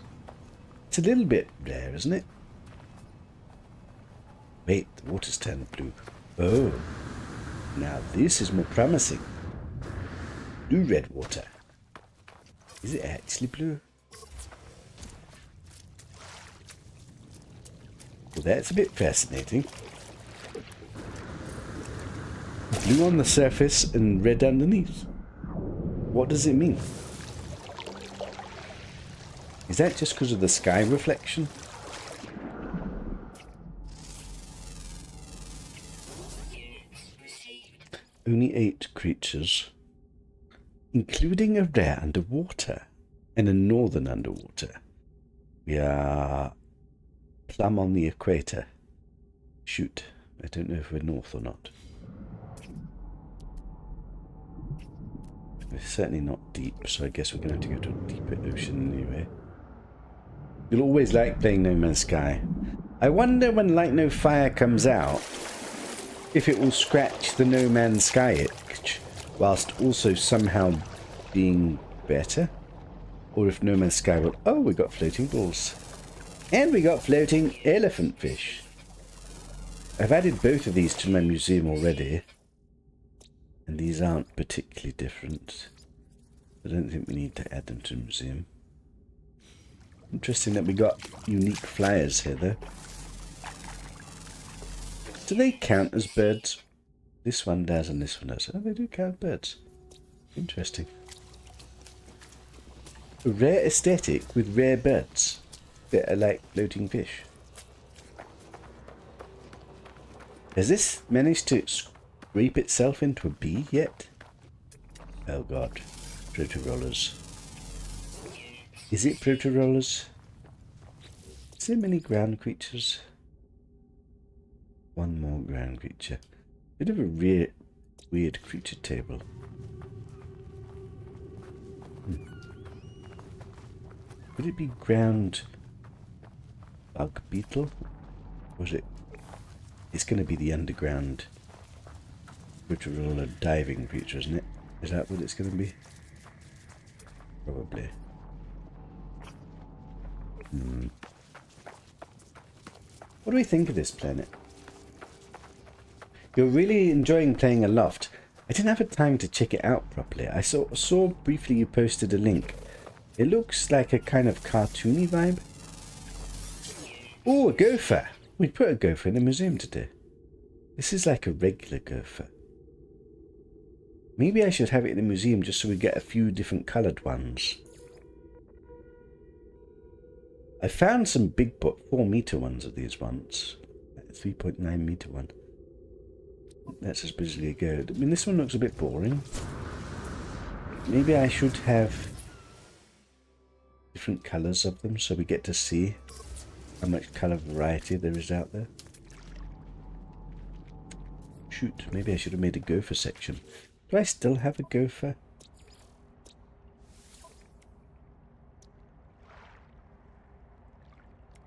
It's a little bit rare, isn't it? Wait, the water's turned blue. Oh, now this is more promising. Blue red water. Is it actually blue? Well, that's a bit fascinating. Blue on the surface and red underneath. What does it mean? Is that just because of the sky reflection? Only 8 creatures, including a rare underwater and a northern underwater. We are plumb on the equator. Shoot, I don't know if we're north or not. We're certainly not deep, so I guess we're going to have to go to a deeper ocean anyway. You'll always like playing No Man's Sky. I wonder when Light No Fire comes out, if it will scratch the No Man's Sky itch, whilst also somehow being better. Or if No Man's Sky will... Oh, we got floating balls. And we got floating elephant fish. I've added both of these to my museum already. And these aren't particularly different. I don't think we need to add them to the museum. Interesting that we got unique flyers here, though. Do they count as birds? This one does and this one does. Oh, they do count birds. Interesting. A rare aesthetic with rare birds that are like floating fish. Has this managed to scrape itself into a bee yet? Oh god. Proto-rollers. Is it proto-rollers? Is there many ground creatures? One more ground creature. Bit of a weird creature table. Would it be ground bug beetle? Or is it? It's going to be the underground proto-roller diving creature, isn't it? Is that what it's going to be? Probably. What do we think of this planet? You're really enjoying playing Aloft. I didn't have a time to check it out properly. I saw briefly you posted a link. It looks like a kind of cartoony vibe. Oh, a gopher! We put a gopher in the museum today. This is like a regular gopher. Maybe I should have it in the museum just so we get a few different coloured ones. I found some big 4-metre ones of these once. 3.9 metre one. That's as busy as go. I mean, this one looks a bit boring. Maybe I should have different colours of them so we get to see how much colour variety there is out there. Shoot, maybe I should have made a gopher section. Do I still have a gopher?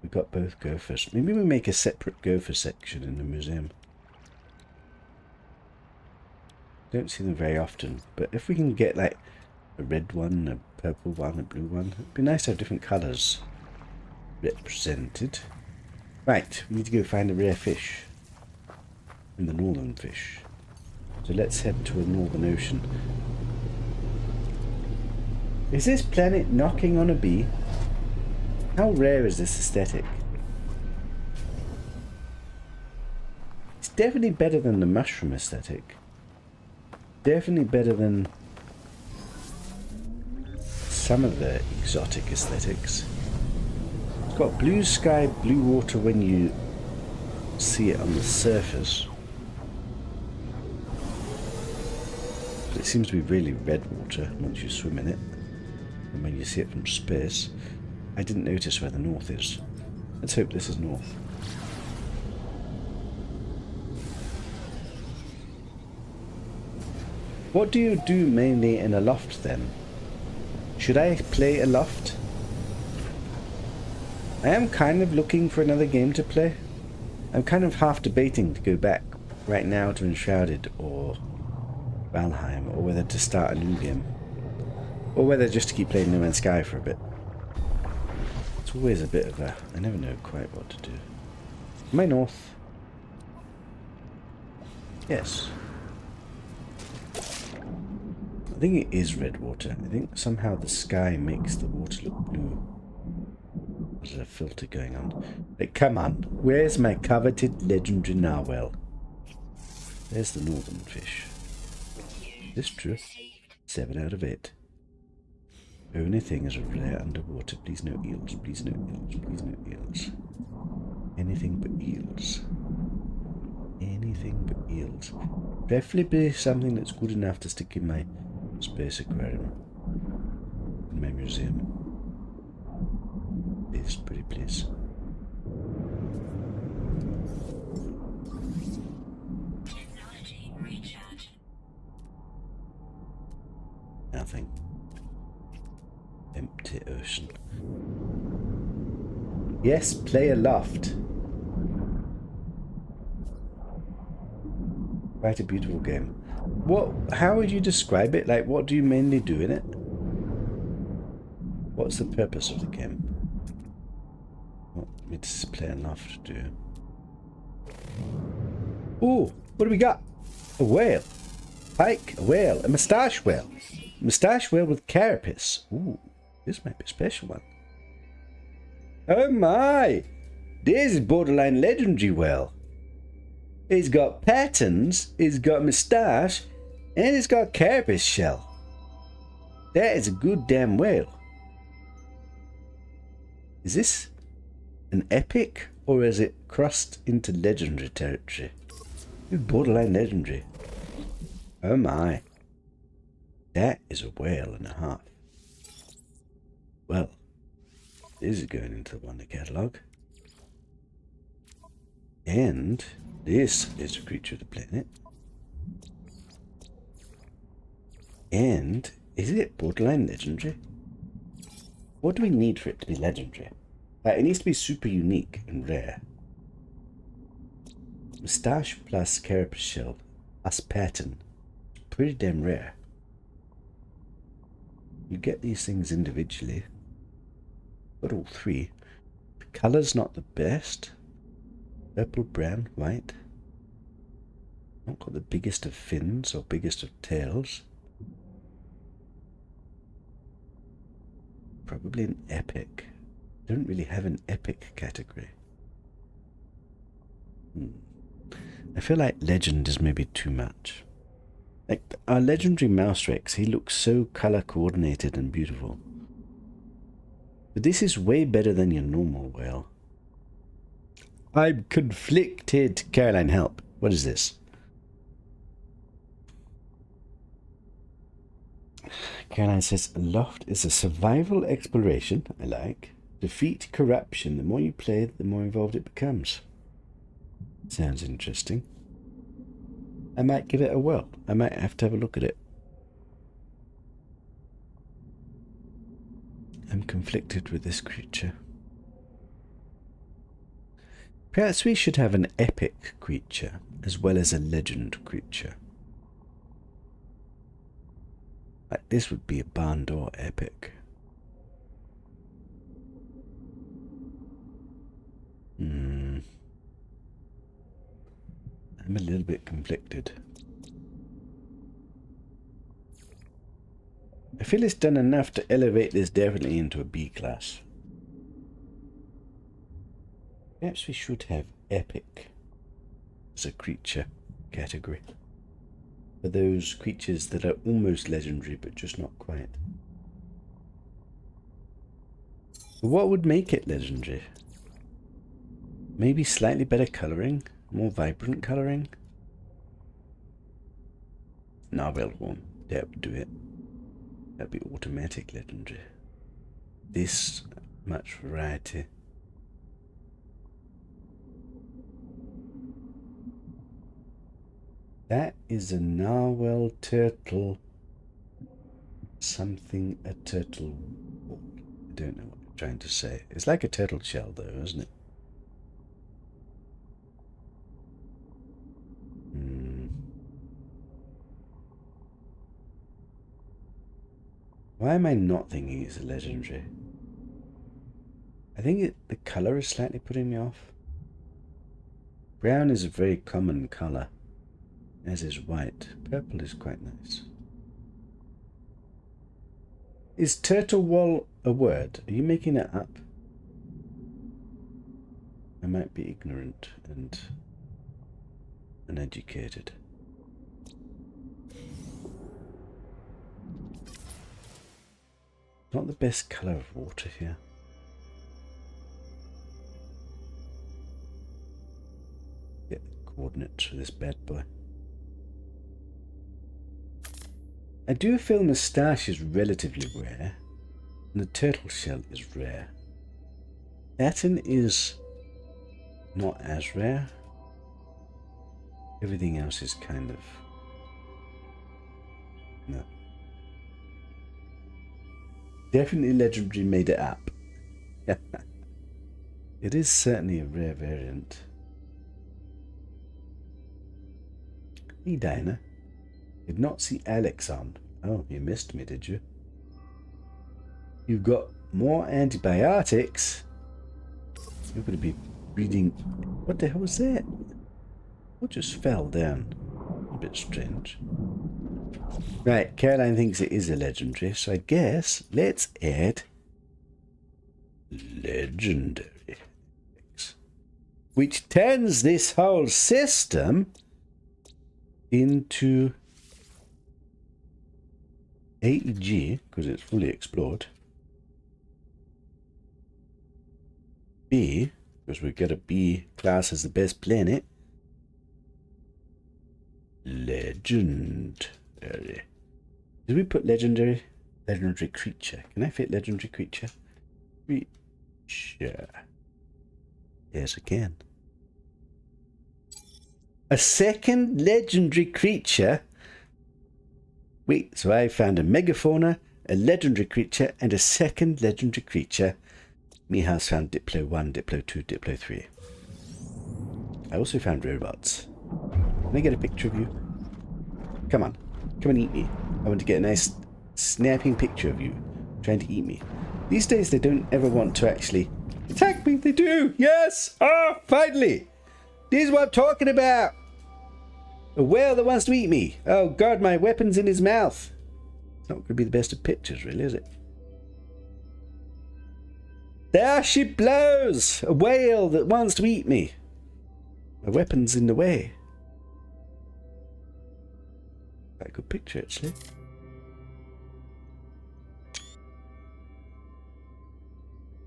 We've got both gophers. Maybe we make a separate gopher section in the museum. Don't see them very often, but if we can get like a red one, a purple one, a blue one, it'd be nice to have different colours. represented. Right, we need to go find a rare fish. And the northern fish. So let's head to a northern ocean. Is this planet knocking on a bee? How rare is this aesthetic? It's definitely better than the mushroom aesthetic. Definitely better than some of the exotic aesthetics. It's got blue sky, blue water when you see it on the surface. But it seems to be really red water once you swim in it. And when you see it from space, I didn't notice where the north is. Let's hope this is north. What do you do mainly in a loft then? Should I play a loft? I am kind of looking for another game to play. I'm kind of half debating to go back right now to Enshrouded or Valheim, or whether to start a new game. Or whether just to keep playing No Man's Sky for a bit. It's always a bit of a... I never know quite what to do. Am I north? Yes. I think it is red water. I think somehow the sky makes the water look blue. There's a filter going on. Like, come on. Where's my coveted legendary narwhal? There's the northern fish. Is this true? 7 out of 8. Only thing is rare underwater. Please no eels. Please no eels. Please no eels. Anything but eels. Anything but eels. Preferably something that's good enough to stick in my space aquarium. In my museum. Please, pretty please. Technology recharge. Nothing. Empty ocean. Yes, play a loft. Quite a beautiful game. How would you describe it? Like, what do you mainly do in it? What's the purpose of the game? What me to play a loft do? Oh, what do we got? A whale. Pike, a whale, a moustache whale. Moustache whale with carapace. Ooh. This might be a special one. Oh my! This is borderline legendary whale. It's got patterns, it's got moustache, and it's got carapace shell. That is a good damn whale. Is this an epic, or is it crossed into legendary territory? It's borderline legendary. Oh my. That is a whale and a half. Well, this is going into the Wonder Catalogue. And this is a creature of the planet. And is it borderline legendary? What do we need for it to be legendary? It needs to be super unique and rare. Moustache plus carapace shell plus pattern. Pretty damn rare. You get these things individually. Got all three. The colour's not the best. Purple, brown, white. Not got the biggest of fins or biggest of tails. Probably an epic. Don't really have an epic category. I feel like legend is maybe too much. Like our legendary Mouse Rex, he looks so colour coordinated and beautiful. But this is way better than your normal whale. I'm conflicted. Caroline, help. What is this? Caroline says, Loft is a survival exploration. I like. Defeat corruption. The more you play, the more involved it becomes. Sounds interesting. I might give it a whirl. I might have to have a look at it. I'm conflicted with this creature. Perhaps we should have an epic creature as well as a legend creature. Like this would be a barn door epic. I'm a little bit conflicted. I feel it's done enough to elevate this definitely into a B class. Perhaps we should have epic as a creature category. For those creatures that are almost legendary but just not quite. What would make it legendary? Maybe slightly better colouring? More vibrant colouring? Narwhal won't do it. That'd be automatic legendary. This much variety. That is a narwhal turtle. Something a turtle. I don't know what I'm trying to say. It's like a turtle shell though, isn't it? Why am I not thinking it's a legendary? I think the colour is slightly putting me off. Brown is a very common colour, as is white. Purple is quite nice. Is turtle wall a word? Are you making it up? I might be ignorant and uneducated. Not the best colour of water here. Get the coordinates for this bad boy. I do feel moustache is relatively rare, and the turtle shell is rare. Satin is not as rare. Everything else is kind of... no. Definitely legendary made it up. It is certainly a rare variant. Hey Diana. Did not see Alex on. Oh, you missed me, did you? You've got more antibiotics. You're going to be reading... What the hell was that? What just fell down? A bit strange. Right, Caroline thinks it is a legendary, so I guess let's add legendary, which turns this whole system into AEG, because it's fully explored. B, because we get a B class as the best planet. Legendary. Did we put legendary? Legendary creature. Can I fit legendary creature? Creature. Yes, I can. A second legendary creature? Wait, so I found a megafauna, a legendary creature, and a second legendary creature. Miha's found Diplo 1, Diplo 2, Diplo 3. I also found robots. Can I get a picture of you? Come on. Come and eat me. I want to get a nice snapping picture of you trying to eat me. These days they don't ever want to actually attack me. They do. Yes. Oh, finally. This is what I'm talking about. A whale that wants to eat me. Oh God, my weapon's in his mouth. It's not going to be the best of pictures, really, is it? There she blows. A whale that wants to eat me. My weapon's in the way. Quite a good picture, actually.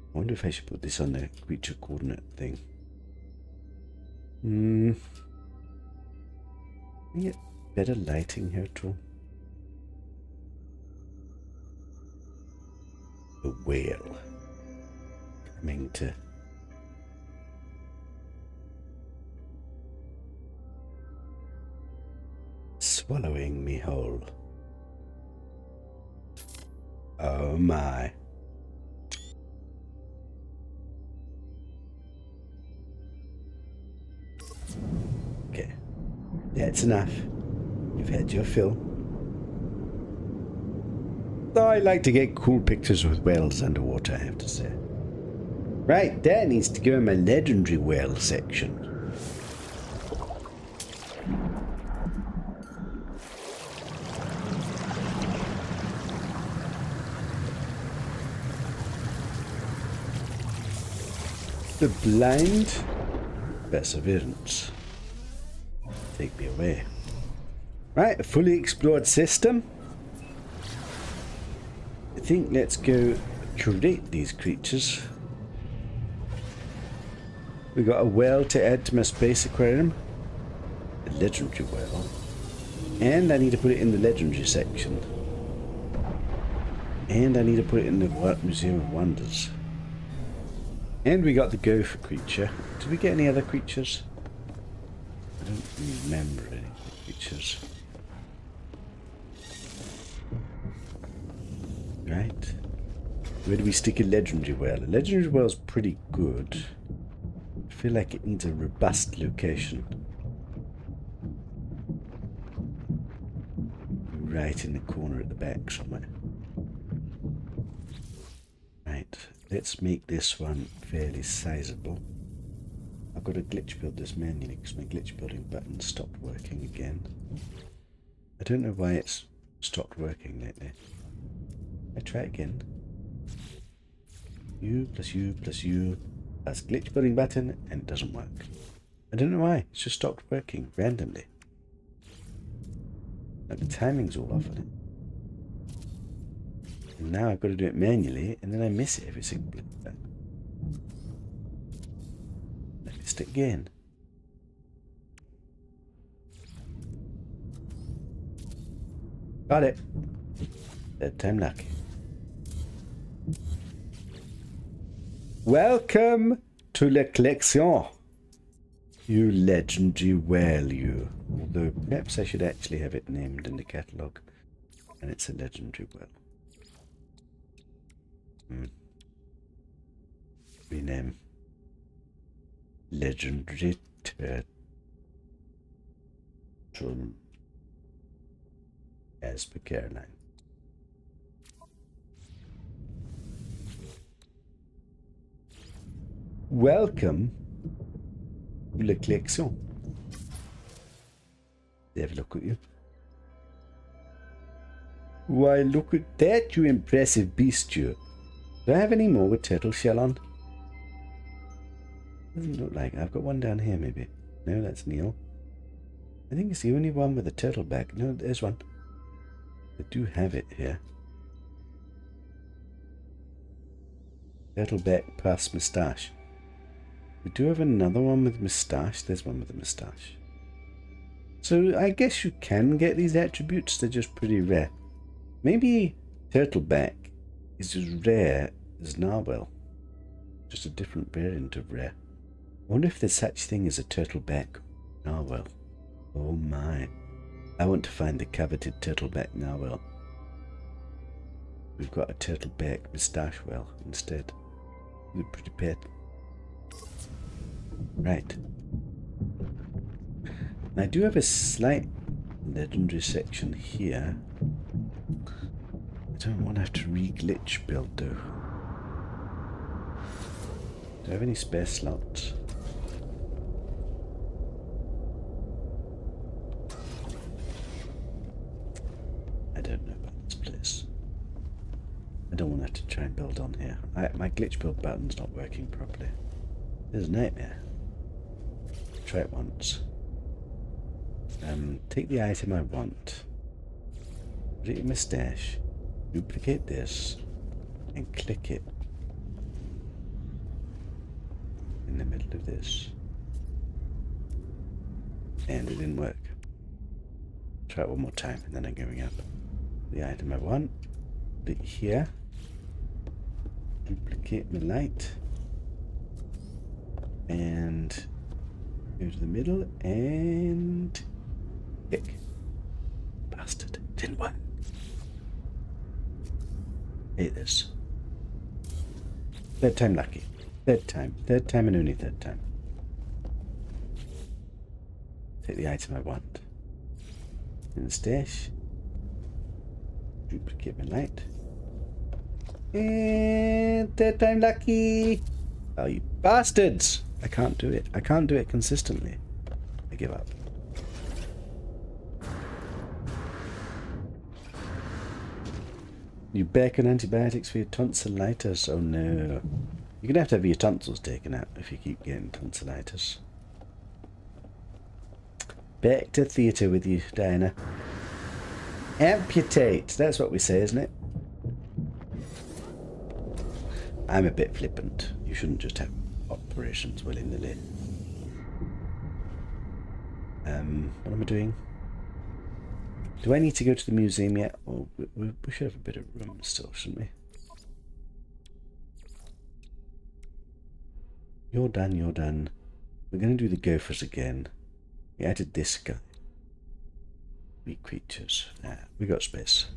I wonder if I should put this on the creature coordinate thing. Can we get better lighting here too? The whale coming to swallowing me whole. Oh my. Okay, that's enough. You've had your fill. Though I like to get cool pictures with whales underwater, I have to say. Right, that needs to go in my legendary well section. The blind perseverance. Take me away. Right, a fully explored system. I think let's go curate these creatures. We got a well to add to my space aquarium. A legendary well. And I need to put it in the legendary section. And I need to put it in the Museum of Wonders. And we got the gopher creature. Did we get any other creatures? I don't remember any creatures. Right. Where do we stick a legendary well? A legendary well is pretty good. I feel like it needs a robust location. Right in the corner at the back somewhere. Right. Let's make this one fairly sizable. I've got to glitch build this manually because my glitch building button stopped working again. I don't know why it's stopped working lately. I try again. U plus U plus U plus glitch building button, and it doesn't work. I don't know why. It's just stopped working randomly. Like the timing's all off on it. And now I've got to do it manually, and then I miss it every single time. I missed it again. Got it. Third time lucky. Welcome to La Collection, you legendary whale, you. Although perhaps I should actually have it named in the catalogue, and it's a legendary whale. Rename legendary turtle as per Caroline. Welcome to La Collection. They have a look at you. Why, look at that, you impressive beast, you. Do I have any more with turtle shell on? Doesn't look like. I've got one down here, maybe. No, that's Neil. I think it's the only one with a turtle back. No, there's one. I do have it here. Turtle back plus moustache. We do have another one with moustache. There's one with a moustache. So I guess you can get these attributes. They're just pretty rare. Maybe turtleback is as rare as narwhal. Just a different variant of rare. I wonder if there's such thing as a turtleback narwhal. Oh my. I want to find the coveted turtleback narwhal. We've got a turtleback moustache whale instead. It's a pretty pet. Right. I do have a slight legendary section here. I don't want to have to re-glitch build though. Do I have any spare slots? I don't know about this place. I don't want to have to try and build on here. My glitch build button's not working properly. There's a nightmare. Try it once. Take the item I want. Put it in my stash. Duplicate this. And click it. In the middle of this. And it didn't work. Try it one more time and then I'm going up. The item I want. Put it here. Duplicate my light. And go to the middle and kick. Bastard. Didn't work. Hate this. Third time lucky. Third time. Third time and only third time. Take the item I want. In the stash. Duplicate my light. And third time lucky. Oh, you bastards! I can't do it. I can't do it consistently. I give up. You back on antibiotics for your tonsillitis? Oh no. You're gonna have to have your tonsils taken out if you keep getting tonsillitis. Back to theatre with you, Diana. Amputate! That's what we say, isn't it? I'm a bit flippant. You shouldn't just have operations willy-nilly. What am I doing? Do I need to go to the museum yet? Well, we should have a bit of room still, shouldn't we? You're done, you're done. We're going to do the gophers again. We added this guy. Weak creatures. Nah, we got space.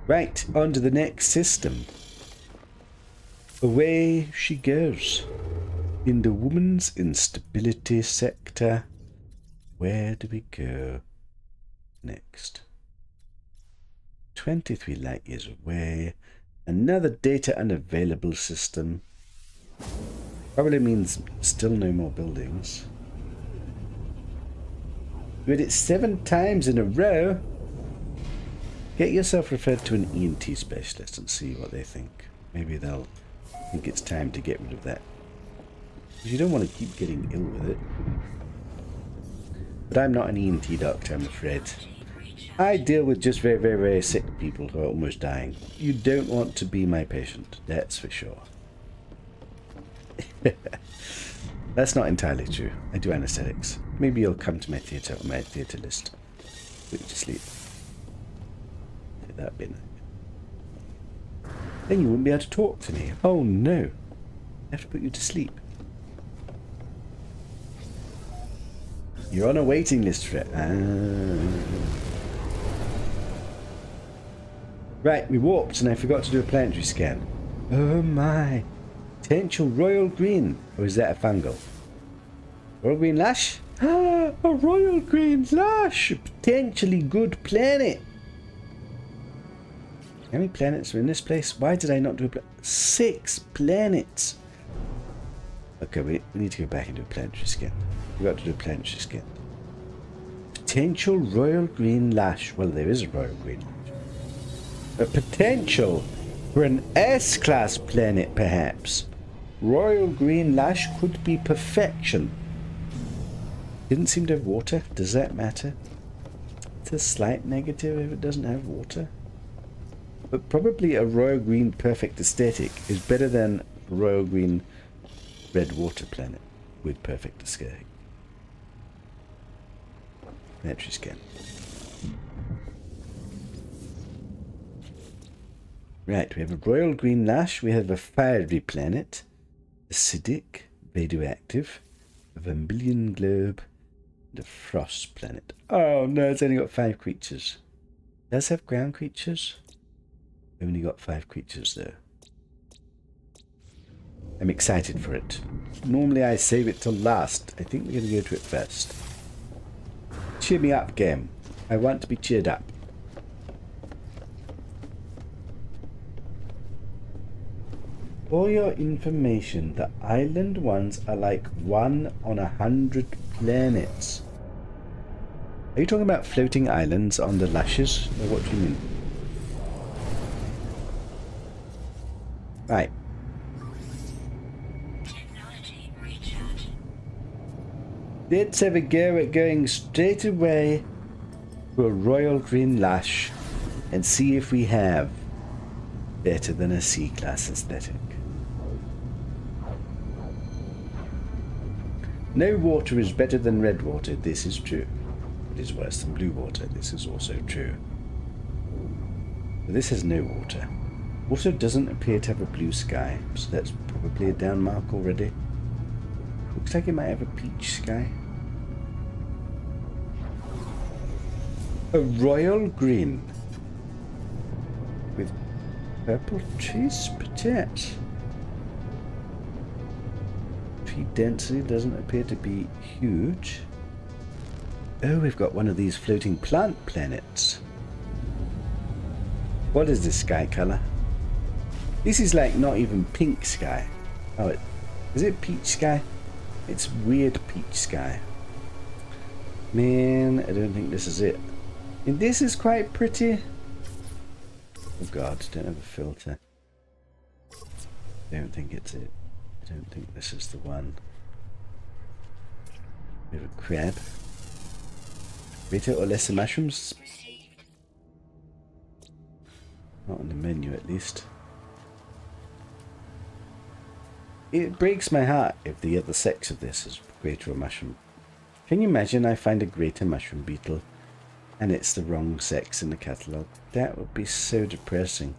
Right, on to the next system. Away she goes. In the woman's instability sector. Where do we go next? 23 light years away. Another data unavailable system. Probably means still no more buildings. We did it 7 times in a row. Get yourself referred to an ENT specialist and see what they think. Maybe they'll think it's time to get rid of that. Because you don't want to keep getting ill with it. But I'm not an ENT doctor, I'm afraid. I deal with just very, very, very sick people who are almost dying. You don't want to be my patient, that's for sure. That's not entirely true. I do anesthetics. Maybe you'll come to my theatre on my theatre list. Put you to sleep. That'd be nice. Then you wouldn't be able to talk to me. Oh no. I have to put you to sleep. You're on a waiting list for it. Right, we warped and I forgot to do a planetary scan. Oh my. Potential royal green. Or is that a fungal? Royal green lash? Ah, a royal green lash. Potentially good planet. How many planets are in this place? Why did I not do a 6 planets. Okay, we need to go back and do a planetary scan. We've got to do a planetary scan. Potential royal green lash. Well, there is a royal green lash. A potential for an S-class planet, perhaps. Royal green lash could be perfection. Didn't seem to have water. Does that matter? It's a slight negative if it doesn't have water. But probably a royal green perfect aesthetic is better than royal green red water planet with perfect aesthetic. Planetary scan. Right, we have a royal green lash, we have a fiery planet, acidic, radioactive, a vermilion globe, and a frost planet. Oh no, it's only got 5 creatures. It does have ground creatures? Only got 5 creatures though. I'm excited for it. Normally I save it till last. I think we're going to go to it first. Cheer me up, game. I want to be cheered up. For your information, the island ones are like 1 on 100 planets. Are you talking about floating islands on the lashes? Or what do you mean? Right. Technology recharge. Let's have a go at going straight away to a royal green lash and see if we have better than a C-class aesthetic. No water is better than red water, this is true. It is worse than blue water, this is also true. But this has no water. Also doesn't appear to have a blue sky, so that's probably a down mark already. Looks like it might have a peach sky. A royal green with purple trees, perhaps. Tree density doesn't appear to be huge. Oh, we've got one of these floating plant planets. What is this sky color? This is like not even pink sky. Oh, Is it peach sky? It's weird peach sky. Man, I don't think this is it. And this is quite pretty. Oh god, don't have a filter. Don't think it's it. I don't think this is the one. We have a crab. Greater or lesser mushrooms? Not on the menu at least. It breaks my heart if the other sex of this is greater or mushroom. Can you imagine I find a greater mushroom beetle and it's the wrong sex in the catalogue? That would be so depressing.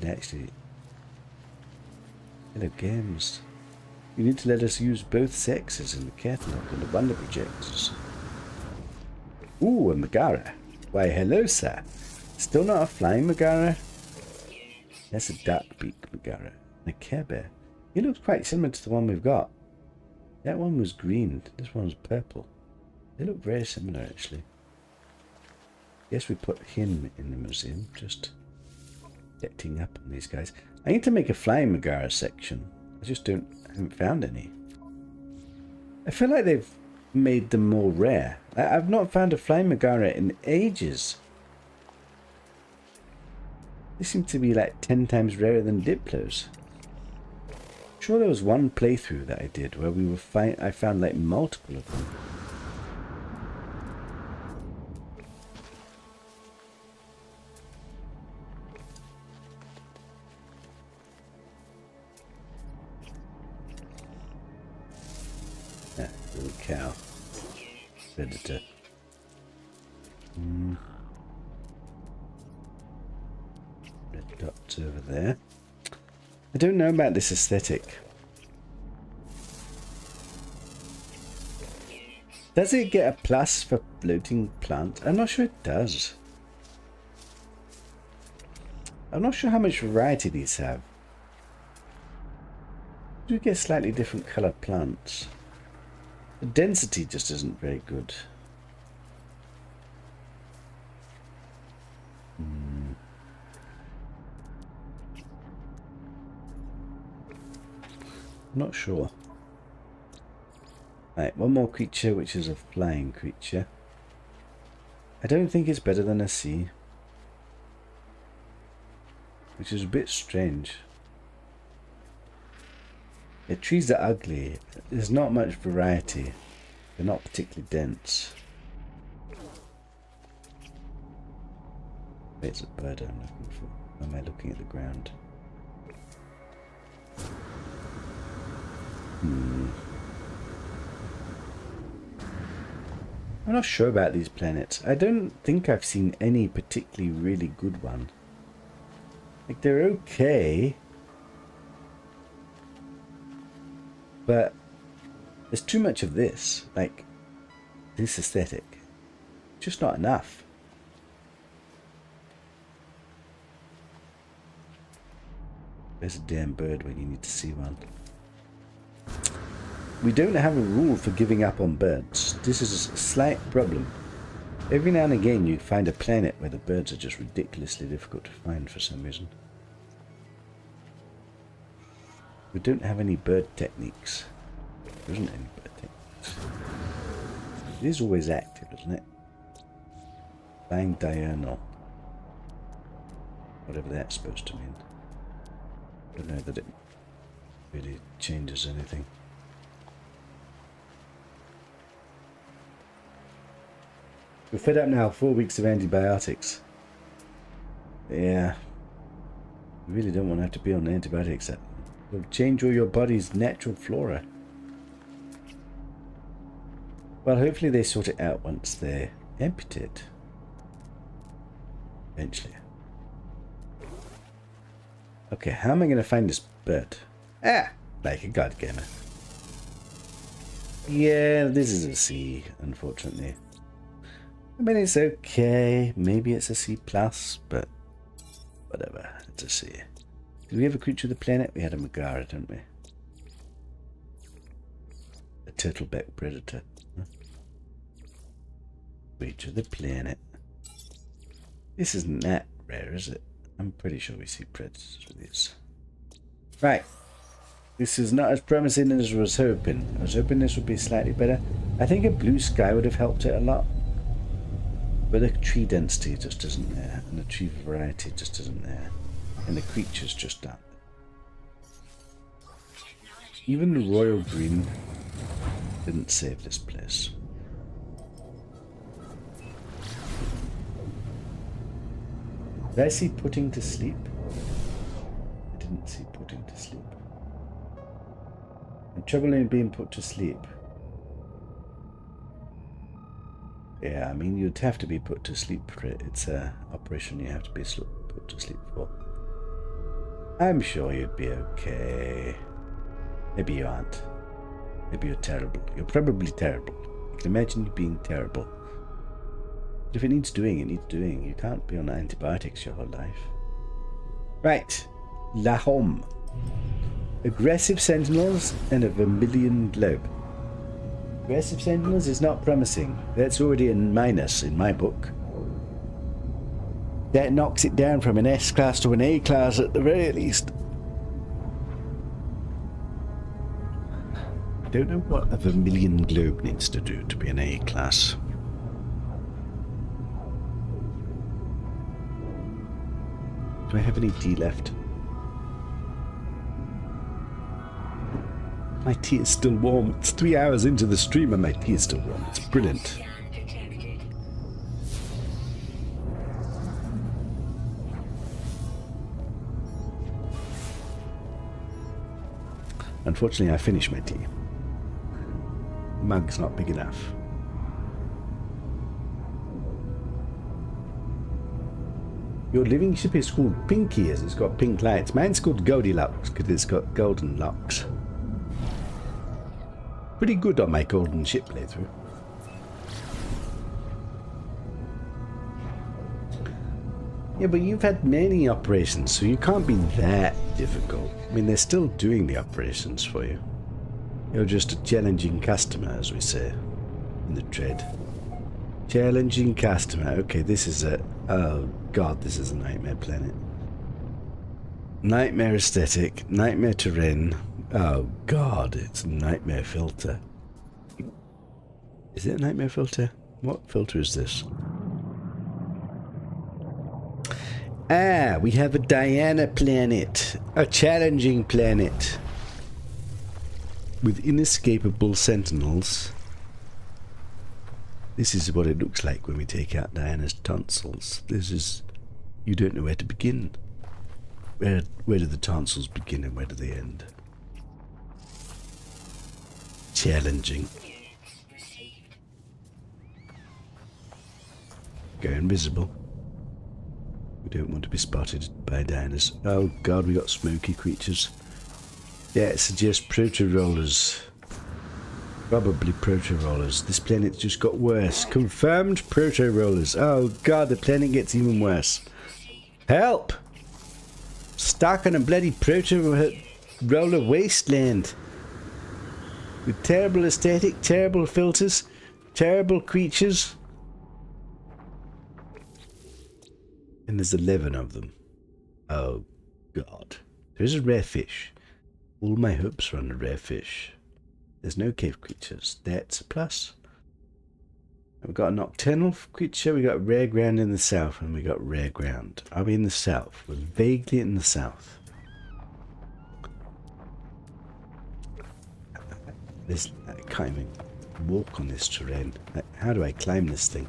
Actually, hello games. You need to let us use both sexes in the catalogue and the wonder projectors. Ooh, a Megara. Why, hello, sir. Still not a flying Megara? That's a dark beak Megara. And a Care Bear. He looks quite similar to the one we've got. That one was green. This one's purple. They look very similar, actually. Guess we put him in the museum. Just getting up on these guys. I need to make a flying Megara section. I just haven't found any. I feel like they've made them more rare. I've not found a flying Megara in ages. They seem to be like 10 times rarer than Diplos. Sure, there was one playthrough that I did where I found like multiple of them. Little cow. Predator. Red dots over there. I don't know about this aesthetic. Does it get a plus for floating plant? I'm not sure it does. I'm not sure how much variety these have. Do you get slightly different coloured plants? The density just isn't very good. Not sure. Right, one more creature, which is a flying creature. I don't think it's better than a sea, which is a bit strange. The trees are ugly. There's not much variety. They're not particularly dense. It's a bird I'm looking for. Or am I looking at the ground? I'm not sure about these planets. I don't think I've seen any particularly really good one. Like, they're okay, but there's too much of this. Like, this aesthetic. Just not enough. There's a damn bird when you need to see one. We don't have a rule for giving up on birds. This is a slight problem. Every now and again you find a planet where the birds are just ridiculously difficult to find for some reason. We don't have any bird techniques. There isn't any bird techniques. It is always active, isn't it? Flying diurnal. Whatever that's supposed to mean. I don't know that it really changes anything. We're fed up now, 4 weeks of antibiotics. Yeah. You really don't want to have to be on antibiotics. That will change all your body's natural flora. Well, hopefully they sort it out once they're amputated. Eventually. Okay, how am I going to find this bird? Ah! Like a godgamer. Yeah, this is a C, unfortunately. I mean, it's okay. Maybe it's a C+, but whatever. It's a C. Did we have a creature of the planet? We had a Megara, didn't we? A turtleback predator. Huh? Creature of the planet. This isn't that rare, is it? I'm pretty sure we see predators with these. Right. This is not as promising as I was hoping. I was hoping this would be slightly better. I think a blue sky would have helped it a lot. But the tree density just isn't there, and the tree variety just isn't there, and the creatures just aren't. Even the royal green didn't save this place. Did I see putting to sleep? I didn't see putting to sleep. I'm troubling being put to sleep. Yeah, I mean, you'd have to be put to sleep for it. It's an operation you have to be put to sleep for. I'm sure you'd be okay. Maybe you aren't. Maybe you're terrible. You're probably terrible. I can imagine you being terrible. But if it needs doing, it needs doing. You can't be on antibiotics your whole life. Right. La Home. Aggressive sentinels and a vermilion globe. Aggressive sentinels is not promising. That's already a minus in my book. That knocks it down from an S class to an A class at the very least. I don't know what a vermilion globe needs to do to be an A class. Do I have any D left? My tea is still warm. It's 3 hours into the stream and my tea is still warm. It's brilliant. Scan detected. Unfortunately, I finished my tea. The mug's not big enough. Your living ship is called Pinky as it's got pink lights. Mine's called Goldilocks because it's got golden locks. Pretty good on my golden ship playthrough. Yeah, but you've had many operations, so you can't be that difficult. I mean, they're still doing the operations for you. You're just a challenging customer, as we say in the trade. Challenging customer. Okay, this is a... Oh, God, this is a nightmare planet. Nightmare aesthetic. Nightmare terrain. Oh, God, it's a nightmare filter. Is it a nightmare filter? What filter is this? Ah, we have a Diana planet. A challenging planet. With inescapable sentinels. This is what it looks like when we take out Diana's tonsils. This is... You don't know where to begin. Where do the tonsils begin and where do they end? Challenging. Go invisible. We don't want to be spotted by Diana's. Oh God, we got smoky creatures. Yeah, it suggests proto-rollers. Probably proto-rollers. This planet's just got worse. Confirmed proto-rollers. Oh God, the planet gets even worse. Help! Stuck on a bloody proto-roller wasteland. With terrible aesthetic, terrible filters, terrible creatures. And there's 11 of them. Oh God. There's a rare fish. All my hopes are on a rare fish. There's no cave creatures. That's a plus. We've got a nocturnal creature. We got rare ground in the south, and we got rare ground. Are we in the south? We're vaguely in the south. I can't even walk on this terrain. How do I climb this thing?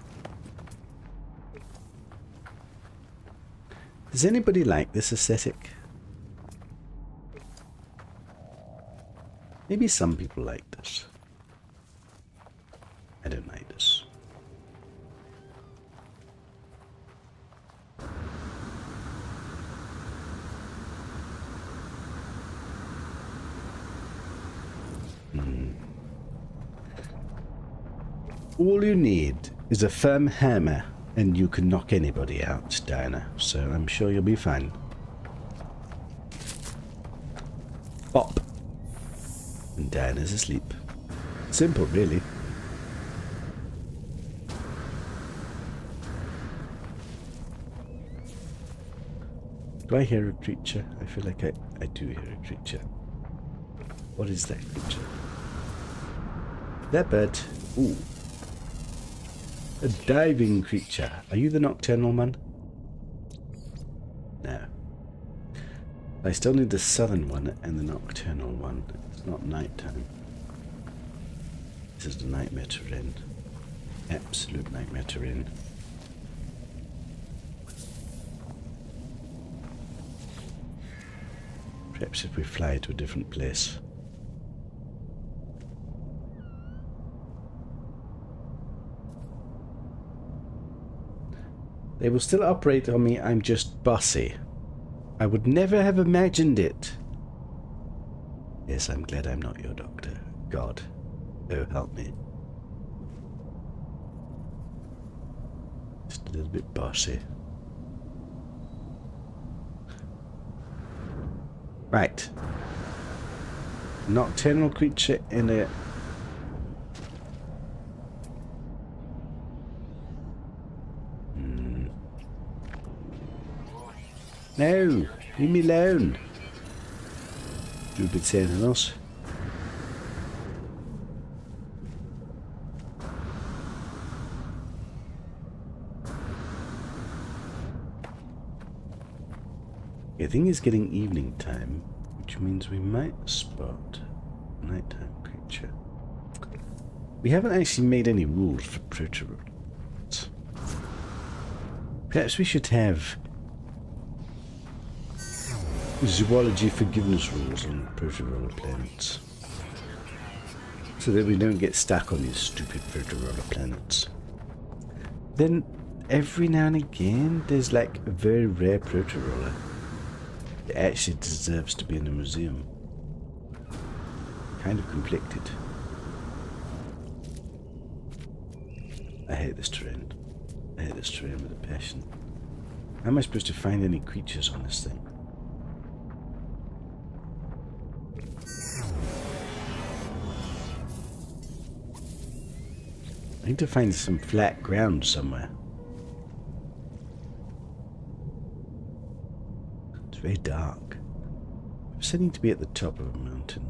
Does anybody like this aesthetic? Maybe some people like this. I don't like this. All you need is a firm hammer and you can knock anybody out, Diana. So I'm sure you'll be fine. Bop. And Diana's asleep. Simple, really. Do I hear a creature? I feel like I do hear a creature. What is that creature? That bird. Ooh. A diving creature. Are you the nocturnal one? No. I still need the southern one and the nocturnal one. It's not nighttime. This is the nightmare terrain. Absolute nightmare terrain. Perhaps if we fly to a different place. They will still operate on me. I'm just bossy. I would never have imagined it. Yes, I'm glad I'm not your doctor. God, oh help me. Just a little bit bossy. Right. Nocturnal creature in a... No! Leave me alone! Stupid sentinels. I think it's getting evening time, which means we might spot a nighttime creature. We haven't actually made any rules for proto-robots. Perhaps we should have zoology forgiveness rules on proto-roller planets, so that we don't get stuck on these stupid proto-roller planets. Then every now and again there's like a very rare proto-roller that actually deserves to be in a museum. Kind of conflicted. I hate this terrain. I hate this terrain with a passion. How am I supposed to find any creatures on this thing? I need to find some flat ground somewhere. It's very dark. I'm sitting to be at the top of a mountain.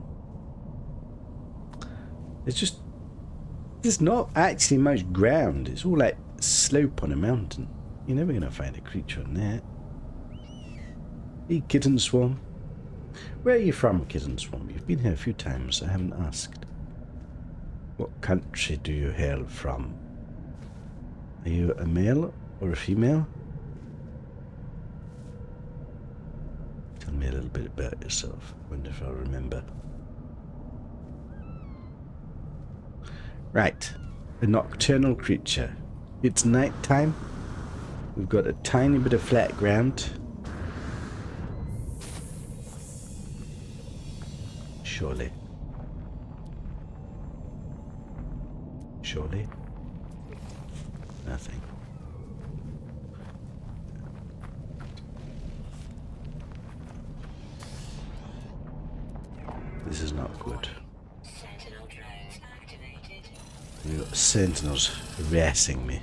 There's not actually much ground. It's all like slope on a mountain. You're never going to find a creature on that. Hey, Kitten Swarm. Where are you from, Kitten Swarm? You've been here a few times. I haven't asked. What country do you hail from? Are you a male or a female? Tell me a little bit about yourself. Wonder if I'll remember. Right. A nocturnal creature. It's night time. We've got a tiny bit of flat ground. Surely. Surely. Nothing. This is not good. Sentinel drones activated. We've got sentinels harassing me.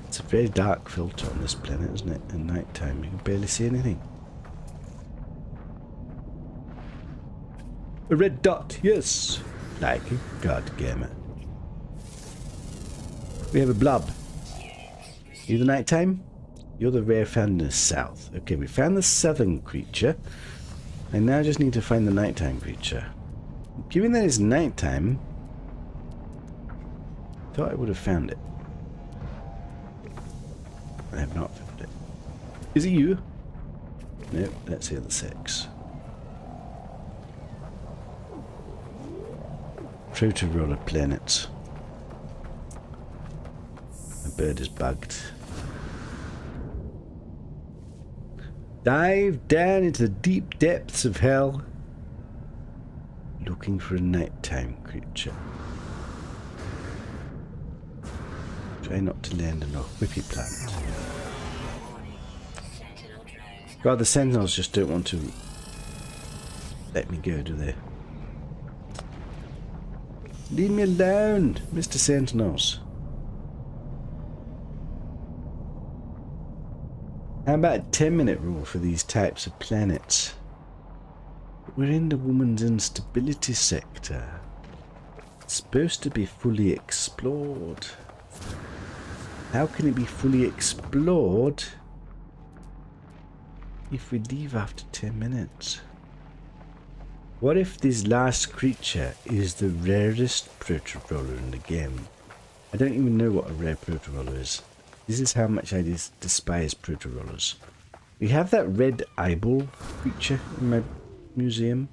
It's a very dark filter on this planet, isn't it? At night time, you can barely see anything. A red dot, yes. Like a godgamma. We have a blob. You the nighttime? You're the rare found in the south. Okay, we found the southern creature. I now just need to find the nighttime creature. Given that it's nighttime, I thought I would have found it. I have not found it. Is it you? No, that's the other sex. Proto-roller planets. The bird is bugged. Dive down into the deep depths of hell, looking for a nighttime creature. Try not to land on a whippy plant. God, the sentinels just don't want to let me go, do they? Leave me alone, Mr. Sentinels. How about a 10-minute rule for these types of planets? We're in the woman's instability sector. It's supposed to be fully explored. How can it be fully explored if we leave after 10 minutes? What if this last creature is the rarest proto-roller in the game? I don't even know what a rare proto-roller is. This is how much I despise proto-rollers. We have that red eyeball creature in my museum.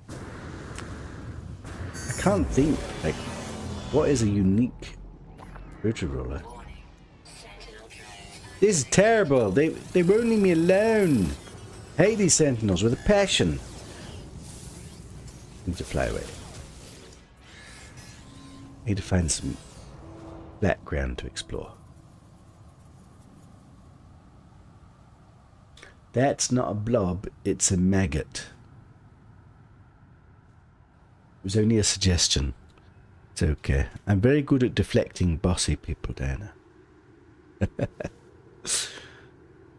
I can't think, like, what is a unique proto-roller? This is terrible. They won't leave me alone. I hate these sentinels with a passion. Need to fly away. Need to find some flat ground to explore. That's not a blob, it's a maggot. It was only a suggestion. It's okay. I'm very good at deflecting bossy people, Diana.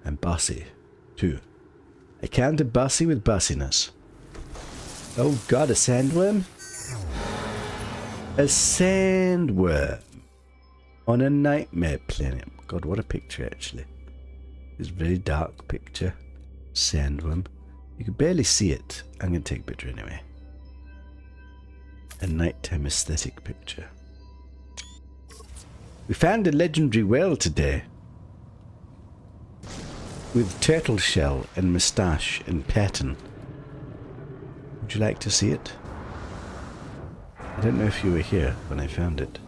I'm bossy, too. I counter bossy with bossiness. Oh god, a sandworm? A sandworm on a nightmare planet. God, what a picture, actually. This very dark picture. Sandworm. You can barely see it. I'm going to take a picture anyway. A nighttime aesthetic picture. We found a legendary whale today. With turtle shell and moustache and pattern. Would you like to see it? I don't know if you were here when I found it.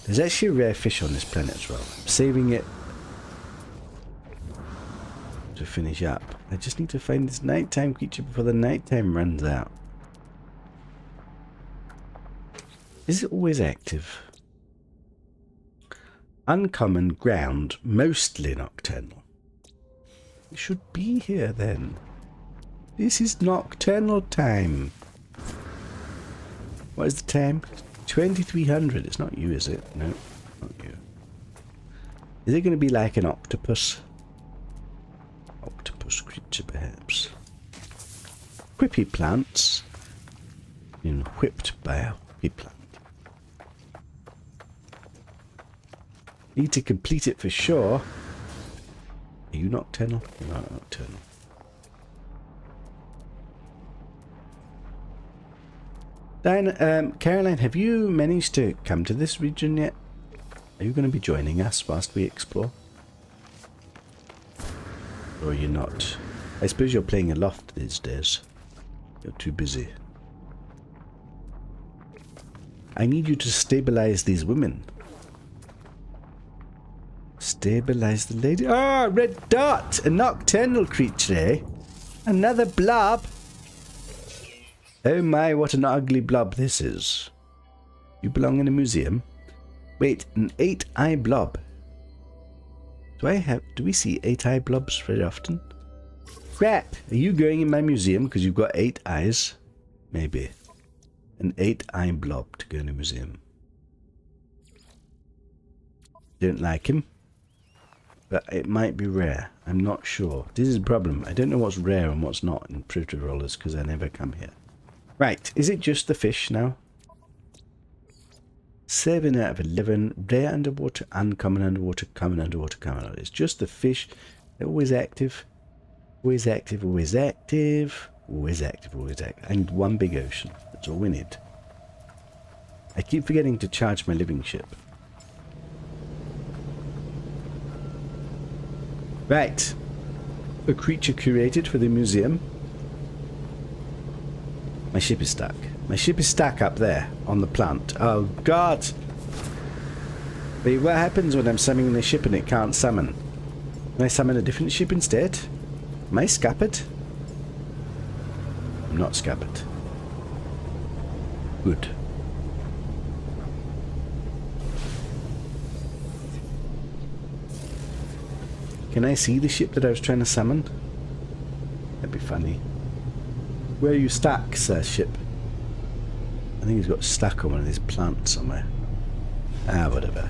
There's actually a rare fish on this planet as well. I'm saving it to finish up. I just need to find this nighttime creature before the nighttime runs out. Is it always active? Uncommon ground, mostly nocturnal. It should be here then. This is nocturnal time. What is the time? 2300. It's not you, is it? No, not you. Is it going to be like an octopus? Octopus creature, perhaps. Whippy plants. Being whipped by a whippy plant. Need to complete it for sure. Are you nocturnal? You're not nocturnal. Diana, Caroline, have you managed to come to this region yet? Are you going to be joining us whilst we explore? Or are you not? I suppose you're playing aloft these days. You're too busy. I need you to stabilize these women. Stabilize the lady. Ah, red dot! A nocturnal creature, eh? Another blob! Oh my, what an ugly blob this is. You belong in a museum? Wait, an 8-eye blob. Do we see 8-eye blobs very often? Crap! Are you going in my museum because you've got 8 eyes? Maybe. An 8-eye blob to go in a museum. Don't like him. But it might be rare. I'm not sure. This is a problem. I don't know what's rare and what's not in proto-rollers because I never come here. Right, is it just the fish now? 7 out of 11. Rare underwater, uncommon underwater, common underwater, common underwater. It's just the fish. They're always active. Always active, always active. Always active, always active. And one big ocean. That's all we need. I keep forgetting to charge my living ship. Right. A creature curated for the museum. My ship is stuck. My ship is stuck up there on the plant. Oh god! Wait, what happens when I'm summoning the ship and it can't summon? Can I summon a different ship instead? Am I scuppered? I'm not scuppered. Good. Can I see the ship that I was trying to summon? That'd be funny. Where are you stuck, sir, ship? I think he's got stuck on one of these plants somewhere. Ah, whatever.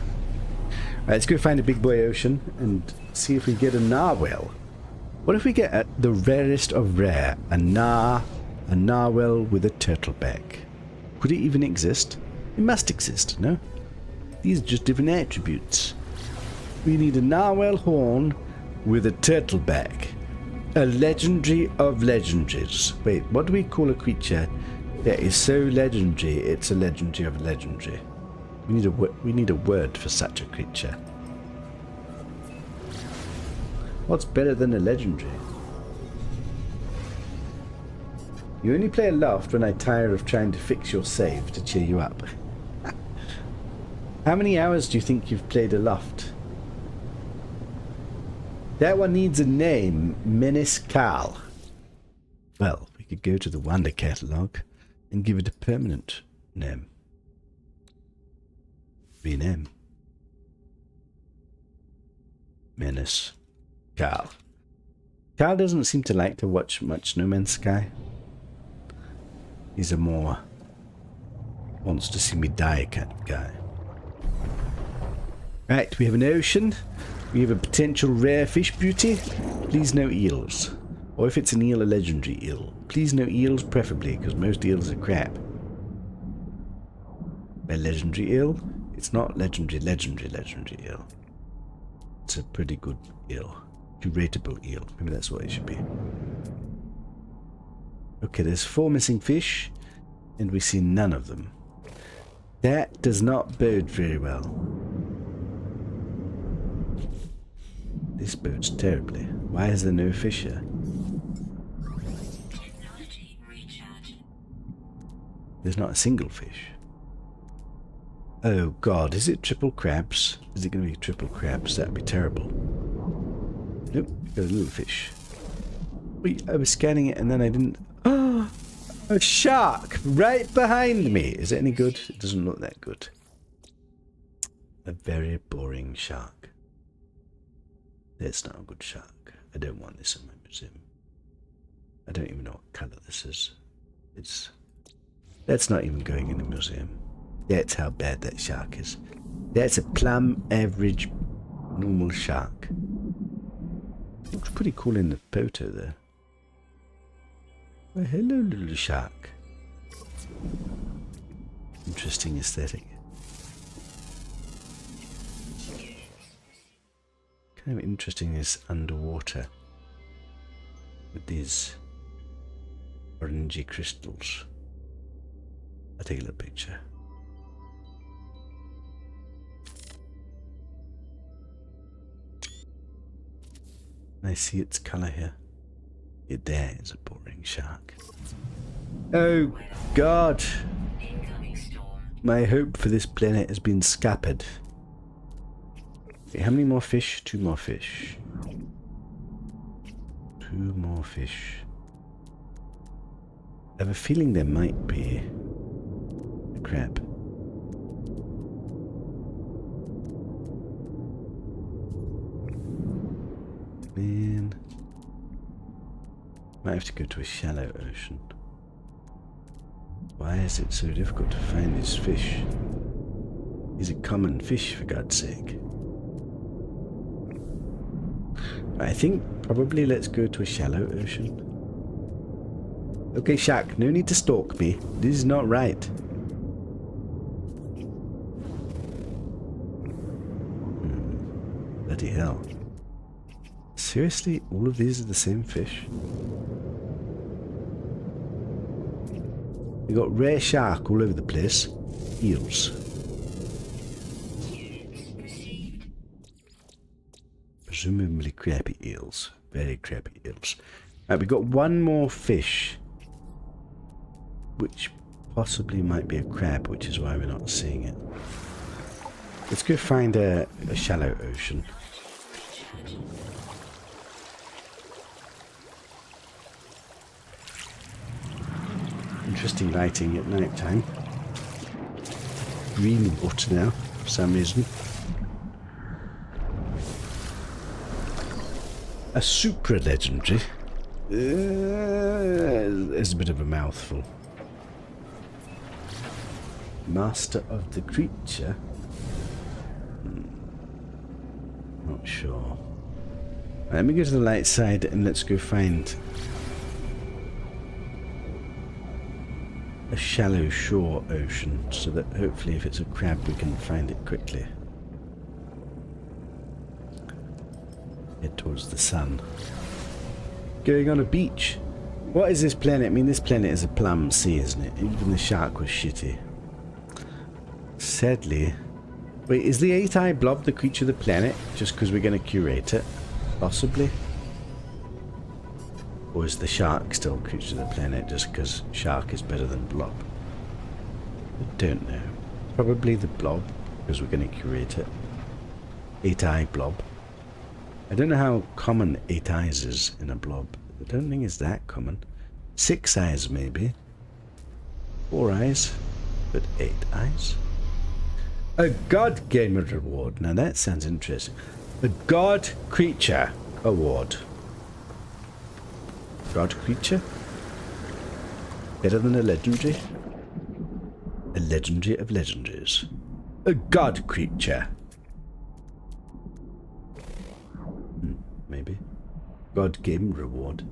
Right, let's go find a big boy ocean and see if we get a narwhal. What if we get the rarest of rare, a narwhal with a turtleback? Could it even exist? It must exist, no? These are just different attributes. We need a narwhal horn with a turtleback. A legendary of legendaries. Wait, what do we call a creature that is so legendary it's a legendary of legendary? We need a word for such a creature. What's better than a legendary? You only play aloft when I tire of trying to fix your save to cheer you up. How many hours do you think you've played aloft? That one needs a name, Menace Carl. Well, we could go to the Wonder Catalogue and give it a permanent name. Rename. Menace Carl. Carl doesn't seem to like to watch much No Man's Sky. He's a more wants to see me die kind of guy. Right, we have an ocean. We have a potential rare fish beauty. Please no eels. Or if it's an eel, a legendary eel. Please no eels, preferably, because most eels are crap. A legendary eel? It's not legendary eel. It's a pretty good eel. Curatable eel. Maybe that's what it should be. Okay, there's 4 missing fish, and we see none of them. That does not bode very well. This bodes terribly. Why is there no fish here? Technology recharge. There's not a single fish. Oh god, is it triple crabs? Is it going to be triple crabs? That'd be terrible. Nope, got a little fish. Wait, I was scanning it and then I didn't... Oh! A shark! Right behind me! Is it any good? It doesn't look that good. A very boring shark. That's not a good shark. I don't want this in my museum. I don't even know what colour this is. That's not even going in the museum. That's how bad that shark is. That's a plumb average normal shark. Looks pretty cool in the photo there. Oh, hello little shark. Interesting aesthetic. Kind of interesting is underwater with these orangey crystals. I'll take a little picture. I see its colour here. It there is a boring shark. Oh god! Incoming storm. My hope for this planet has been scuppered. Wait, how many more fish? 2 more fish. 2 more fish. I have a feeling there might be a crab. Man. Might have to go to a shallow ocean. Why is it so difficult to find these fish? These are common fish, for God's sake. I think probably let's go to a shallow ocean. Okay, shark, no need to stalk me. This is not right. Bloody hell. Seriously, all of these are the same fish? We got rare shark all over the place. Eels. Presumably crappy eels. Very crappy eels. Right, we got 1 more fish. Which possibly might be a crab, which is why we're not seeing it. Let's go find a shallow ocean. Interesting lighting at night time. Green water now, for some reason. A supra legendary. It's a bit of a mouthful. Master of the creature. Not sure. Let me go to the light side and let's go find a shallow shore ocean so that hopefully if it's a crab we can find it quickly. Head towards the sun. Going on a beach. What is this planet? I mean, this planet is a plum sea, isn't it? Even the shark was shitty. Sadly... Wait, is the eight-eyed blob the creature of the planet just because we're going to curate it? Possibly. Or is the shark still creature of the planet just because shark is better than blob? I don't know. Probably the blob because we're going to curate it. Eight-eyed blob. I don't know how common 8 eyes is in a blob. I don't think it's that common. 6 eyes maybe. 4 eyes. But 8 eyes. A God Gamer Award. Now that sounds interesting. A God Creature Award. God Creature? Better than a legendary? A legendary of legendaries. A God Creature. Maybe. God Game Reward.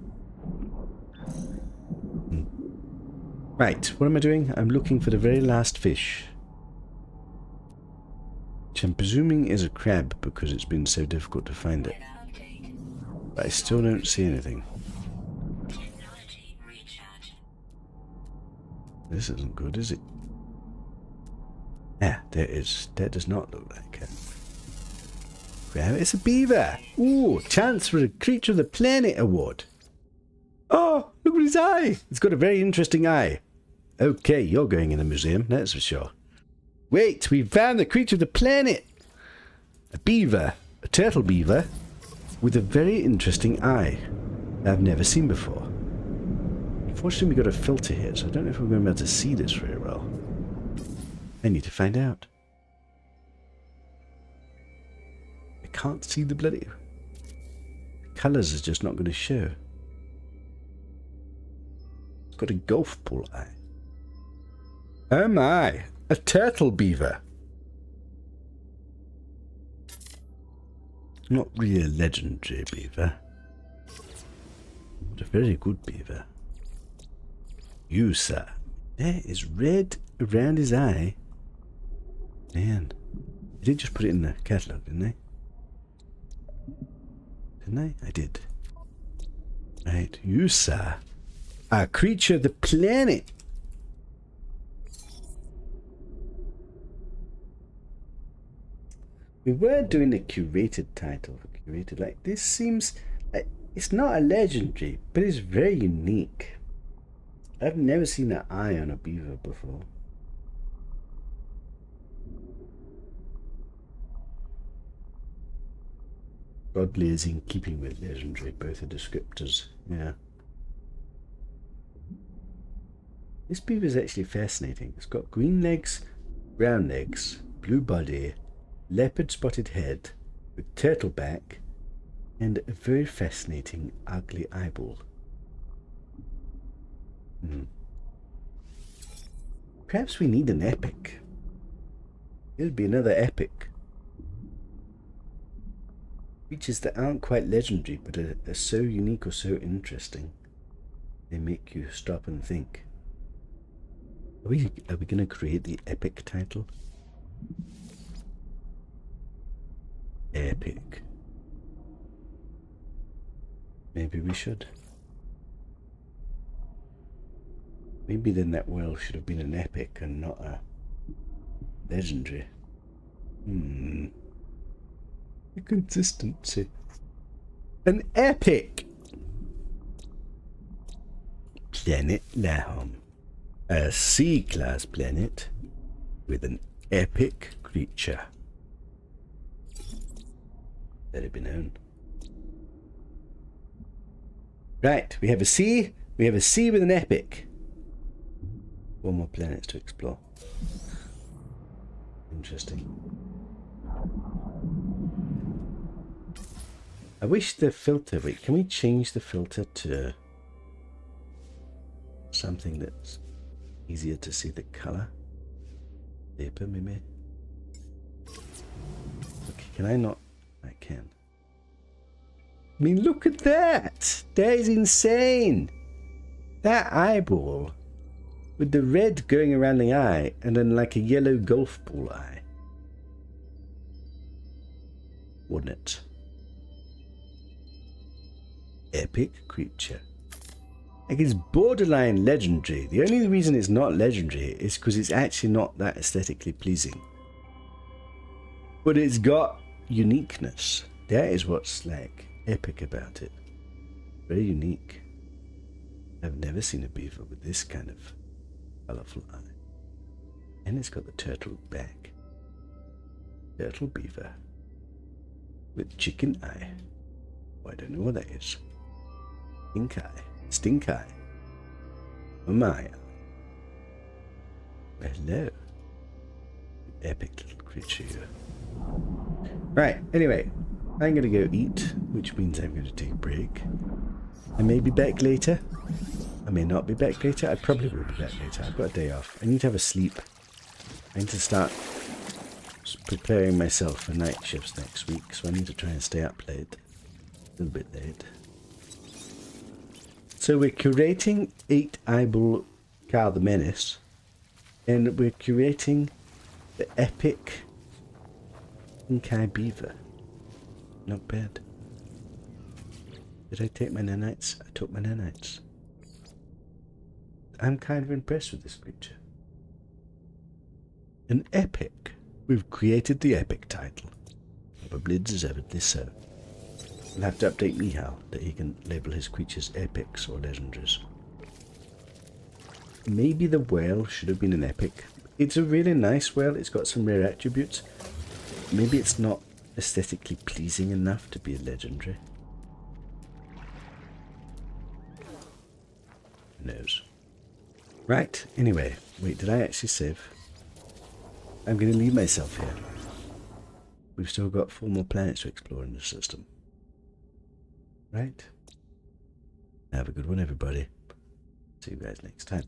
Right, what am I doing? I'm looking for the very last fish. Which I'm presuming is a crab because it's been so difficult to find it. But I still don't see anything. Technology recharge. This isn't good, is it? Ah, there it is. That does not look like it. Crab, it's a beaver! Ooh, chance for a Creature of the Planet Award. Oh, look at his eye! It's got a very interesting eye. Okay, you're going in a museum, that's for sure. Wait, we found the Creature of the Planet! A beaver, a turtle beaver, with a very interesting eye that I've never seen before. Unfortunately, we've got a filter here, so I don't know if we're going to be able to see this very well. I need to find out. I can't see the bloody... colours is just not going to show. It's got a golf ball eye. Oh my! A turtle beaver! Not really a legendary beaver, but a very good beaver. You, sir. There is red around his eye. Man, I did just put it in the catalogue, didn't I? Didn't I? I did. Right, you, sir. A creature of the planet. We were doing a curated title for curated. Like, this seems like it's not a legendary, but it's very unique. I've never seen an eye on a beaver before. Godly is in keeping with legendary, both are descriptors, yeah. This beaver is actually fascinating. It's got green legs, brown legs, blue body, leopard spotted head, with turtle back, and a very fascinating ugly eyeball. Perhaps we need an epic. It'll be another epic. Creatures that aren't quite legendary but are so unique or so interesting. They make you stop and think. Are we going to create the epic title? Epic. Maybe we should. Maybe then that well should have been an epic and not a legendary. The consistency. An epic! Planet Lahom. A C-class planet with an epic creature. Let it be known. Right, we have a C. We have a C with an epic. 4 more planets to explore. Interesting. I wish the filter... Wait, can we change the filter to something that's easier to see the color? Paper, maybe? Okay, can I not... I can. I mean, look at that. That is insane. That eyeball with the red going around the eye and then like a yellow golf ball eye. Wouldn't it? Epic creature. Like, it's borderline legendary. The only reason it's not legendary is because it's actually not that aesthetically pleasing. But it's got uniqueness. That is what's like epic about it. Very unique. I've never seen a beaver with this kind of colourful eye. And it's got the turtle back. Turtle beaver. With chicken eye. Oh, I don't know what that is. Stink eye. Stink eye. Oh my. Hello. Epic little creature. Right, anyway. I'm going to go eat, which means I'm going to take a break. I may be back later. I may not be back later. I probably will be back later. I've got a day off. I need to have a sleep. I need to start preparing myself for night shifts next week, so I need to try and stay up late. A little bit late. So we're curating 8 Eyeball Carl the Menace, and we're curating the epic Inkai Beaver. Not bad. Did I take my nanites? I took my nanites. I'm kind of impressed with this creature. An epic. We've created the epic title. Probably deservedly so. We'll have to update Mihal that he can label his creatures epics or legendaries. Maybe the whale should have been an epic. It's a really nice whale. It's got some rare attributes. Maybe it's not aesthetically pleasing enough to be a legendary. Who knows? Right, anyway. Wait, did I actually save? I'm going to leave myself here. We've still got 4 more planets to explore in the system. Right? Have a good one, everybody. See you guys next time.